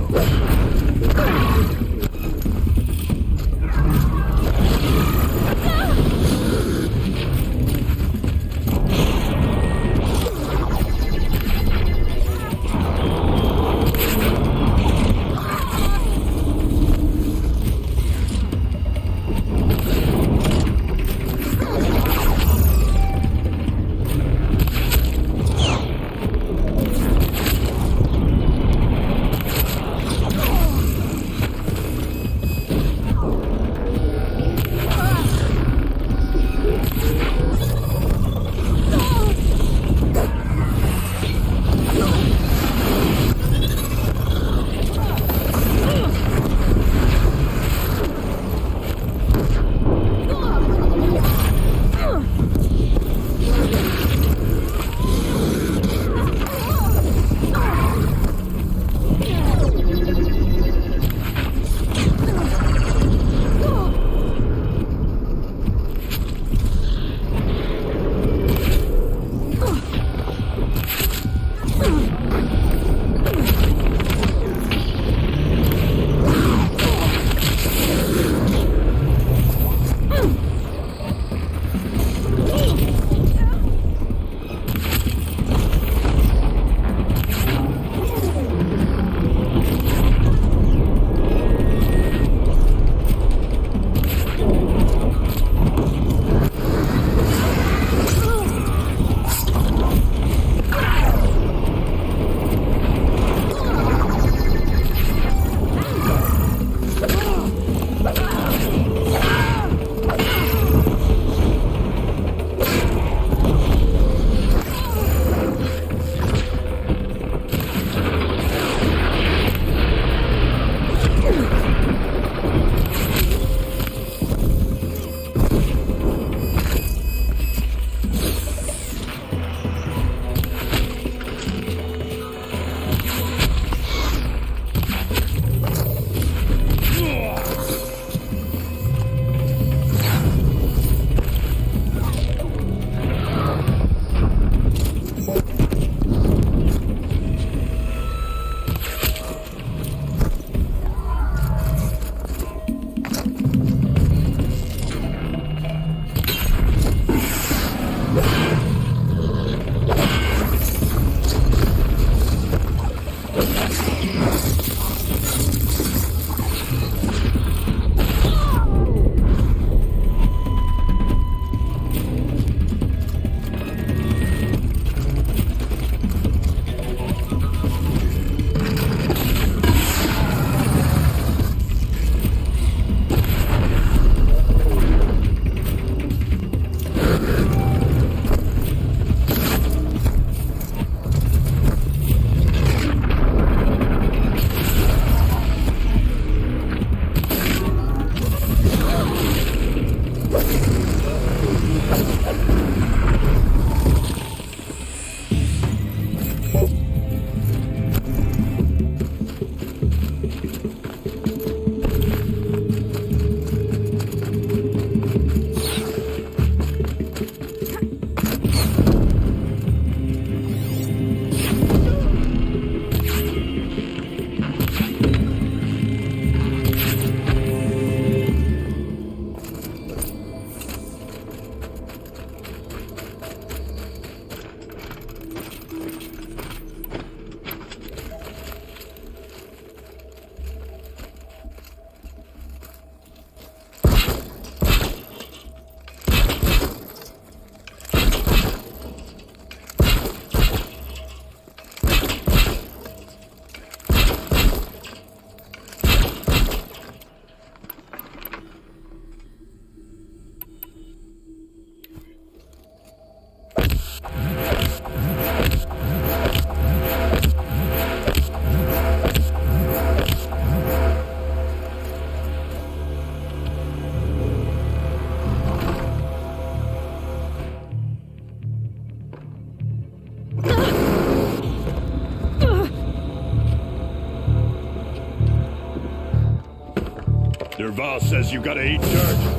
Dervahl says you gotta eat dirt.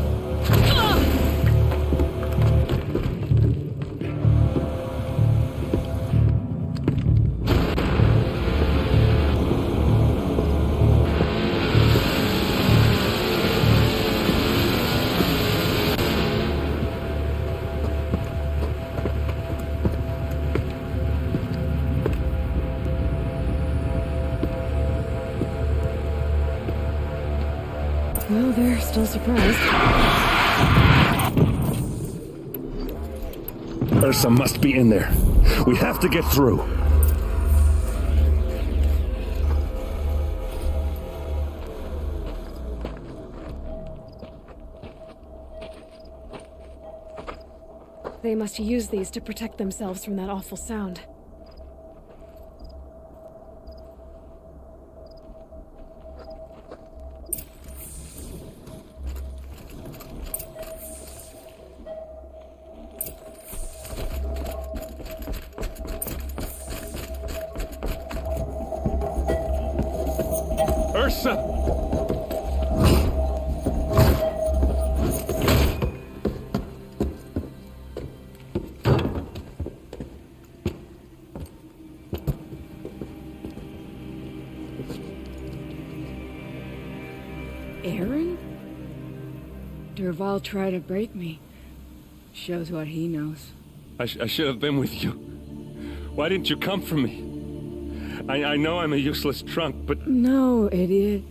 Well, they're still surprised. Ursa must be in there. We have to get through. They must use these to protect themselves from that awful sound. Ursa! Aaron? Dervahl tried to break me. Shows what he knows. I should have been with you. Why didn't you come for me? I know I'm a useless trunk, but... No, idiot.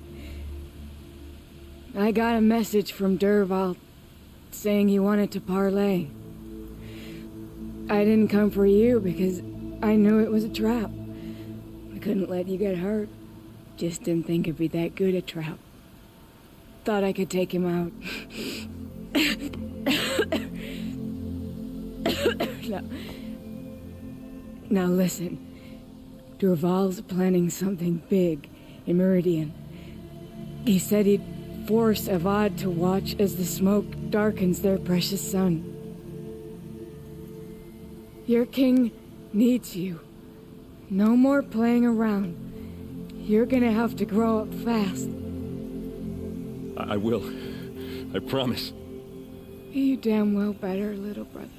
I got a message from Dervahl saying he wanted to parlay. I didn't come for you because I knew it was a trap. I couldn't let you get hurt. Just didn't think it'd be that good a trap. Thought I could take him out. Now listen. Dervahl's planning something big in Meridian. He said he'd force Avad to watch as the smoke darkens their precious sun. Your king needs you. No more playing around. You're gonna have to grow up fast. I will. I promise. You damn well better, little brother.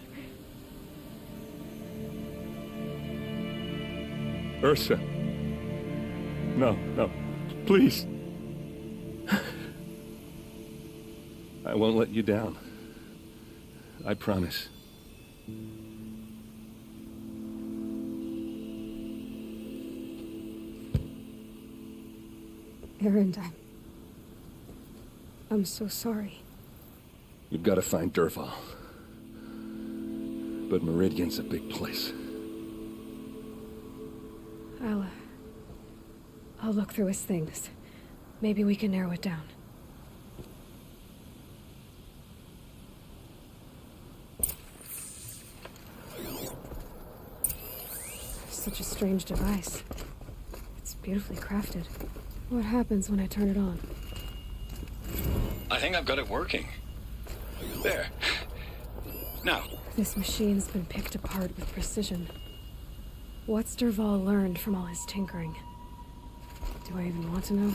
Ursa. No, please. I won't let you down. I promise. Aaron, I'm so sorry. You've got to find Dervahl. But Meridian's a big place. I'll look through his things. Maybe we can narrow it down. Such a strange device. It's beautifully crafted. What happens when I turn it on? I think I've got it working. There. Now. This machine's been picked apart with precision. What's Dervahl learned from all his tinkering? Do I even want to know?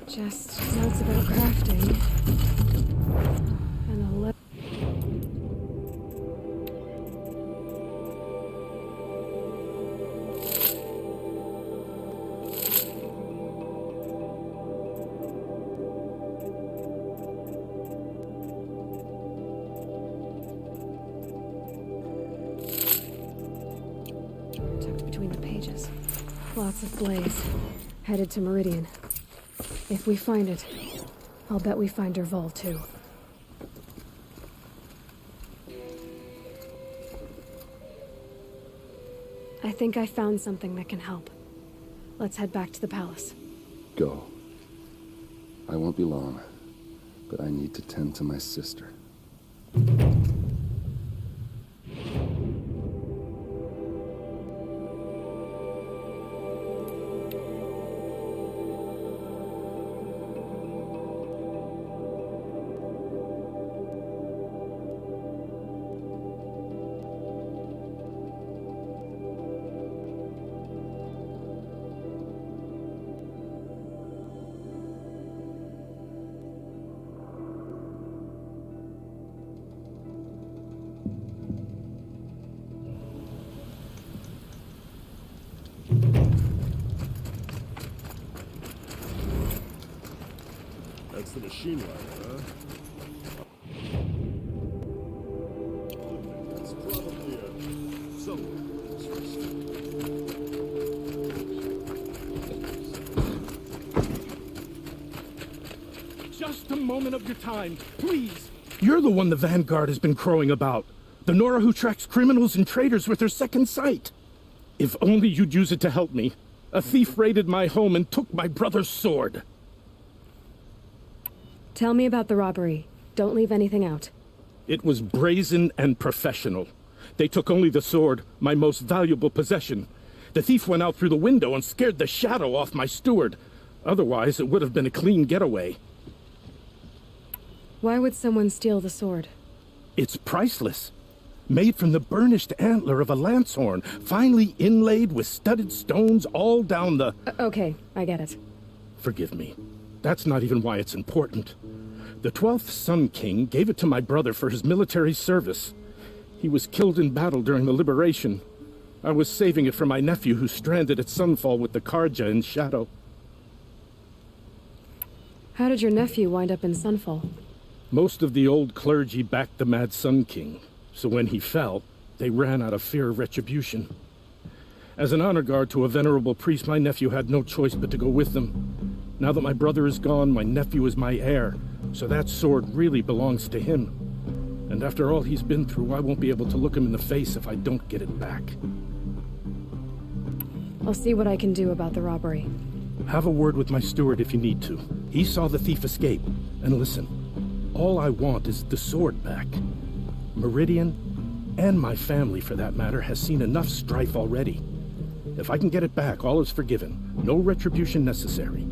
Just notes about crafting. And a tucked between the pages. Lots of blaze. Headed to Meridian. If we find it, I'll bet we find Dervahl too. I think I found something that can help. Let's head back to the palace. Go. I won't be long, but I need to tend to my sister. machine runner, huh? That's probably a somewhere. Just a moment of your time, please. You're the one the Vanguard has been crowing about. The Nora who tracks criminals and traitors with her second sight. If only you'd use it to help me. A thief raided my home and took my brother's sword. Tell me about the robbery. Don't leave anything out. It was brazen and professional. They took only the sword, my most valuable possession. The thief went out through the window and scared the shadow off my steward. Otherwise, it would have been a clean getaway. Why would someone steal the sword? It's priceless. Made from the burnished antler of a lancehorn, finely inlaid with studded stones all down the... Okay, I get it. Forgive me. That's not even why it's important. The 12th Sun King gave it to my brother for his military service. He was killed in battle during the liberation. I was saving it for my nephew who's stranded at Sunfall with the Karja in Shadow. How did your nephew wind up in Sunfall? Most of the old clergy backed the Mad Sun King, so when he fell, they ran out of fear of retribution. As an honor guard to a venerable priest, my nephew had no choice but to go with them. Now that my brother is gone, my nephew is my heir, so that sword really belongs to him. And after all he's been through, I won't be able to look him in the face if I don't get it back. I'll see what I can do about the robbery. Have a word with my steward if you need to. He saw the thief escape. And listen, all I want is the sword back. Meridian, and my family for that matter, has seen enough strife already. If I can get it back, all is forgiven. No retribution necessary.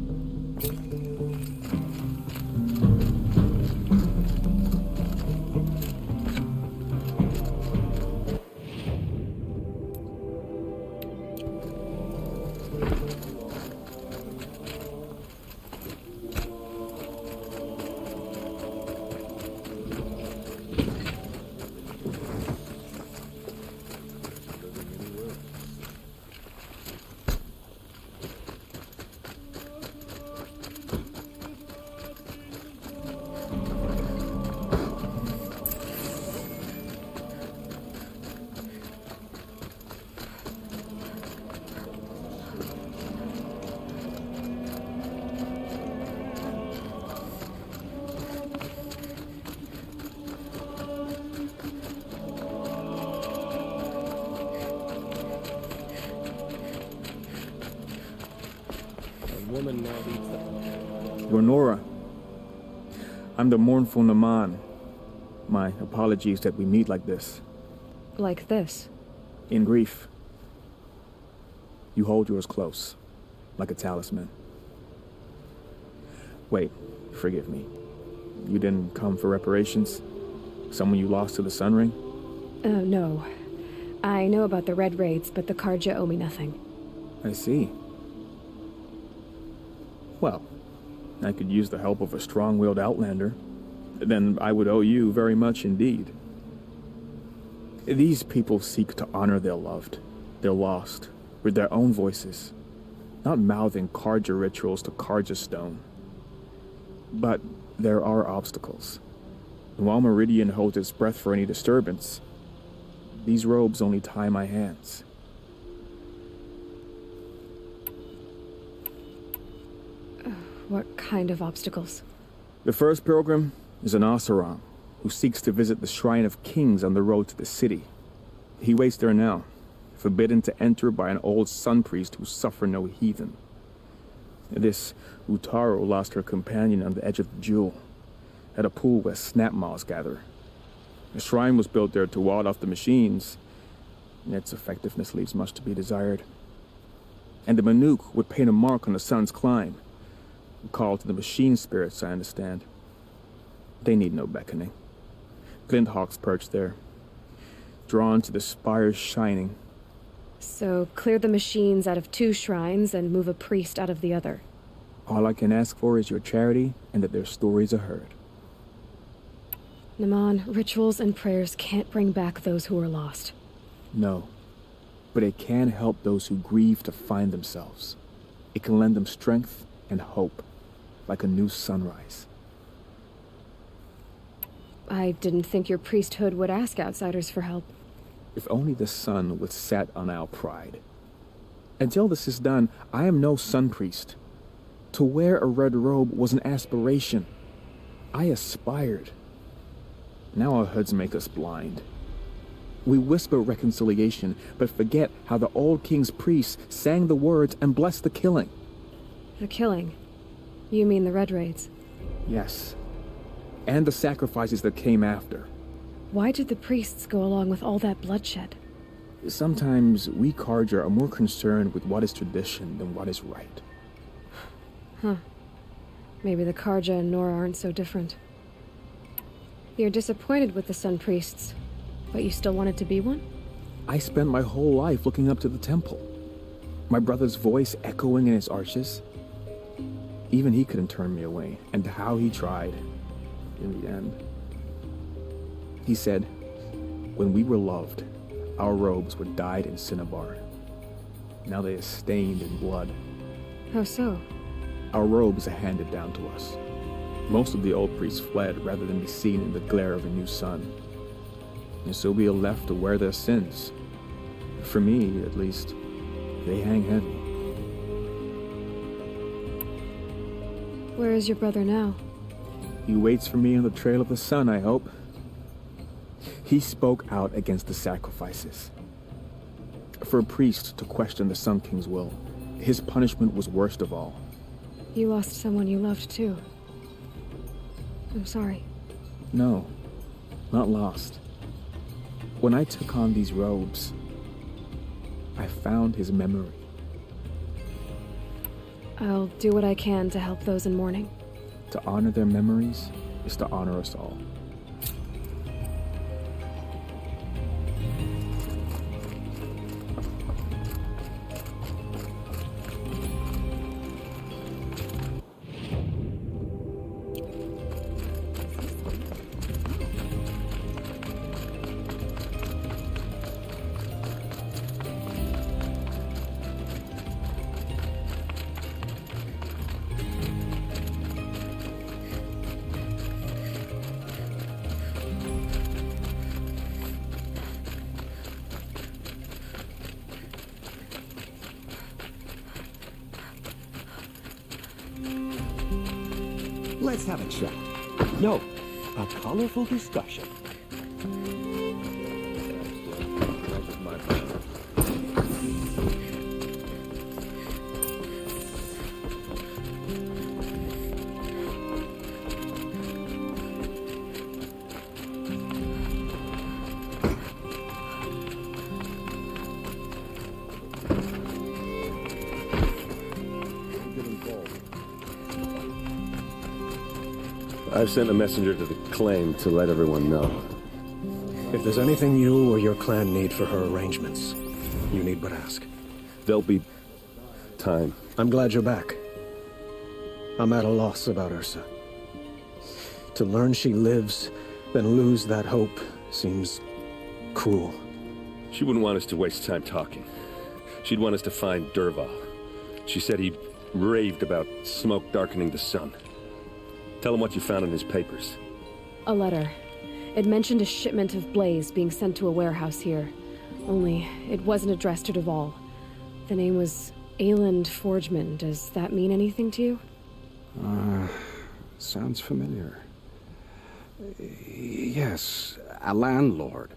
Woman now leads the... You're Nora. I'm the mournful Naman. My apologies that we meet like this. Like this? In grief. You hold yours close, like a talisman. Wait, forgive me. You didn't come for reparations? Someone you lost to the Sun Ring? No. I know about the Red Raids, but the Karja owe me nothing. I see. Well, I could use the help of a strong-willed outlander. Then I would owe you very much indeed. These people seek to honor their loved, their lost, with their own voices, not mouthing Karja rituals to Karja stone. But there are obstacles. And while Meridian holds its breath for any disturbance, these robes only tie my hands. What kind of obstacles? The first pilgrim is an Oseram who seeks to visit the Shrine of Kings on the road to the city. He waits there now, forbidden to enter by an old sun priest who suffer no heathen. This Utaru lost her companion on the edge of the Jewel, at a pool where snap moths gather. The shrine was built there to ward off the machines, and its effectiveness leaves much to be desired. And the Manuk would paint a mark on the sun's climb, a call to the machine spirits, I understand. They need no beckoning. Glinthawks perch there, drawn to the spires shining. So clear the machines out of 2 shrines and move a priest out of the other. All I can ask for is your charity and that their stories are heard. Naman, rituals and prayers can't bring back those who are lost. No, but it can help those who grieve to find themselves. It can lend them strength and hope, like a new sunrise. I didn't think your priesthood would ask outsiders for help. If only the sun would set on our pride. Until this is done, I am no sun priest. To wear a red robe was an aspiration. I aspired. Now our hoods make us blind. We whisper reconciliation, but forget how the old king's priests sang the words and blessed the killing. The killing? You mean the Red Raids? Yes. And the sacrifices that came after. Why did the priests go along with all that bloodshed? Sometimes we Carja are more concerned with what is tradition than what is right. Huh. Maybe the Carja and Nora aren't so different. You're disappointed with the Sun Priests, but you still wanted to be one? I spent my whole life looking up to the temple. My brother's voice echoing in its arches. Even he couldn't turn me away, and how he tried, in the end. He said, when we were loved, our robes were dyed in cinnabar. Now they are stained in blood. How so? Our robes are handed down to us. Most of the old priests fled rather than be seen in the glare of a new sun. And so we are left to wear their sins. For me, at least, they hang heavy. Where is your brother now? He waits for me on the trail of the sun, I hope. He spoke out against the sacrifices. For a priest to question the Sun King's will, his punishment was worst of all. You lost someone you loved too. I'm sorry. No, not lost. When I took on these robes, I found his memory. I'll do what I can to help those in mourning. To honor their memories is to honor us all. Let's have a chat. No, a colorful discussion. I've sent a messenger to the claim to let everyone know. If there's anything you or your clan need for her arrangements, you need but ask. There'll be time. I'm glad you're back. I'm at a loss about Ursa. To learn she lives, then lose that hope, seems cruel. She wouldn't want us to waste time talking. She'd want us to find Dervahl. She said he raved about smoke darkening the sun. Tell him what you found in his papers. A letter. It mentioned a shipment of blaze being sent to a warehouse here. Only, it wasn't addressed to Dervahl. The name was Ayland Forgeman. Does that mean anything to you? Sounds familiar. Yes, a landlord.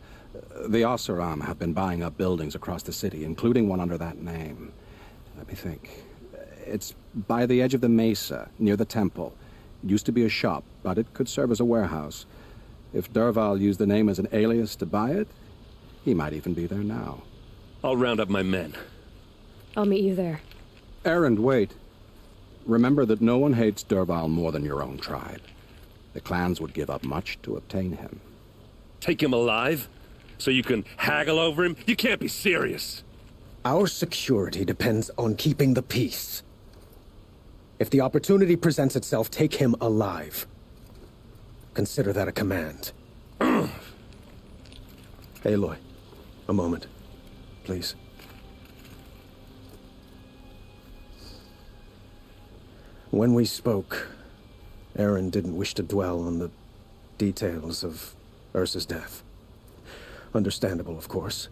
The Oseram have been buying up buildings across the city, including one under that name. Let me think. It's by the edge of the mesa, near the temple. It used to be a shop, but it could serve as a warehouse. If Dervahl used the name as an alias to buy it, he might even be there now. I'll round up my men. I'll meet you there. Erend, wait. Remember that no one hates Dervahl more than your own tribe. The clans would give up much to obtain him. Take him alive? So you can haggle over him? You can't be serious. Our security depends on keeping the peace. If the opportunity presents itself, take him alive. Consider that a command. Aloy, a moment, please. When we spoke, Erend didn't wish to dwell on the details of Ursa's death. Understandable, of course.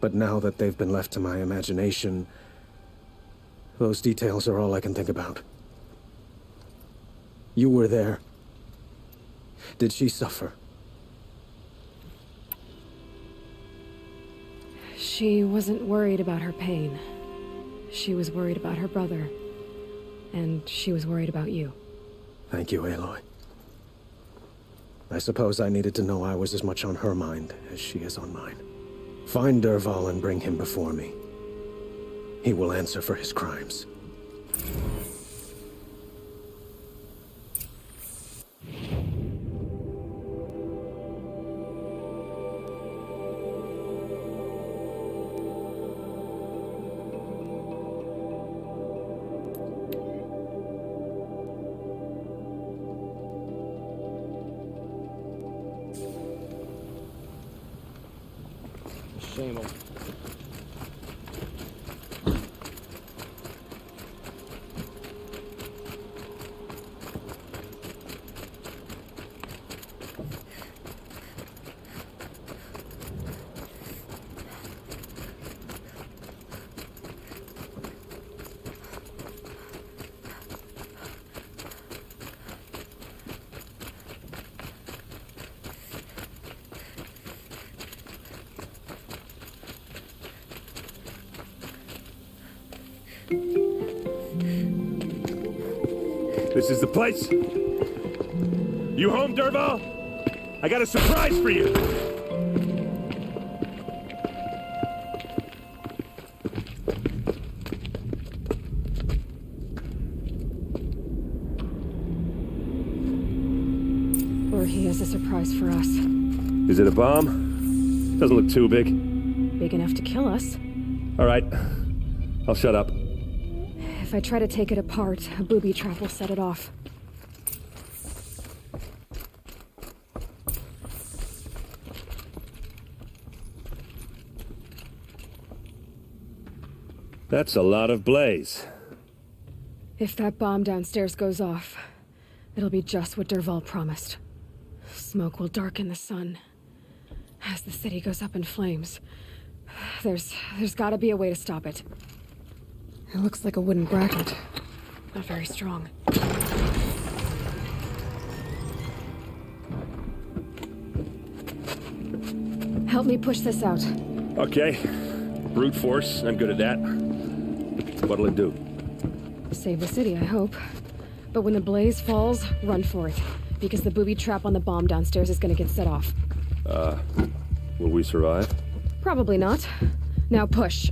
But now that they've been left to my imagination, those details are all I can think about. You were there. Did she suffer? She wasn't worried about her pain. She was worried about her brother. And she was worried about you. Thank you, Aloy. I suppose I needed to know I was as much on her mind as she is on mine. Find Dervahl and bring him before me. He will answer for his crimes. Shame on. This is the place? You home, Dervahl? I got a surprise for you! Or he has a surprise for us. Is it a bomb? Doesn't look too big. Big enough to kill us. All right. I'll shut up. If I try to take it apart, a booby trap will set it off. That's a lot of blaze. If that bomb downstairs goes off, it'll be just what Dervahl promised. Smoke will darken the sun. As the city goes up in flames, there's gotta be a way to stop it. It looks like a wooden bracket. Not very strong. Help me push this out. Okay. Brute force, I'm good at that. What'll it do? Save the city, I hope. But when the blaze falls, run for it. Because the booby trap on the bomb downstairs is gonna get set off. Will we survive? Probably not. Now push.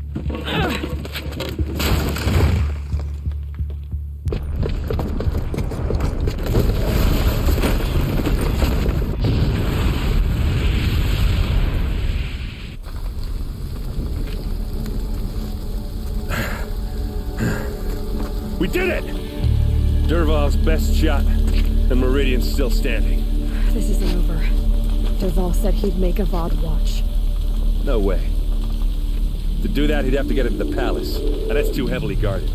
We did it! Dervahl's best shot, and Meridian's still standing. This isn't over. Dervahl said he'd make Avad watch. No way. To do that, he'd have to get into the palace, and that's too heavily guarded.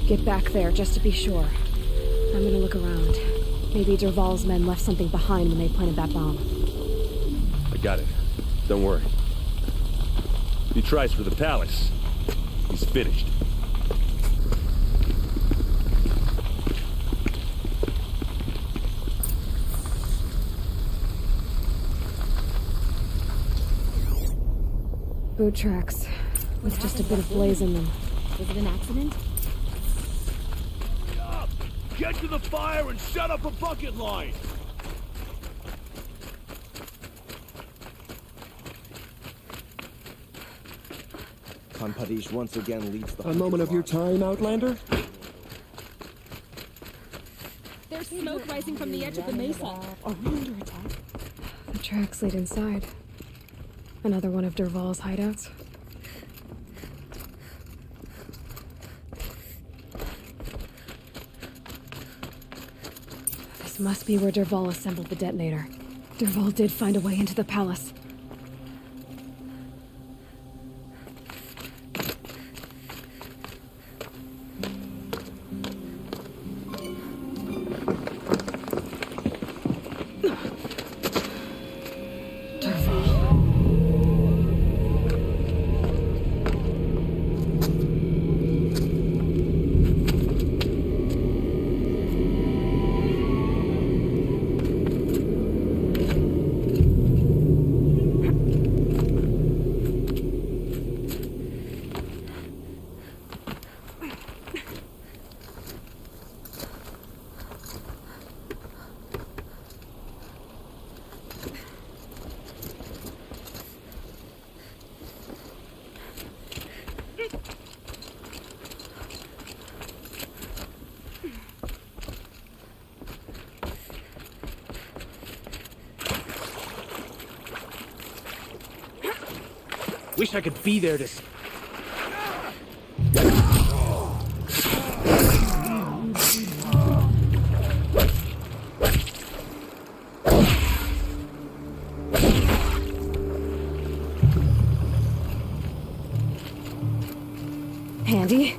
Get back there, just to be sure. I'm gonna look around. Maybe Dervahl's men left something behind when they planted that bomb. I got it. Don't worry. If he tries for the palace, he's finished. Boot tracks, with just a bit of blaze in them. Was it an accident? Get to the fire and set up a bucket line! Khan Padish once again leads the... A moment of your time, Outlander? There's smoke rising from the edge of the mesa. Are we under attack? The tracks lead inside. Another one of Dervahl's hideouts. This must be where Dervahl assembled the detonator. Dervahl did find a way into the palace. Wish I could be there to... Handy?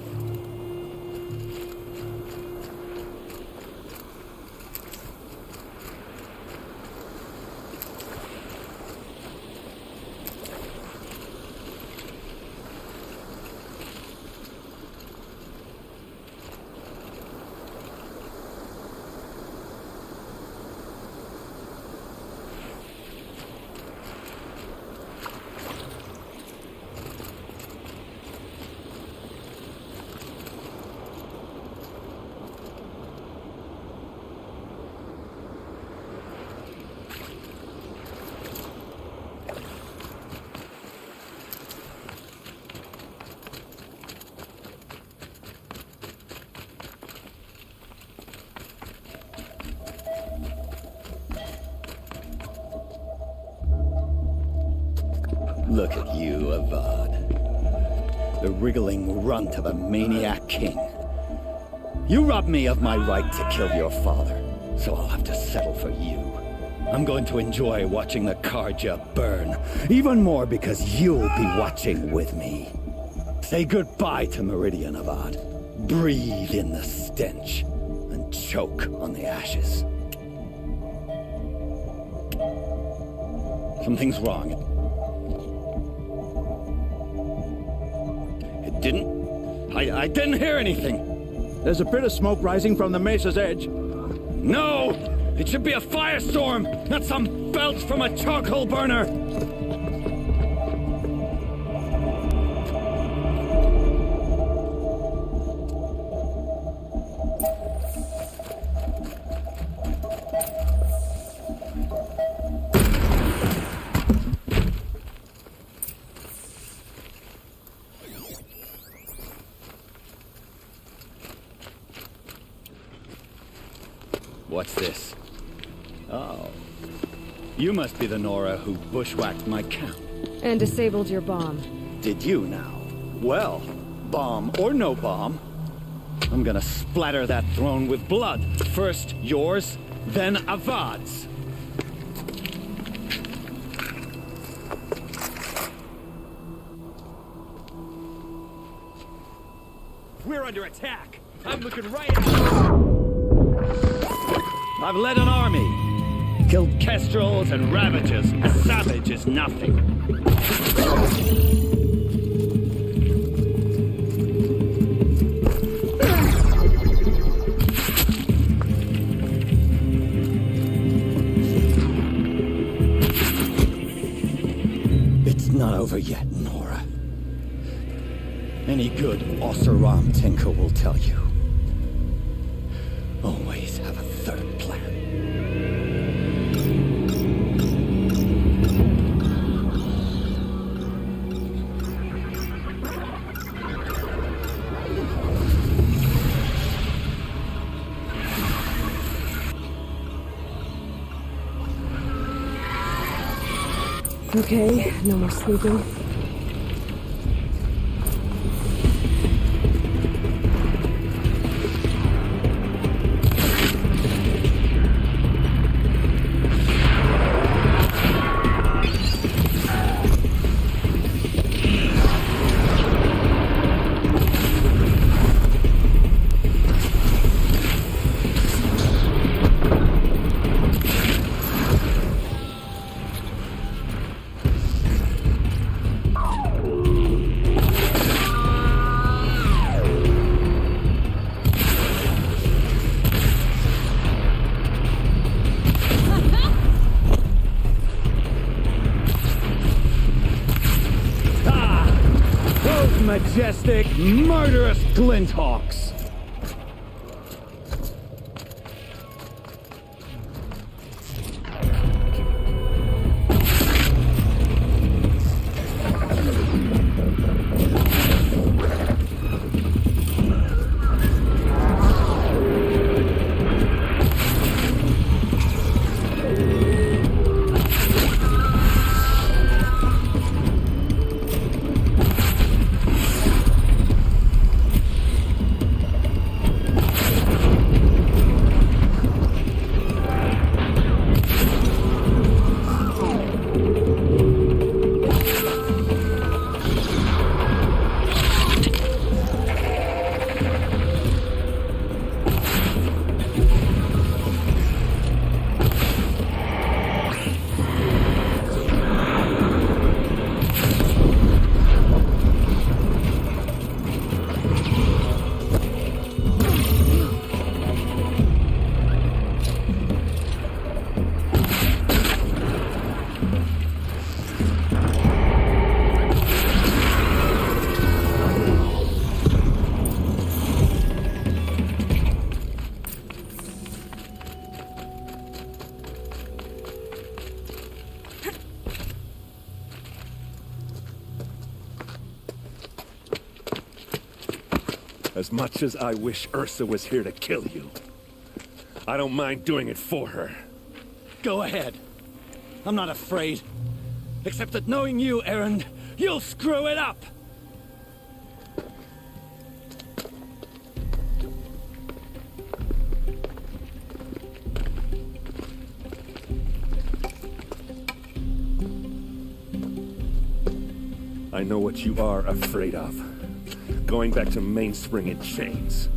Look at you, Avad. The wriggling runt of a maniac king. You robbed me of my right to kill your father, so I'll have to settle for you. I'm going to enjoy watching the Carja burn, even more because you'll be watching with me. Say goodbye to Meridian, Avad. Breathe in the stench, and choke on the ashes. Something's wrong. I didn't hear anything. There's a bit of smoke rising from the mesa's edge. No! It should be a firestorm, not some belch from a charcoal burner! What's this? Oh. You must be the Nora who bushwhacked my camp. And disabled your bomb. Did you now? Well, bomb or no bomb, I'm gonna splatter that throne with blood. First yours, then Avad's. We're under attack. I'm looking right at you. I've led an army. Killed kestrels and ravages. A savage is nothing. It's not over yet, Nora. Any good Oseram tinker will tell you. Always have a third plan. Okay, no more sleeping. majestic, murderous Glinthawks! As much as I wish Ursa was here to kill you, I don't mind doing it for her. Go ahead. I'm not afraid. Except that knowing you, Erend, you'll screw it up! I know what you are afraid of. Going back to Mainspring in chains.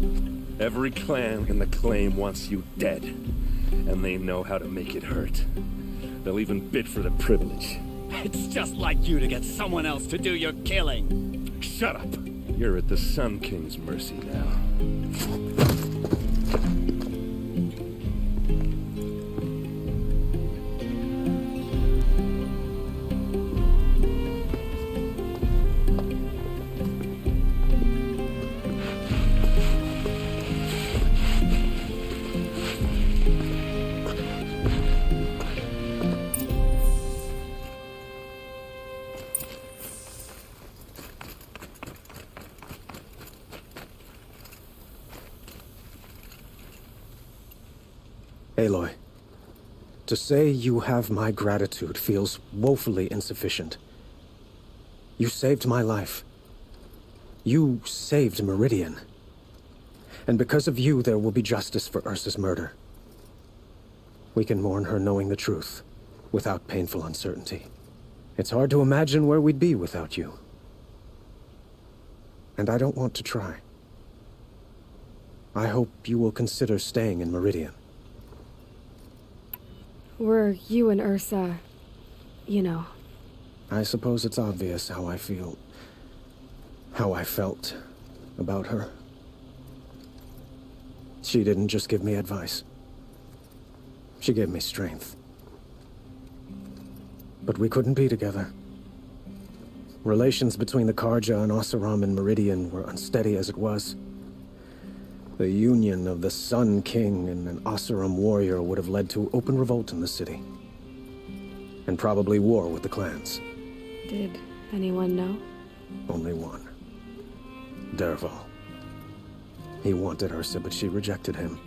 Every clan in the Claim wants you dead, and they know how to make it hurt. They'll even bid for the privilege. It's just like you to get someone else to do your killing. Shut up! You're at the Sun King's mercy now. Aloy, to say you have my gratitude feels woefully insufficient. You saved my life. You saved Meridian. And because of you, there will be justice for Ursa's murder. We can mourn her knowing the truth, without painful uncertainty. It's hard to imagine where we'd be without you. And I don't want to try. I hope you will consider staying in Meridian. Were you and Ursa, you know? I suppose it's obvious how I feel. How I felt about her. She didn't just give me advice. She gave me strength. But we couldn't be together. Relations between the Carja and Oseram and Meridian were unsteady as it was. The union of the Sun King and an Oseram warrior would have led to open revolt in the city. And probably war with the clans. Did anyone know? Only one. Dervahl. He wanted Ursa, but she rejected him.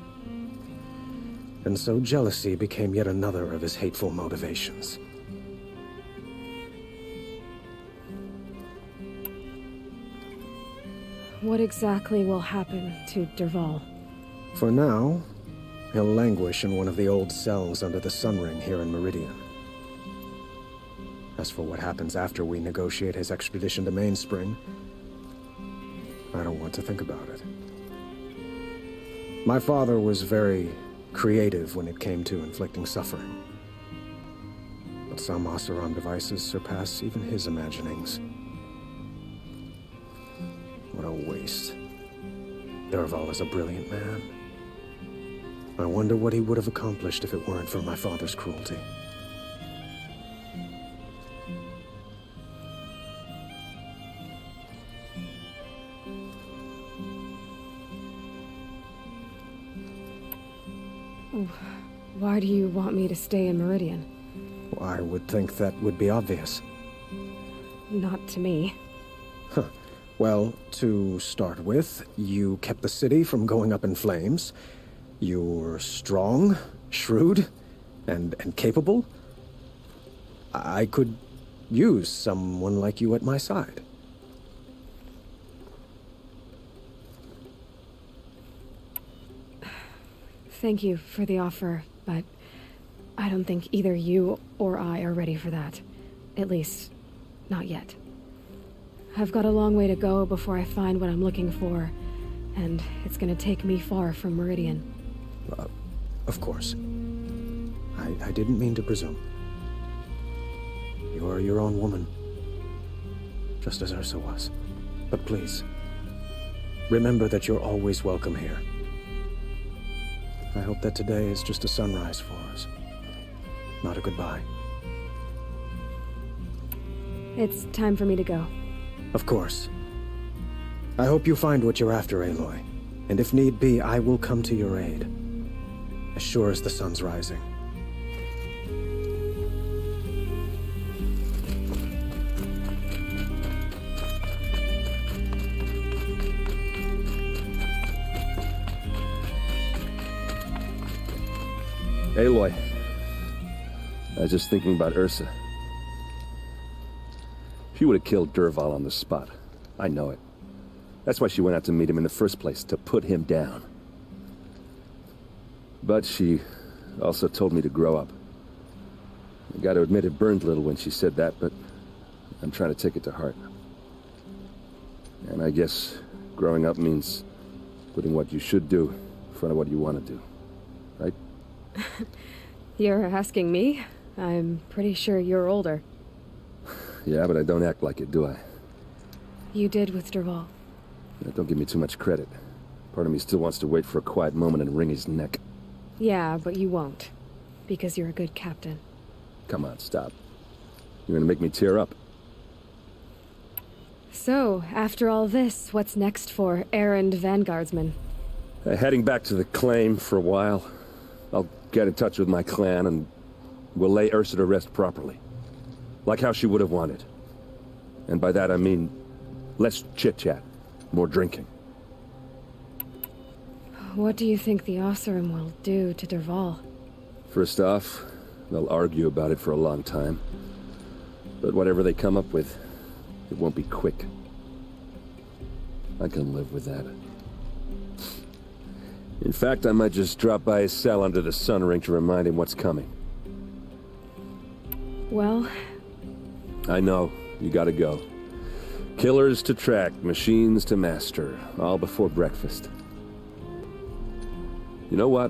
And so jealousy became yet another of his hateful motivations. What exactly will happen to Dervahl? For now, he'll languish in one of the old cells under the Sun Ring here in Meridian. As for what happens after we negotiate his extradition to Mainspring, I don't want to think about it. My father was very creative when it came to inflicting suffering. But some Oseram devices surpass even his imaginings. What a waste. Dervahl is a brilliant man. I wonder what he would have accomplished if it weren't for my father's cruelty. Why do you want me to stay in Meridian? I would think that would be obvious. Not to me. Well, to start with, you kept the city from going up in flames. You're strong, shrewd, and capable. I could use someone like you at my side. Thank you for the offer, but I don't think either you or I are ready for that. At least, not yet. I've got a long way to go before I find what I'm looking for, and it's gonna take me far from Meridian. Of course. I didn't mean to presume. You are your own woman, just as Ursa was. But please, remember that you're always welcome here. I hope that today is just a sunrise for us, not a goodbye. It's time for me to go. Of course. I hope you find what you're after, Aloy. And if need be, I will come to your aid. As sure as the sun's rising. Aloy, I was just thinking about Ursa. She would have killed Dervahl on the spot. I know it. That's why she went out to meet him in the first place, to put him down. But she also told me to grow up. I gotta admit it burned a little when she said that, but I'm trying to take it to heart. And I guess growing up means putting what you should do in front of what you want to do. Right? You're asking me? I'm pretty sure you're older. Yeah, but I don't act like it, do I? You did with Dervahl. Don't give me too much credit. Part of me still wants to wait for a quiet moment and wring his neck. Yeah, but you won't. Because you're a good captain. Come on, stop. You're gonna make me tear up. So, after all this, what's next for errand vanguardsman? Heading back to the claim for a while. I'll get in touch with my clan and we'll lay Ursa to rest properly. Like how she would have wanted. And by that I mean less chit-chat, more drinking. What do you think the Oseram will do to Dervahl? First off, they'll argue about it for a long time. But whatever they come up with, it won't be quick. I can live with that. In fact, I might just drop by his cell under the sun ring to remind him what's coming. Well... I know, you gotta go. Killers to track, machines to master, all before breakfast. You know what?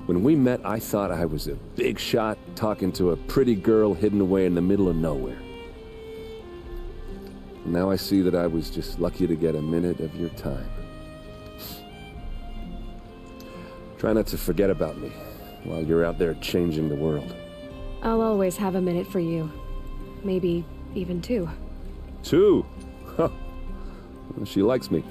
When we met, I thought I was a big shot talking to a pretty girl hidden away in the middle of nowhere. Now I see that I was just lucky to get a minute of your time. Try not to forget about me while you're out there changing the world. I'll always have a minute for you. Maybe even two. 2? Huh. Well, she likes me.